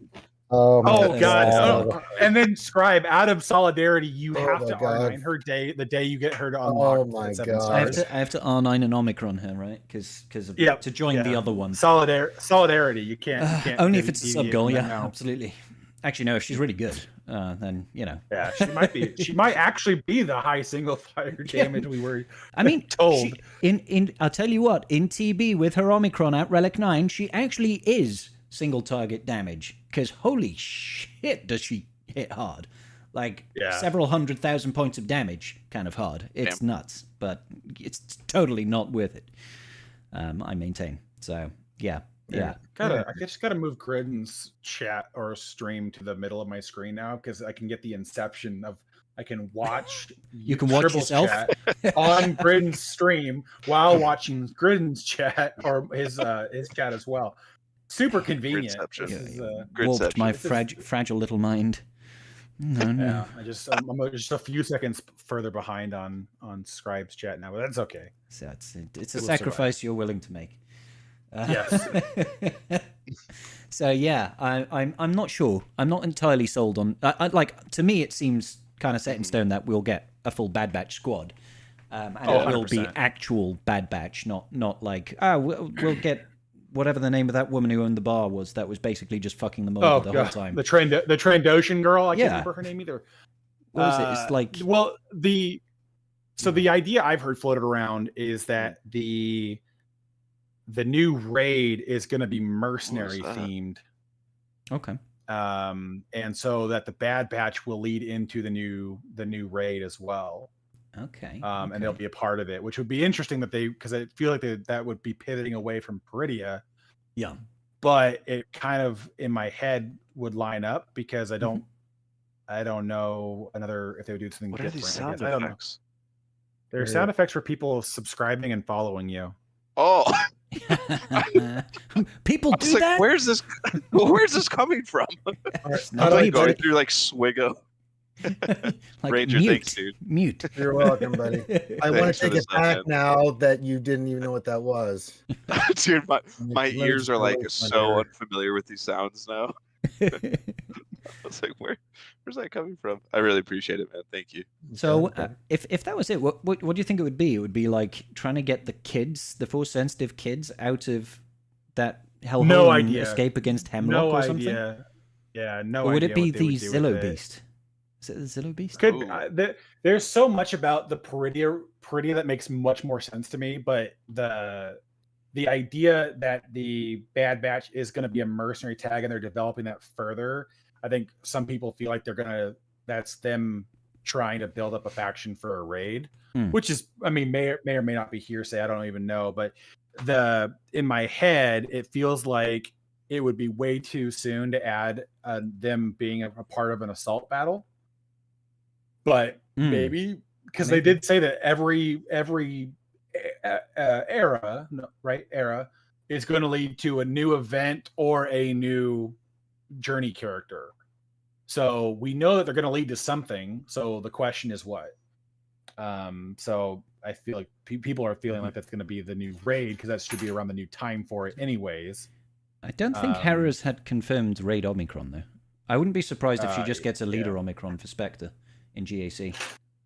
Oh, my Oh god. God. Oh, and then Scribe, out of solidarity, you Oh have my to God. R9 her the day you get her to unlock. Oh my at 7 God. stars. I have to R9 and Omicron her, right? Because Yep, to join the yeah. other one. Solidarity. You can't Only if it's a sub deviate goal, from that yeah, now. absolutely. Actually, no. If she's really good, then Yeah, she might be. She might actually be the high single fire damage we were. I mean, told. in I'll tell you what, in TB with her Omicron at Relic 9, she actually is single target damage. Because holy shit, does she hit hard? Like several 100,000 points of damage, kind of hard. It's nuts, but it's totally not worth it. I maintain. So yeah. I just gotta move Gridden's chat or stream to the middle of my screen now because I can get the inception of I can watch You can watch Triple yourself chat on Gridden's stream while watching Gridden's chat or his chat as well. Super convenient. Gridception. This is, Warped my This is- fragile little mind. No. Yeah, I'm just a few seconds further behind on Scribe's chat now, but that's okay. So it's a We'll sacrifice survive. you're willing to make. Yes. So yeah, I'm not sure. I'm not entirely sold on. Like, to me, it seems kind of set in stone that we'll get a full Bad Batch squad, and it will be 100%. actual Bad Batch, not like we'll get whatever the name of that woman who owned the bar was that was basically just fucking them over the whole time. The Trandoshan girl. I Yeah. can't remember her name either. What was it? It's like, well, the idea I've heard floated around is that the new raid is going to be mercenary themed. Okay. And so that the Bad Batch will lead into the new raid as well. Okay. And they'll be a part of it, which would be interesting because I feel like that would be pivoting away from Peridia. Yeah. But it kind of in my head would line up because I don't know if they would do something What different. are these sound I don't know. effects? They're sound effects for people subscribing and following you. Oh, People do like, that. where's this coming from? Not I'm me, going buddy. through like SWGoH. Like, Ranger, mute, thanks, dude. Mute. You're welcome, buddy. I want Thanks to for take the it stuff, back man. now that you didn't even know what that was. Dude, my Let me ears just are go like with my so ear. unfamiliar with these sounds now. I was like, where's that coming from? I really appreciate it, man. Thank you. So, Okay. if that was it, what do you think it would be? It would be like trying to get the Force sensitive kids, out of that hellhole No and idea. escape against Hemlock No or something. idea. Yeah, no Or would idea. it be what they the would do with Zillow it. Beast? Is it the Zillow Beast? Could Ooh. there's so much about the Peridia that makes much more sense to me, but the idea that the Bad Batch is going to be a mercenary tag and they're developing that further, I think some people feel like that's them trying to build up a faction for a raid, which is, I mean, may or may not be hearsay. I don't even know, but in my head, it feels like it would be way too soon to add them being a part of an assault battle. But maybe because they did say that every era is going to lead to a new event or a new journey character. So we know that they're going to lead to something. So the question is what? So I feel like people are feeling like that's going to be the new raid because that should be around the new time for it anyways. I don't think Hera's had confirmed raid Omicron though. I wouldn't be surprised if she just gets a leader Omicron for Spectre in GAC.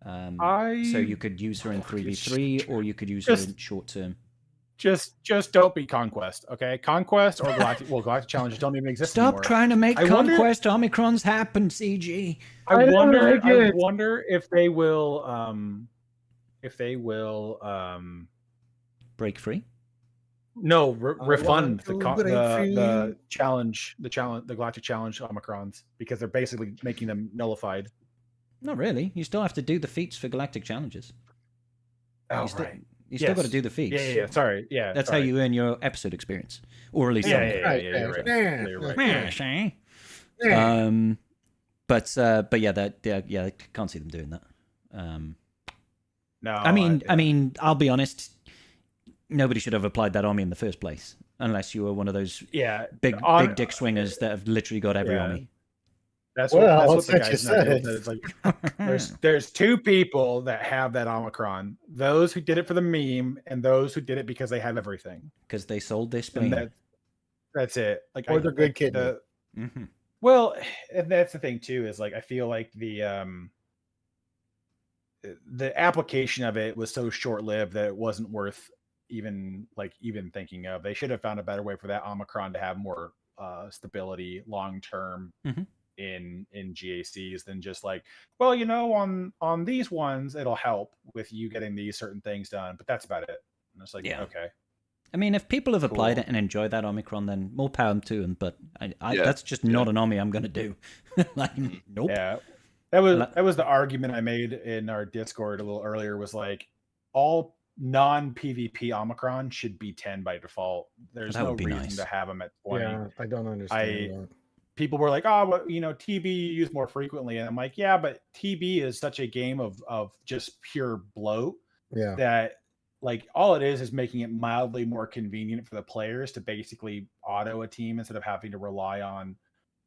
So you could use her in 3v3 or you could use her in short term. Just don't be Conquest, okay? Conquest or Galactic Galactic Challenges don't even exist Stop anymore. trying to make Conquest Omicrons happen, CG. I wonder if they will break free. No, refund the challenge, the Galactic Challenge Omicrons because they're basically making them nullified. Not really. You still have to do the feats for Galactic Challenges. Oh, right. You still got to do the feats. Yeah. Sorry. Yeah. That's how you earn your episode experience, or at least You're right. But yeah, I can't see them doing that. No. I mean, I'll be honest. Nobody should have applied that on me in the first place, unless you were one of those big dick swingers that have literally got every army. That's what the guys said. It's like there's two people that have that Omicron. Those who did it for the meme and those who did it because they have everything. Because they sold their spleen. That's it. Like, or they're good kidney. Well, and that's the thing too, is like I feel like the application of it was so short-lived that it wasn't worth even thinking of. They should have found a better way for that Omicron to have more stability long-term. In GACs than just like, well, on these ones it'll help with you getting these certain things done, but that's about it. And it's like, okay. I mean, if people have applied it and enjoy that Omicron, then more power to them. But that's just not an Omni I'm going to do. Nope. Yeah, that was the argument I made in our Discord a little earlier. Was like, all non-PvP Omicron should be 10 by default. There's no reason to have them at 20. Yeah, I don't understand that. People were like, oh, well, TB you use more frequently. And I'm like, yeah, but TB is such a game of just pure bloat that like all it is making it mildly more convenient for the players to basically auto a team instead of having to rely on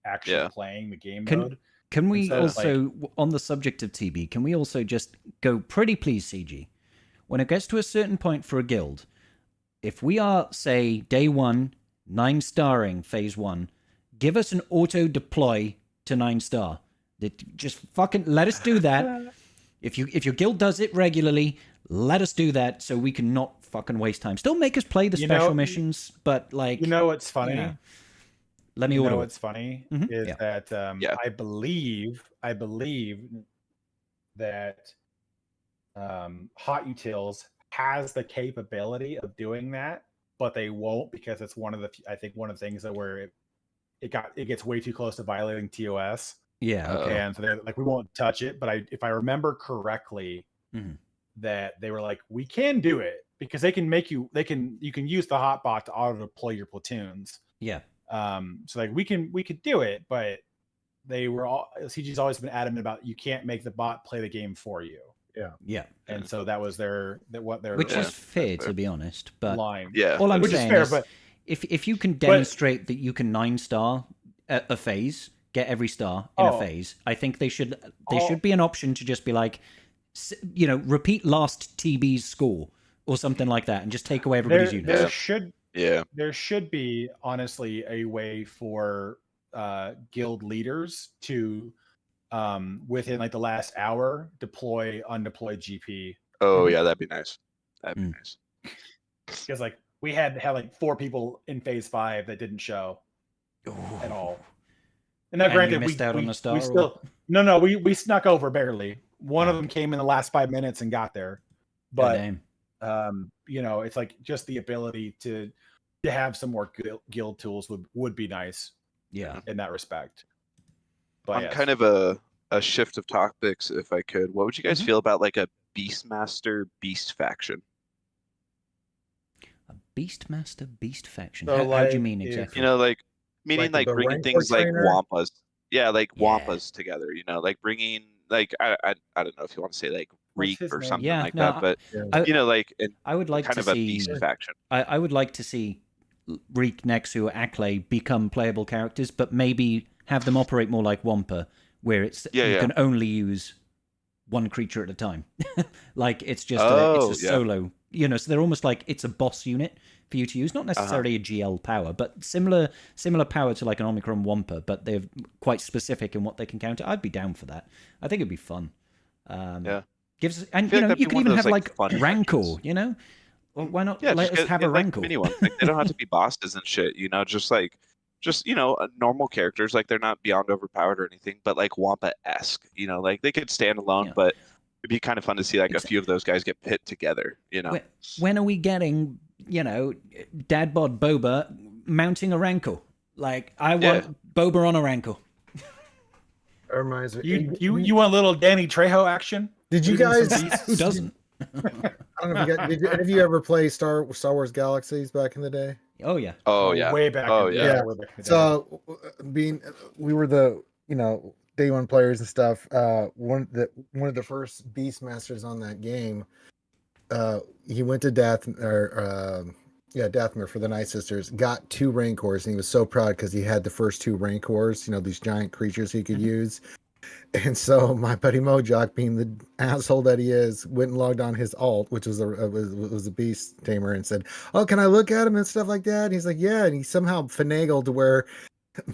actually playing the game mode. Can we Instead of, also, on the subject of TB, can we also just go pretty please, CG? When it gets to a certain point for a guild, if we are, say, day 1, 9-starring phase 1, give us an auto deploy to 9-star. Just fucking let us do that. If your guild does it regularly, let us do that so we can not fucking waste time. Still make us play the special missions, but like, you know what's funny? You know, let me you order. know what's funny is that I believe that Hot Utils has the capability of doing that, but they won't because it's one of the one of the things that where it gets way too close to violating TOS. Yeah, okay. And so they're like, we won't touch it. But if I remember correctly, that they were like, we can do it because they can you can use the hotbot to auto deploy your platoons. Yeah. So like we could do it, but CG's always been adamant about you can't make the bot play the game for you. Yeah. And so that was which is fair, to be honest. But line. Yeah. All I'm which saying is fair, but if you can demonstrate that you can 9-star a phase, get every star in a phase, I think they should be an option to just be like, repeat last TB's score or something like that, and just take away everybody's units. There should be honestly a way for guild leaders to within like the last hour deploy undeployed GP. Oh yeah, that'd be nice. That'd be nice. Because like we had like 4 people in phase 5 that didn't show at all. And now, granted, you missed out on the star. We snuck over barely. One of them came in the last 5 minutes and got there, but it's like just the ability to have some more guild tools would be nice. Yeah, in that respect. But on kind of a shift of topics, if I could, what would you guys feel about like a Beastmaster Beast faction? A Beastmaster Beast faction. So how do you mean exactly? Meaning like bringing things like Wampas. Yeah, like Wampas together. Like bringing like I don't know if you want to say like Reek or something like that, but I would like kind to of a see beast faction. I would like to see Reek, Nexu, Acklay become playable characters, but maybe have them operate more like Wampa, where you can only use one creature at a time. Like it's just a solo. So they're almost like it's a boss unit for you to use, not necessarily a GL power, but similar power to like an Omicron Wampa, but they're quite specific in what they can counter. I'd be down for that. I think it'd be fun. Gives and you can even have like Rancor. Well, why not let us have a Rancor? Mini ones. Like, they don't have to be bosses and shit. Just normal characters. Like they're not beyond overpowered or anything, but like Wampa-esque. Like they could stand alone, but it'd be kind of fun to see like a few of those guys get pit together. When are we getting Dad Bod Boba mounting a Rancor? Like I want Boba on a Rancor. Reminds me. You want a little Danny Trejo action? Did you guys? Who doesn't? I don't know if you guys, did any of you ever play Star Wars Galaxies back in the day? Oh yeah. Oh yeah. Way back. So we were the day one players and stuff. One of the first Beastmasters on that game. He went to Dathomir for the Night Sisters. Got 2 Rancors, and he was so proud because he had the first 2 Rancors. These giant creatures he could use. And so my buddy Mojock, being the asshole that he is, went and logged on his alt, which was a beast tamer, and said, "Oh, can I look at him and stuff like that?" And he's like, "Yeah." And he somehow finagled to where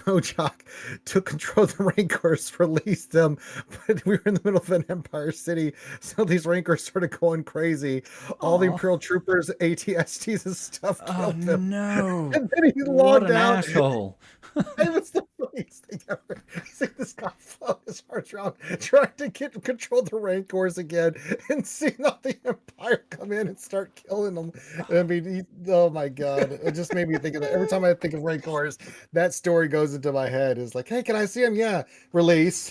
Mojock took control of the Rancors, released them, but we were in the middle of an Empire City, so these Rancors started going crazy. All the Imperial troopers, ATSTs, and stuff killed them. No! And then he logged out. Asshole! It was the funniest thing ever. He's like, this guy flung his heart around trying to control the Rancors again, and seeing all the Empire come in and start killing them. I mean, oh my god, it just made me think of that. Every time I think of Rancors, that story goes into my head. Is like, hey, can I see him? Yeah, release.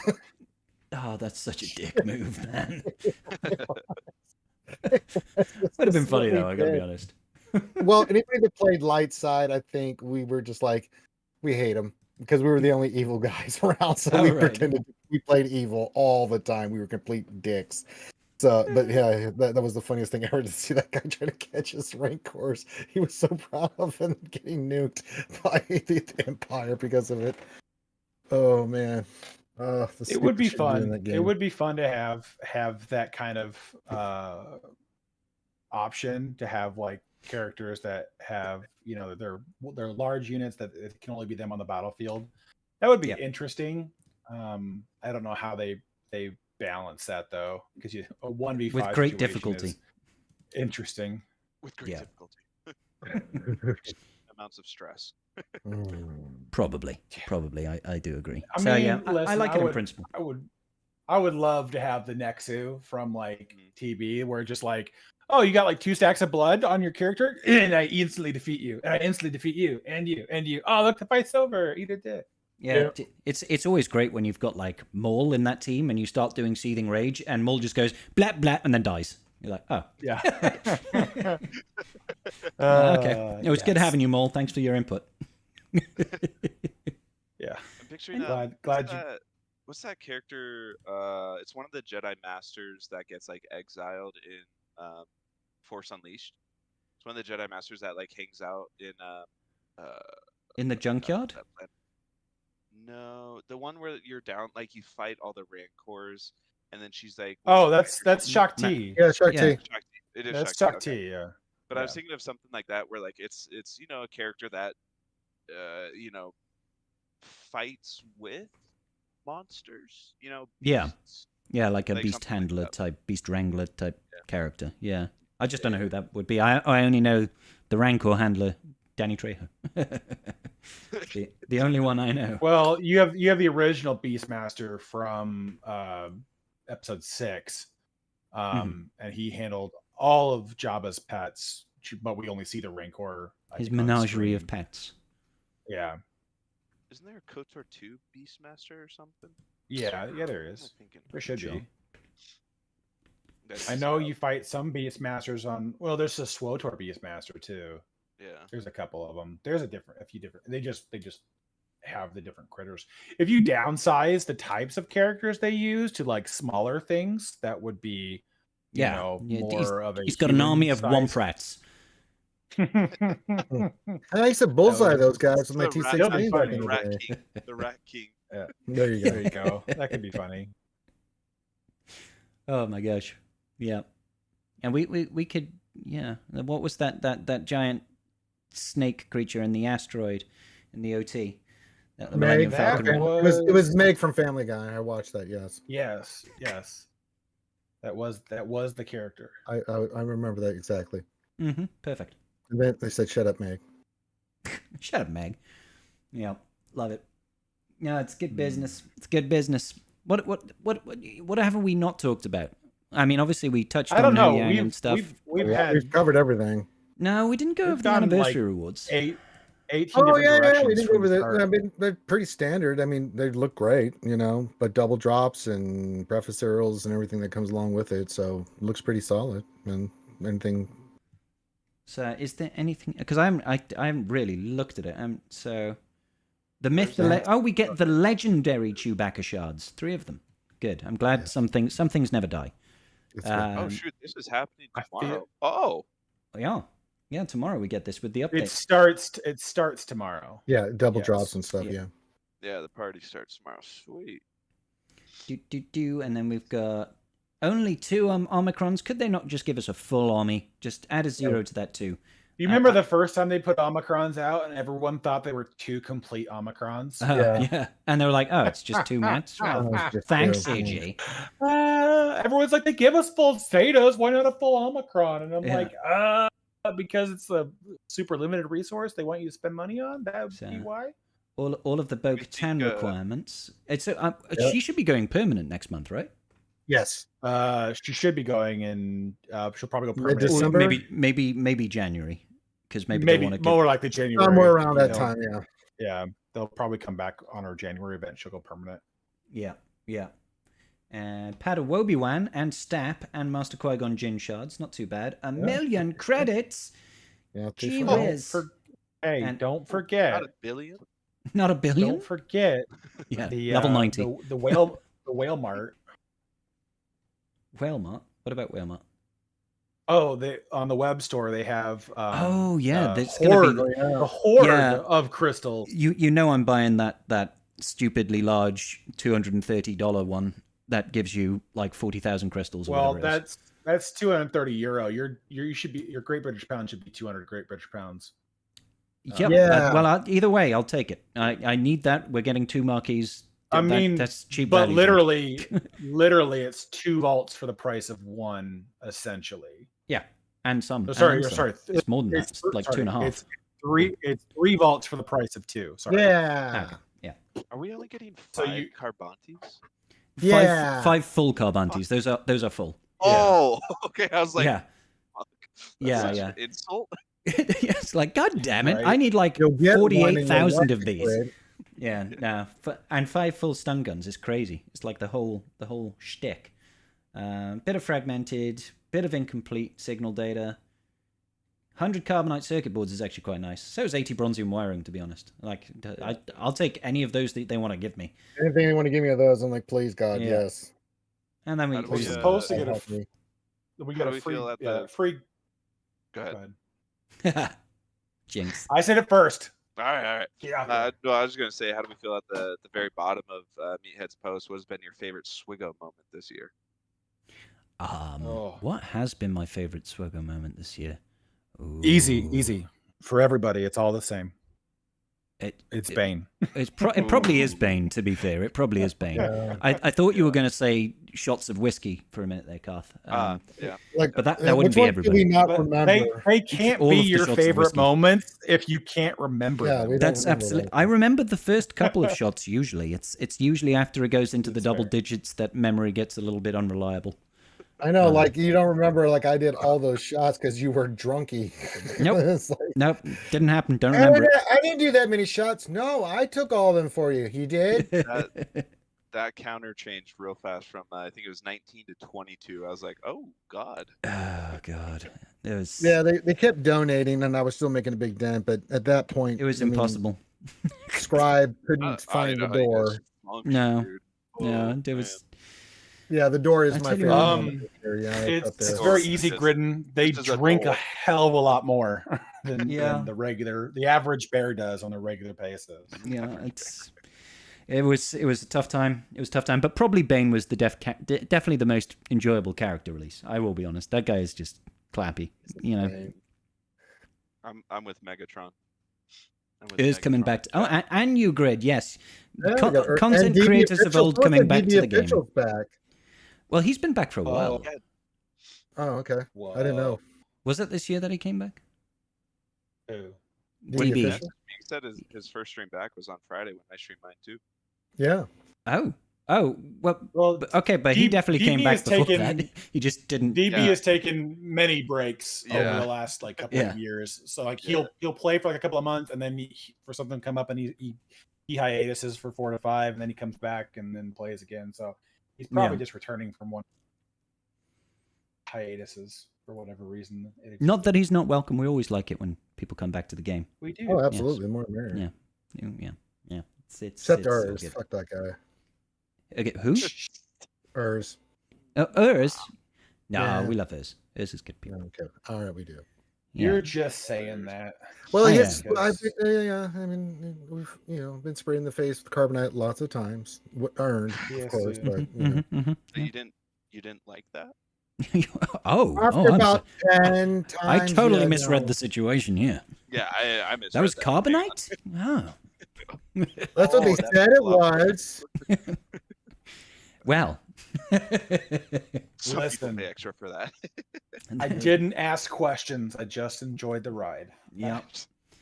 Oh, that's such a dick move, man. Would have been funny though. I gotta be honest. Well, anybody that played light side, I think we were just like, we hate him because we were the only evil guys around. So we pretended we played evil all the time. We were complete dicks. So, but yeah, that was the funniest thing ever to see that guy try to catch his Rancors. He was so proud of him getting nuked by the Empire because of it. Oh man. It would be fun. It would be fun to have that kind of option to have like characters that have they're large units that it can only be them on the battlefield. That would be interesting. I don't know how they balance that though, because a 1v5 with great difficulty is interesting. With great difficulty. Amounts of stress. Probably. I do agree. I like it in principle. I would love to have the Nexu from like TB, where just like, oh, you got like 2 stacks of blood on your character, and I instantly defeat you, and I instantly defeat you, and you. Oh, look, the fight's over. Either did. Yeah, it's always great when you've got like Maul in that team, and you start doing Seething Rage, and Maul just goes blat blat, and then dies. You're like, oh, yeah. Okay, it was good having you, Maul. Thanks for your input. Yeah, I'm picturing what's that character? It's one of the Jedi Masters that gets like exiled in Force Unleashed. It's one of the Jedi Masters that like hangs out in the junkyard. No, the one where you're down, like you fight all the Rancors, and then she's like, "Oh, that's Shaak Ti." Yeah, Shaak Ti. It is that's Shaak Ti. Yeah. But I was thinking of something like that, where like it's a character that fights with monsters. Beasts. Yeah, like a beast handler type, beast wrangler type character. Yeah, I just don't know who that would be. I only know the Rancor handler, Danny Trejo. the only one I know. Well, you have the original Beastmaster from episode 6, and he handled all of Jabba's pets, but we only see the Rancor. His menagerie of pets. Yeah. Isn't there a KOTOR 2 Beastmaster or something? Yeah, there is. There should be. That's I know you fight some Beastmasters on. Well, there's a SWGoH Beastmaster too. Yeah. There's a couple of them. There's a few different. They just have the different critters. If you downsize the types of characters they use to like smaller things, that would be more of a. He's got an army of Womprats. I used to bullseye those guys with my T16. The Rat King. Yeah. There you go. There you go. That could be funny. Oh my gosh. Yeah. And we could, yeah. What was that giant snake creature in the asteroid in the OT? Meg. It was Meg from Family Guy. I watched that. Yes. That was the character. I remember that exactly. Mm-hmm. Perfect. And then they said, "Shut up, Meg." Shut up, Meg. Yeah, love it. Yeah, it's good business. It's good business. What haven't we not talked about? I mean, obviously we touched on Yang and stuff. We've covered everything. No, we didn't go over the anniversary rewards. 18 different directions. We didn't go over that. I mean, they're pretty standard. I mean, they look great, but double drops and professorials and everything that comes along with it. So it looks pretty solid. And anything. So, is there anything? Because I haven't really looked at it. So, the myth. We get the legendary Chewbacca shards. 3 of them. Good. I'm glad some things never die. Oh shoot! This is happening tomorrow. Yeah. Tomorrow we get this with the update. It starts tomorrow. Yeah, double drops and stuff. Yeah. Yeah, the party starts tomorrow. Sweet. And then we've got only 2 Omicrons. Could they not just give us a full army? Just add a 0 to that too. You remember the first time they put Omicrons out and everyone thought they were 2 complete Omicrons? Yeah. And they were like, oh, it's just 2 mats. Thanks, AG. Everyone's like, they give us full Zetas. Why not a full Omicron? And I'm like, because it's a super limited resource they want you to spend money on? That would be why? All of the Bo-Katan requirements. She should be going permanent next month, right? Yes. She should be going in. She'll probably go permanent. December? Maybe January, because maybe they want to more like the January. Somewhere around that time, yeah. Yeah, they'll probably come back on our January event. She'll go permanent. Yeah. And Padawan Obi-Wan and Stap and Master Qui-Gon Jinn shards. Not too bad. 1 million credits. Yeah. Gee whiz. Don't forget. Not a billion. Not a billion. Don't forget. Yeah. Level 90. The Whale Mart. Whale Mart? What about Whale Mart? Oh, they on the web store they have. There's the horde of crystals. I'm buying that stupidly large $230 one that gives you like 40,000 crystals. Or Well, whatever it is. that's 230 euro. You should be your Great British pound should be 200 Great British pounds. Yep. Yeah. Well, either way, I'll take it. I need that. We're getting 2 marquees. I mean, that's cheap. but value. literally, it's 2 vaults for the price of 1, essentially. Yeah, and some. Sorry, and some. It's more than that. It's like 2.5. It's 3 vaults for the price of 2. Sorry. Yeah. Okay. Yeah. Are we only getting 5 So you- Carbantes? Yeah. 5 full Carbantes. Those are full. Oh, okay. I was like, Yeah. fuck. Yeah, That's yeah. such an insult. It's like, God damn it! Right. I need like You'll get one and you'll 48,000 of like these. it. Yeah, no, and 5 full stun guns is crazy. It's like the whole shtick. Bit of fragmented, bit of incomplete signal data. 100 carbonite circuit boards is actually quite nice. So is 80 bronzium wiring, to be honest. Like, I'll take any of those that they want to give me. Anything they want to give me of those, I'm like, please, God, Yeah. yes. And then How we do We're we, supposed to That'll get help me. we How got do a we free feel at the- free. Go Go ahead. ahead. Jinx. I said it first. All right. Yeah. No, I was just gonna say, how do we feel at the very bottom of Meathead's post? What has been your favorite SWGoH moment this year? Oh. What has been my favorite SWGoH moment this year? Easy Ooh. for everybody. It's all the same. It's it- Bane. It probably is Bane, to be fair. It probably is Bane. Yeah. I thought you were going to say shots of whiskey for a minute there, Karth. Yeah. Like, But that wouldn't which be one everybody. Do we not But remember? they can't all be of the your shots of favorite whiskey. moments if you can't remember Yeah, them. we don't That's remember absolutely. that. I remember the first couple of shots. Usually, it's usually after it goes into the That's double fair. digits that memory gets a little bit unreliable. I know, like you don't remember, like I did all those shots because you were drunky. Nope. It's like, Nope, didn't happen. Don't remember I didn't do that many shots. No, I took all of them for you. You did. it. That counter changed real fast from I think it was 19 to 22. I was like, oh god. Oh God, it was. Yeah, they kept donating, and I was still making a big dent. But at that point, It was I mean, impossible. Scribe couldn't find the door. No. Dude. No, Oh, there was. Yeah, the door is I my tell you favorite. what. moment here. Yeah, it's up It's there. very This easy, is- Gridden. They this is a drink a goal. hell of a lot more than Yeah. the average bear does on a regular basis. Yeah, it was a tough time. It was a tough time, but probably Bane was the definitely the most enjoyable character release. I will be honest. That guy is just clappy. You know, I'm with Megatron. it is coming back. And you, Grid. Yes, Yeah, we got- content and DB creators of Official's- old coming look, back DB to the game. Official's back. Well, he's been back for a while. Yeah, Oh, okay. I didn't know. Was it this year that he came back? Who? DB. Official? he said his first stream back was on Friday when I streamed mine too. Yeah. Oh, well, Well, okay, but he definitely came DB back has before taken- that. He just didn't. DB Yeah. has taken many breaks Yeah. over the last like couple Yeah. of years. So like he'll play for like a couple of months and then for something come up and he hiatuses for 4 to 5 and then he comes back and then plays again. So he's probably just returning from one hiatuses for whatever reason. Not that he's not welcome. We always like it when people come back to the game. we do. Oh, absolutely. More than merrier. Yeah. Except so Urs. good. Fuck that guy. Okay, who? Urs. Urs? No, Yeah. we love Urs. Urs is good people. Okay. All right, we do. Yeah. You're just saying that. Well, Oh, yes, yeah. yeah. I mean, we've been sprayed in the face with carbonite lots of times. Earned, Yes, of course, yeah. but Mhm. So you didn't like that? after I'm about sorry. 10 I times. totally yeah, misread no. the situation here. Yeah, I misread That was Hang on. carbonite? Oh. That's what they that said it was was. Well. Some Listen. people pay extra for that. I didn't ask questions. I just enjoyed the ride. Yeah.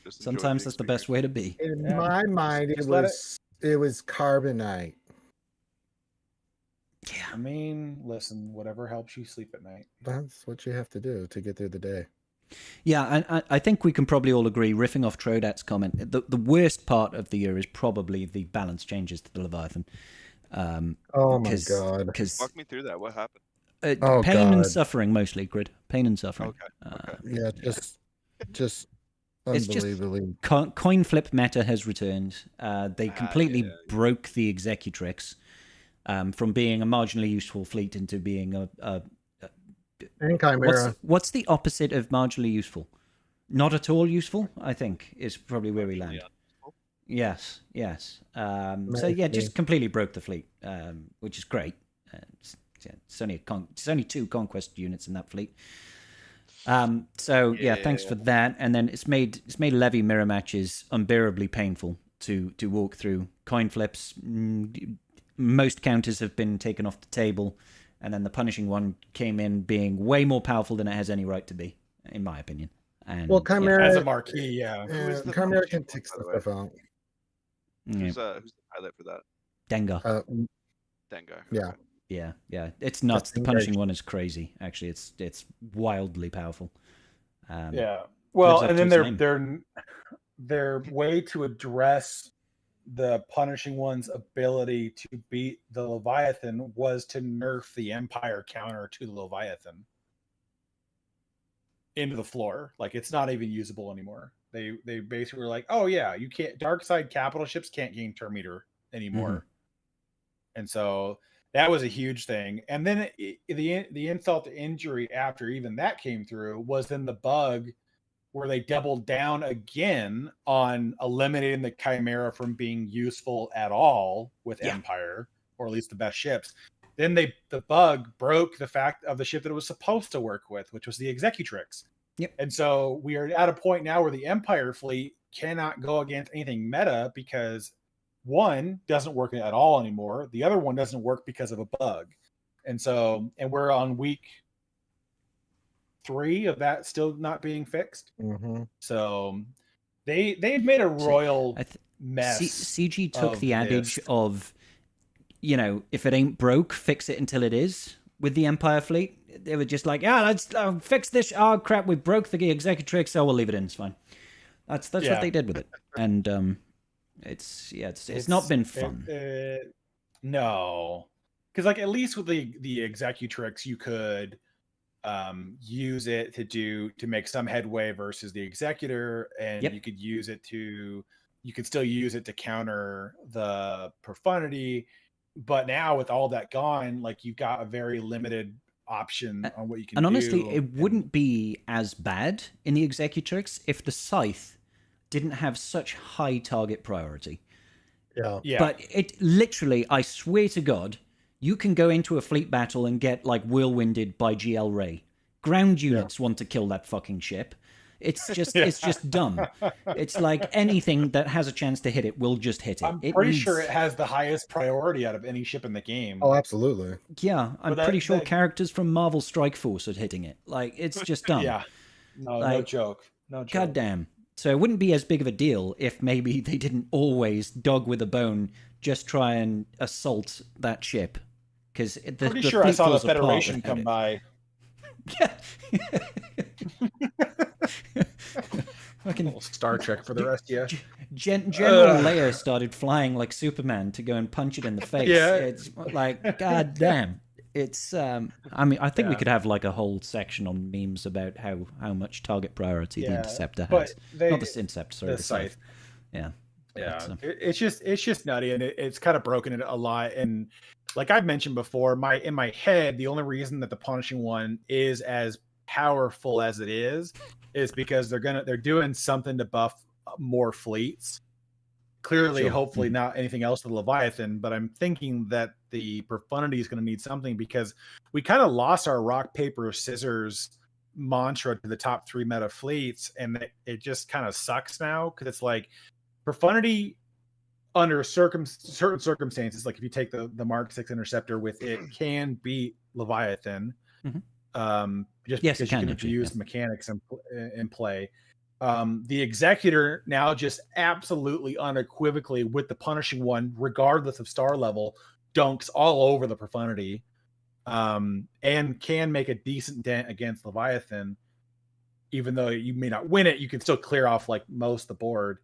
Just enjoy Sometimes the that's the best way to be. In Yeah. my mind, it Just let was carbonite. I mean, listen, whatever helps you sleep at night. That's what you have to do to get through the day. Yeah, and I think we can probably all agree, riffing off Trodat's comment, the worst part of the year is probably the balance changes to the Leviathan. Oh my god. Because Walk me through that. What happened? Oh, pain and God. suffering mostly, Grid. Pain and suffering. Okay. Yeah, just It's just- unbelievably. Coin flip meta has returned. They completely yeah. broke the Executrix from being a marginally useful fleet into being a And Chimera. what's the opposite of marginally useful? Not at all useful, I think, is probably where we land. Yes, yes. So Amazing. yeah, just completely broke the fleet, which is great. It's only it's only 2 conquest units in that fleet. So yeah, thanks for that. And then it's made levy mirror matches unbearably painful to walk through. Coin flips, most counters have been taken off the table, and then the punishing one came in being way more powerful than it has any right to be, in my opinion. And Well, Chimera as a marquee, yeah. Who's the Chimera punishing can take one, some by the stuff out. Who's the pilot for that? Dengar. Dengar. Yeah. Okay. Yeah, it's nuts. The Dengar. punishing one is crazy. Actually, it's wildly powerful. Yeah. Well, lives up and to then its name. their way to address the punishing one's ability to beat the Leviathan was to nerf the Empire counter to the Leviathan into the floor. Like, it's not even usable anymore. They basically were like, oh yeah, you can't, dark side capital ships can't gain turn meter anymore. And so that was a huge thing. And then the insult to injury after even that came through was then the bug where they doubled down again on eliminating the Chimera from being useful at all with Empire, or at least the best ships. Then the bug broke the fact of the ship that it was supposed to work with, which was the Executrix. Yep. And so we are at a point now where the Empire fleet cannot go against anything meta because one doesn't work at all anymore. The other one doesn't work because of a bug. And so, and we're on week 3 of that still not being fixed. So they've made a royal mess. CG took the adage of, if it ain't broke, fix it until it is. With the Empire fleet, they were just like, let's fix this. Oh crap, we broke the Executrix, so we'll leave it in. It's fine. That's what they did with it, and it's not been fun. No, because like at least with the Executrix, you could use it to make some headway versus the Executor, and you could use it you could still use it to counter the Profundity. But now with all that gone, like you've got a very limited option on what you can do. And honestly, it wouldn't be as bad in the Executrix if the Scythe didn't have such high target priority. Yeah. But it literally, I swear to God, you can go into a fleet battle and get like whirlwinded by GL Ray. Ground units want to kill that fucking ship. It's just dumb. It's like anything that has a chance to hit it will just hit it. I'm pretty sure it has the highest priority out of any ship in the game. Oh, absolutely. Yeah, I'm pretty sure characters from Marvel Strike Force are hitting it. Like, it's just dumb. Yeah. No joke. No joke. Goddamn. So it wouldn't be as big of a deal if maybe they didn't always, dog with a bone, just try and assault that ship. Because pretty sure I saw the Federation come by. Yeah. Fucking Star Trek for the rest of you. General Leia started flying like Superman to go and punch it in the face. Yeah. It's like, goddamn. It's I mean, I think we could have like a whole section on memes about how much target priority the Interceptor has. Not the Interceptor, sorry, the Scythe. Yeah. It's just nutty, and it's kind of broken it a lot. And like I've mentioned before, in my head, the only reason that the punishing one is as powerful as it is because they're doing something to buff more fleets. Clearly, hopefully not anything else to the Leviathan, but I'm thinking that the Profundity is going to need something because we kind of lost our rock, paper, scissors mantra to the top 3 meta fleets, and it just kind of sucks now because it's like Profundity under certain circumstances, like if you take the Mark 6 Interceptor with it, can beat Leviathan. Just because you can use mechanics in play. The Executor now just absolutely unequivocally with the punishing one, regardless of star level, dunks all over the Profundity, and can make a decent dent against Leviathan. Even though you may not win it, you can still clear off like most of the board.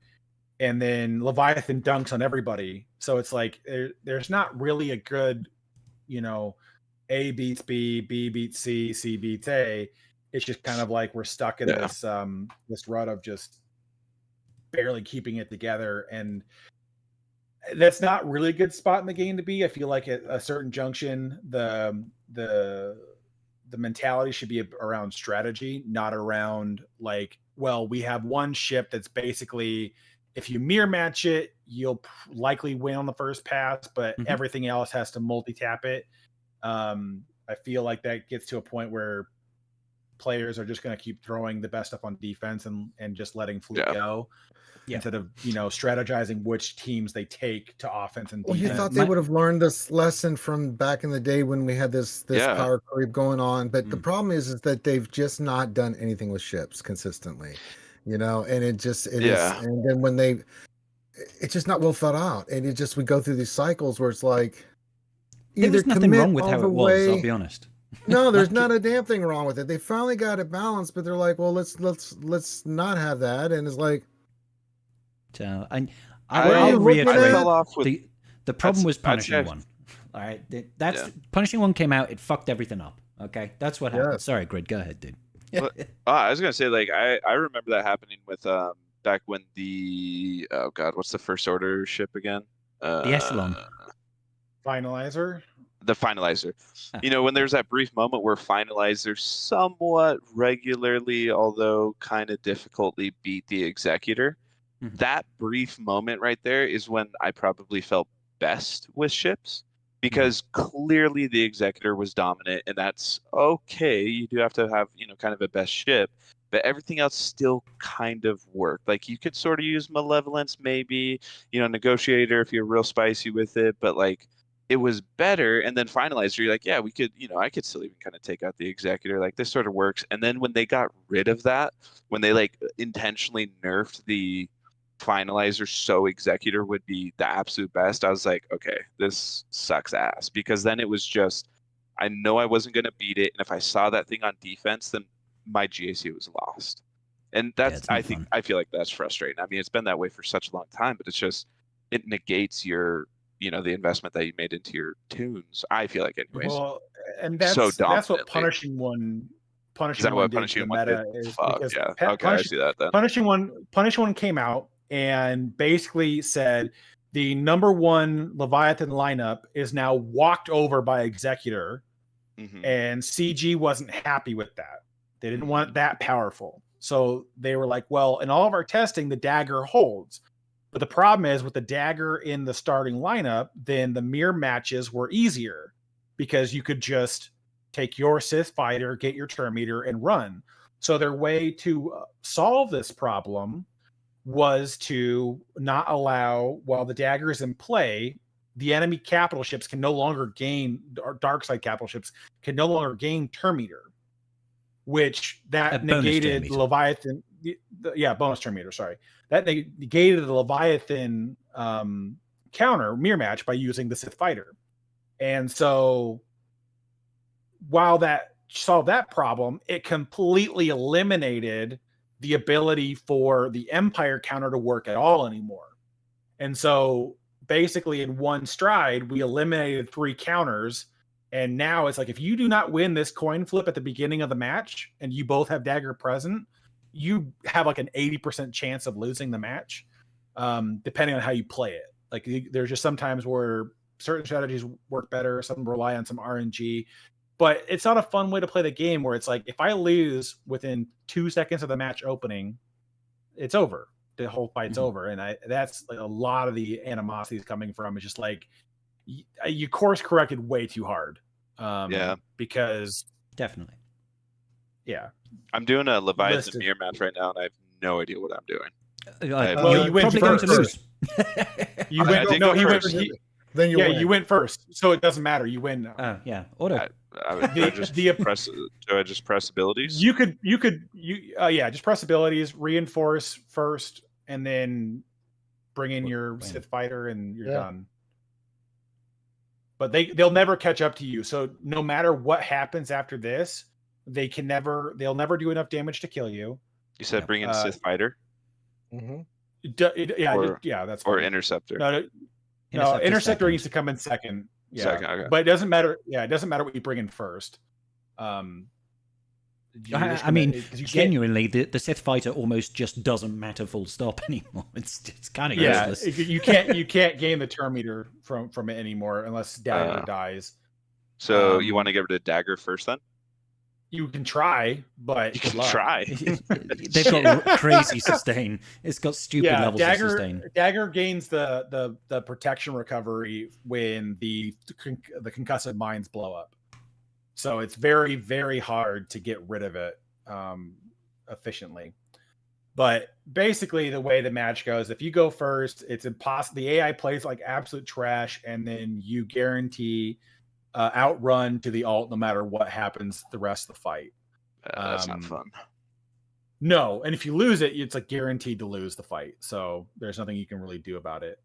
And then Leviathan dunks on everybody. So it's like there's not really a good, A beats B, B beats C, C beats A. It's just kind of like we're stuck in this rut of just barely keeping it together, and that's not really a good spot in the game to be. I feel like at a certain junction, the mentality should be around strategy, not around like, well, we have one ship that's basically if you mirror match it, you'll likely win on the first pass, but everything else has to multi-tap it. I feel like that gets to a point where players are just going to keep throwing the best stuff on defense and just letting fleet go instead of, strategizing which teams they take to offense and defense. Well, you thought they would have learned this lesson from back in the day when we had this power creep going on. But the problem is that they've just not done anything with ships consistently, and it is. And then when it's just not well thought out. And we go through these cycles where it's like, there's nothing wrong with how it was, I'll be honest. No, there's not a damn thing wrong with it. They finally got it balanced, but they're like, well, let's not have that. And it's like, so I'll reiterate. The problem was punishing one. All right, punishing one came out. It fucked everything up. Okay, that's what happened. Sorry, Grid. Go ahead, dude. I was gonna say, like, I remember that happening with back when what's the First Order ship again? The Echelon. Finalizer. The Finalizer. When there's that brief moment where Finalizer somewhat regularly, although kind of difficultly, beat the Executor. That brief moment right there is when I probably felt best with ships, because clearly the Executor was dominant, and that's okay. You do have to have, kind of a best ship, but everything else still kind of worked. Like, you could sort of use Malevolence, maybe, Negotiator if you're real spicy with it, but like, it was better. And then Finalizer, you're like, yeah, we could, I could still even kind of take out the Executor. Like, this sort of works. And then when they got rid of that, when they like intentionally nerfed the Finalizer so Executor would be the absolute best, I was like, okay, this sucks ass. Because then it was just, I know I wasn't going to beat it. And if I saw that thing on defense, then my GAC was lost. And I feel like that's frustrating. I mean, it's been that way for such a long time, but it's just, it negates your, the investment that you made into your tunes. I feel like, anyways. Well, and that's what punishing one did to the meta is. Because I see that then. Punishing one came out and basically said the number one Leviathan lineup is now walked over by Executor, and CG wasn't happy with that. They didn't want it that powerful, so they were like, "Well, in all of our testing, the dagger holds." But the problem is with the dagger in the starting lineup, then the mirror matches were easier because you could just take your Sith fighter, get your turn meter, and run. So their way to solve this problem was to not allow, while the dagger is in play, the enemy capital ships can no longer gain, or dark side capital ships can no longer gain turn meter, which that negated Leviathan. Bonus turn meter. Sorry. That negated the Leviathan counter mirror match by using the Sith fighter. And so while that solved that problem, it completely eliminated the ability for the Empire counter to work at all anymore. And so basically in one stride, we eliminated 3 counters. And now it's like, if you do not win this coin flip at the beginning of the match and you both have dagger present, you have like an 80% chance of losing the match, depending on how you play it. Like, there's just sometimes where certain strategies work better, some rely on some RNG, but it's not a fun way to play the game where it's like, if I lose within 2 seconds of the match opening, it's over. The whole fight's over. And that's like a lot of the animosity is coming from. It's just like, you course corrected way too hard. Because definitely. Yeah. I'm doing a Leviathan mirror match right now, and I have no idea what I'm doing. You went first. You went. No, he went. Then you win. You went first, so it doesn't matter. You win now. Auto. Do I just press abilities? You could. Just press abilities, reinforce first, and then bring in your Sith fighter, and you're done. But they'll never catch up to you. So no matter what happens after this, they'll never do enough damage to kill you. You said bring in Sith fighter? That's or Interceptor. No, Interceptor needs to come in second. Yeah. Second, okay. But it doesn't matter. Yeah, it doesn't matter what you bring in first. Genuinely, the Sith fighter almost just doesn't matter full stop anymore. It's kind of useless. You can't gain the turn meter from it anymore unless Dagger dies. So you want to get rid of Dagger first then? You can try, but You good can luck. try. They've got crazy sustain. It's got stupid levels of sustain. Dagger gains the protection recovery when the concussive mines blow up. So it's very, very hard to get rid of it efficiently. But basically, the way the match goes, if you go first, it's impossible. The AI plays like absolute trash, and then you guarantee outrun to the ult no matter what happens the rest of the fight. That's not fun. No, and if you lose it, it's like guaranteed to lose the fight. So there's nothing you can really do about it.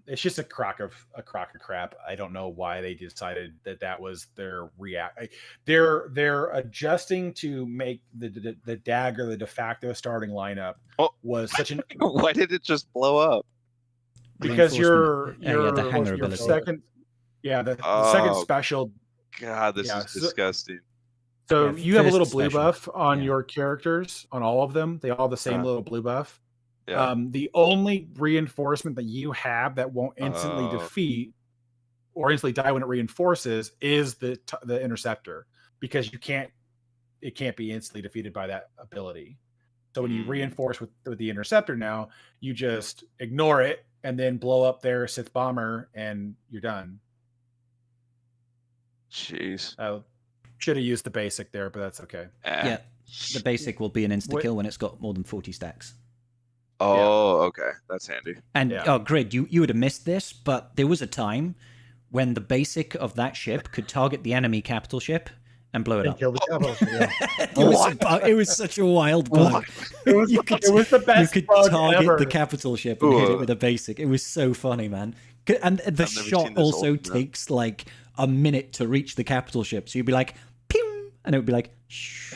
It's just a crock of crap. I don't know why they decided that was their react. They're adjusting to make the dagger the de facto starting lineup. Was such an Why did it just blow up? Because your the hanger ability. second the second special. God, this is disgusting. So you have a little blue buff on your characters, on all of them. They all have the same little blue buff. Yeah. The only reinforcement that you have that won't instantly defeat or instantly die when it reinforces is the interceptor, because it can't be instantly defeated by that ability. So when you reinforce with the interceptor now, you just ignore it and then blow up their Sith bomber and you're done. Jeez. Should have used the basic there, but that's okay. Yeah, the basic will be an insta kill when it's got more than 40 stacks. Oh, okay. That's handy. And Grid, you would have missed this, but there was a time when the basic of that ship could target the enemy capital ship and blow it up. Kill the capital ship. It was such a wild bug. It was the best. You could bug target ever. the capital ship and hit it with a basic. It was so funny, man. And the shot also takes like a minute to reach the capital ship. So you'd be like, pew, and it would be like, shh.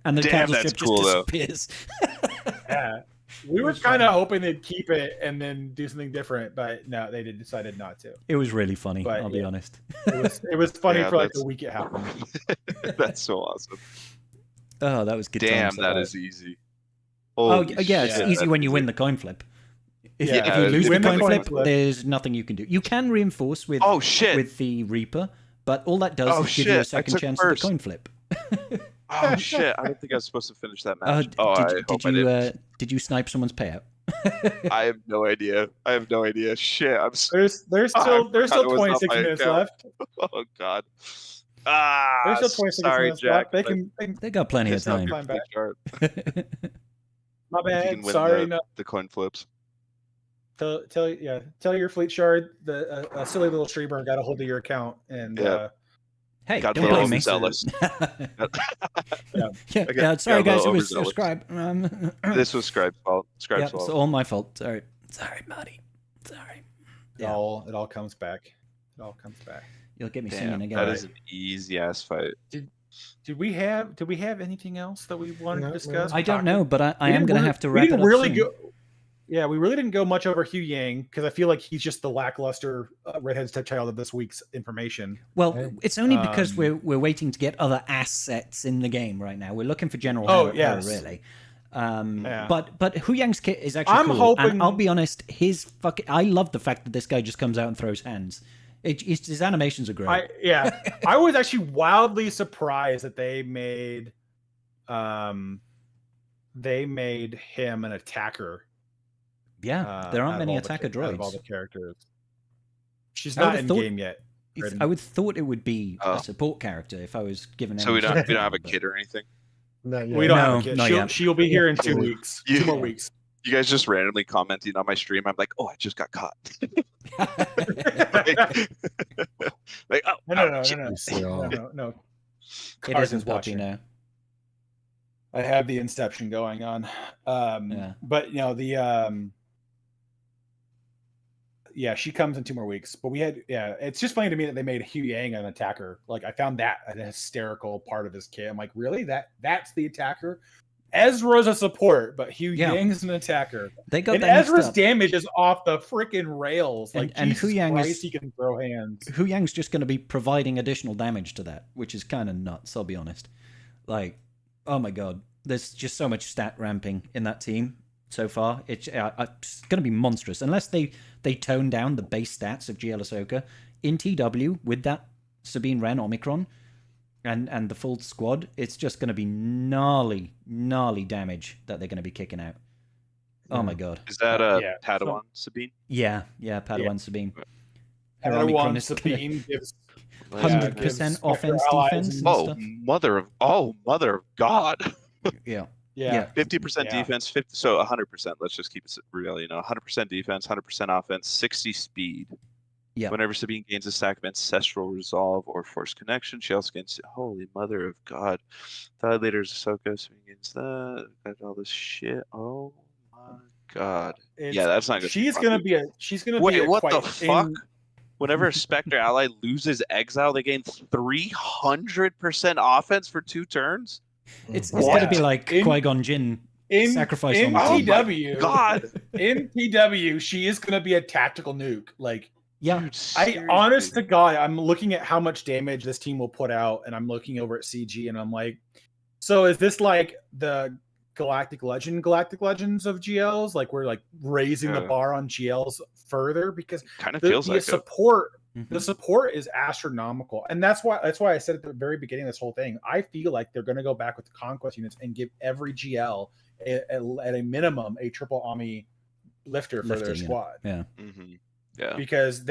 And the capital ship just disappears. Yeah, we were kind of hoping they'd keep it and then do something different, but no, they decided not to. It was really funny. But, I'll be honest. It was funny for like a week. It happened. That's so awesome. Oh, that was good. Damn, that is easy. It's easy when you win the coin flip. If you lose the coin flip, there's nothing you can do. You can reinforce with with the Reaper, but all that does is give you a second chance at the coin flip. Oh shit! I don't think I was supposed to finish that match. Did you snipe someone's payout? I have no idea. Shit! There's still 26 minutes left. Oh god. There's still 26 minutes Jack, left. They got plenty of time. My bad. Sorry, the coin flips. Tell your fleet shard a silly little streamer got a hold of your account and hey, got don't blame me. Zealous. Sorry guys, it was Scribe. This was Scribe's fault. It's all my fault. Sorry, buddy. Sorry. It all comes back. You'll get me singing again. That is an easy ass fight. Did we have anything else that we wanted to discuss? I don't know, but I am going to have to wrap it up soon. Yeah, we really didn't go much over Hu Yang because I feel like he's just the lackluster redheaded stepchild of this week's information. Well, it's only because we're waiting to get other assets in the game right now. We're looking for General Hera, really. But Hu Yang's kit is actually cool. Hoping... And I'll be honest, I love the fact that this guy just comes out and throws hands. His animations are great. I was actually wildly surprised that they made him an attacker. Yeah, there aren't many attacker droids. Out of all the characters. She's not in game yet. I would thought it would be a support character if I was given. So we don't have a kid or anything. Not yet. We don't have a kid. She'll be here in 2 weeks. 2 more weeks. You guys just randomly commenting on my stream. I'm like, oh, I just got caught. No. It isn't watching now. I have the Inception going on. But she comes in 2 more weeks. But it's just funny to me that they made Hu Yang an attacker. Like I found that an hysterical part of his kit. I'm like, really? That's the attacker? Ezra's a support, but Hu Yang's an attacker. They got Ezra's damage is off the freaking rails. Like and Hu Yang he can throw hands. Hu Yang's just going to be providing additional damage to that, which is kind of nuts. I'll be honest. Like, oh my god, there's just so much stat ramping in that team so far. It's going to be monstrous unless they tone down the base stats of GL Ahsoka in TW with that Sabine, Ren, Omicron, and the full squad, it's just going to be gnarly damage that they're going to be kicking out. Oh my god. Is that Padawan Sabine? Yeah, Padawan Sabine. Her Padawan Omicron is Sabine gives 100% offense, defense, and stuff. Mother of God. Yeah. 50% defense, 100%. Let's just keep it real, 100% defense, 100% offense, 60 speed. Yeah. Whenever Sabine gains a stack of ancestral resolve or force connection, she also gains. Holy mother of God! Third leader's Ahsoka. Sabine gains that. Got all this shit. Oh my God! That's not good. She's gonna be Wait, what quite the fuck? Whenever a Spectre ally loses exile, they gain 300% offense for 2 turns. It's going to be like Qui-Gon Jinn sacrifice on the team. TW. Oh God! In TW, she is going to be a tactical nuke. Like, yeah, dude, honest to God, I'm looking at how much damage this team will put out, and I'm looking over at CG, and I'm like, so is this like the Galactic Legends of GLs? Like we're like raising the bar on GLs further because kind of feels like support. The support is astronomical, and that's why I said at the very beginning of this whole thing, I feel like they're going to go back with the Conquest units and give every GL at a minimum a triple Omni lifter for their squad. Yeah, because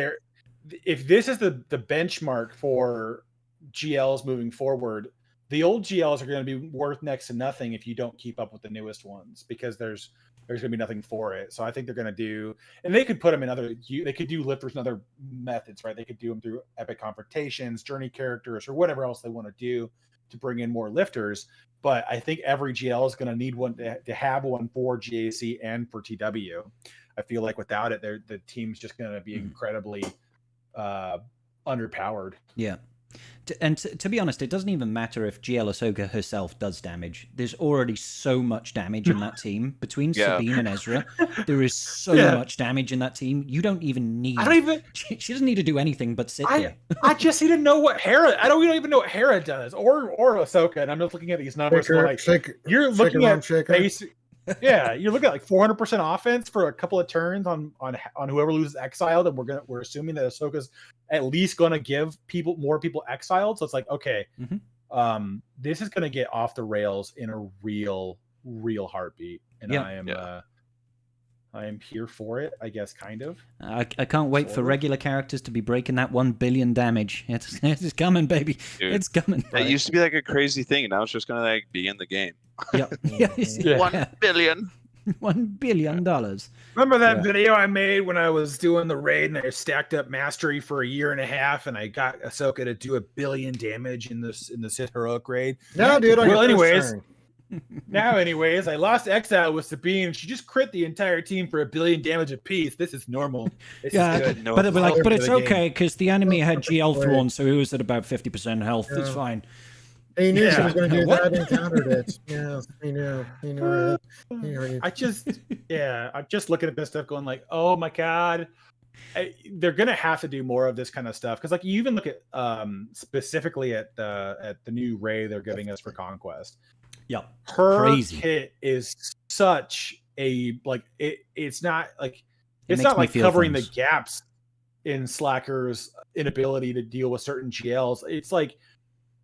if this is the benchmark for GLs moving forward, the old GLs are going to be worth next to nothing if you don't keep up with the newest ones, because there's going to be nothing for it. So I think they're going to do, and they could put them in they could do lifters and other methods, right? They could do them through epic confrontations, journey characters, or whatever else they want to do to bring in more lifters. But I think every GL is going to need one to have one for GAC and for TW. I feel like without it, the team's just going to be incredibly underpowered. Yeah. To be honest, it doesn't even matter if GL Ahsoka herself does damage. There's already so much damage in that team between Sabine and Ezra. There is so much damage in that team. You don't even need. She doesn't need to do anything but sit there. I just need to know what Hera. We don't even know what Hera does or Ahsoka. And I'm just looking at these numbers. You're looking at basic. Yeah, you're looking at like 400% offense for a couple of turns on whoever loses exiled, and we're assuming that Ahsoka's at least going to give more people exiled. So it's like, okay, this is going to get off the rails in a real heartbeat, and I am here for it. I guess kind of. I can't wait for regular characters to be breaking that 1 billion damage. It's coming, baby. Dude, it's coming. That used to be like a crazy thing, and now it's just going to like be in the game. Yeah. 1 billion. $1 billion. Remember that video I made when I was doing the raid and I stacked up mastery for a year and a half, and I got Ahsoka to do 1 billion damage in the Sith heroic raid? No, dude. Well, anyways, I lost exile with Sabine. She just crit the entire team for 1 billion damage apiece. This is normal. This is good. But it's okay because the enemy had GL Thrawn, so he was at about 50% health. It's fine. He knew she was going to do that and countered it. Yeah, he knew. I'm just looking at this stuff going like, oh my God. They're going to have to do more of this kind of stuff. Because like you even look at specifically at the new Rey they're giving us for Conquest. Yeah. Her kit is such a, like, it's not like covering the gaps in Slacker's inability to deal with certain GLs. It's like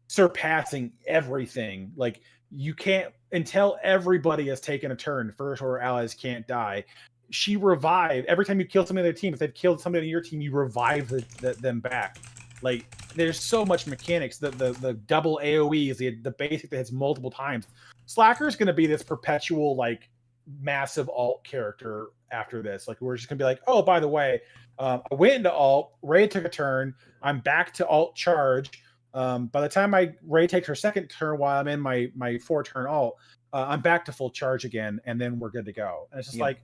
surpassing everything. Like you can't, until everybody has taken a turn, first order allies can't die. She revived every time you kill somebody on their team. If they've killed somebody on your team, you revive them back. Like there's so much mechanics. The double AoEs, the basic that hits multiple times. Slacker's going to be this perpetual like massive alt character after this. Like we're just going to be like, oh, by the way, I went into alt. Rey took a turn. I'm back to alt charge. By the time Rey takes her second turn while I'm in my 4-turn alt, I'm back to full charge again, and then we're good to go. And it's just like,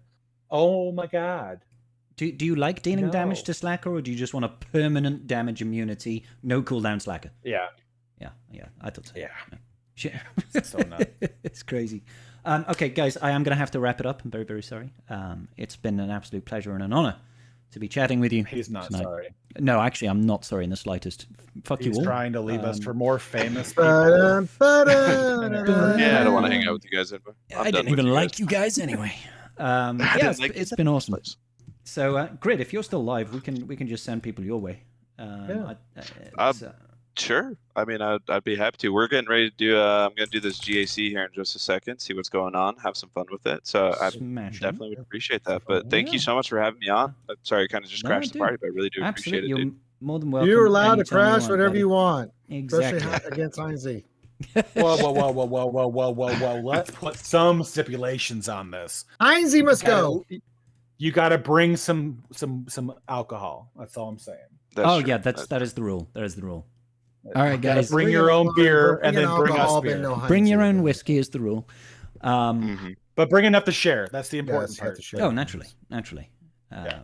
oh my God. Do you like dealing damage to Slacker, or do you just want a permanent damage immunity, no cooldown Slacker? Yeah. I thought so. Yeah. It's so nuts. It's crazy. Okay, guys, I am going to have to wrap it up. I'm very, very sorry. It's been an absolute pleasure and an honor to be chatting with you. He's not tonight. sorry. No, actually, I'm not sorry in the slightest. Fuck you all. He's trying to leave us for more famous people. Yeah, I don't want to hang out with you guys anymore. I didn't even like you guys anyway. It's been awesome. So, Grid, if you're still live, we can just send people your way. Sure. I mean, I'd be happy to. We're getting ready to do. I'm gonna do this GAC here in just a second. See what's going on. Have some fun with it. So I Smashing. definitely would appreciate that. But thank you Yeah. so much for having me on. I'm sorry, I kind of just No, crashed the dude. party, but I really do appreciate Absolutely. it, You're dude. more than welcome. You're allowed to anytime crash want, whatever buddy. you want, Exactly. especially against Heinz. Whoa, whoa, whoa, whoa, whoa, whoa, whoa, whoa, whoa! Let's put some stipulations on this. Heinz must go. You got to bring some alcohol. That's all I'm saying. True. Yeah, that is the rule. That is the rule. All right, guys. Bring your own beer and then bring us beer. Bring your own whiskey is the rule. But bring enough to share. That's the important part. Oh, naturally. Yeah.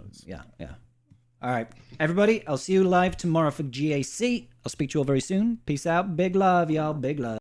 All right, everybody. I'll see you live tomorrow for GAC. I'll speak to you all very soon. Peace out. Big love, y'all. Big love.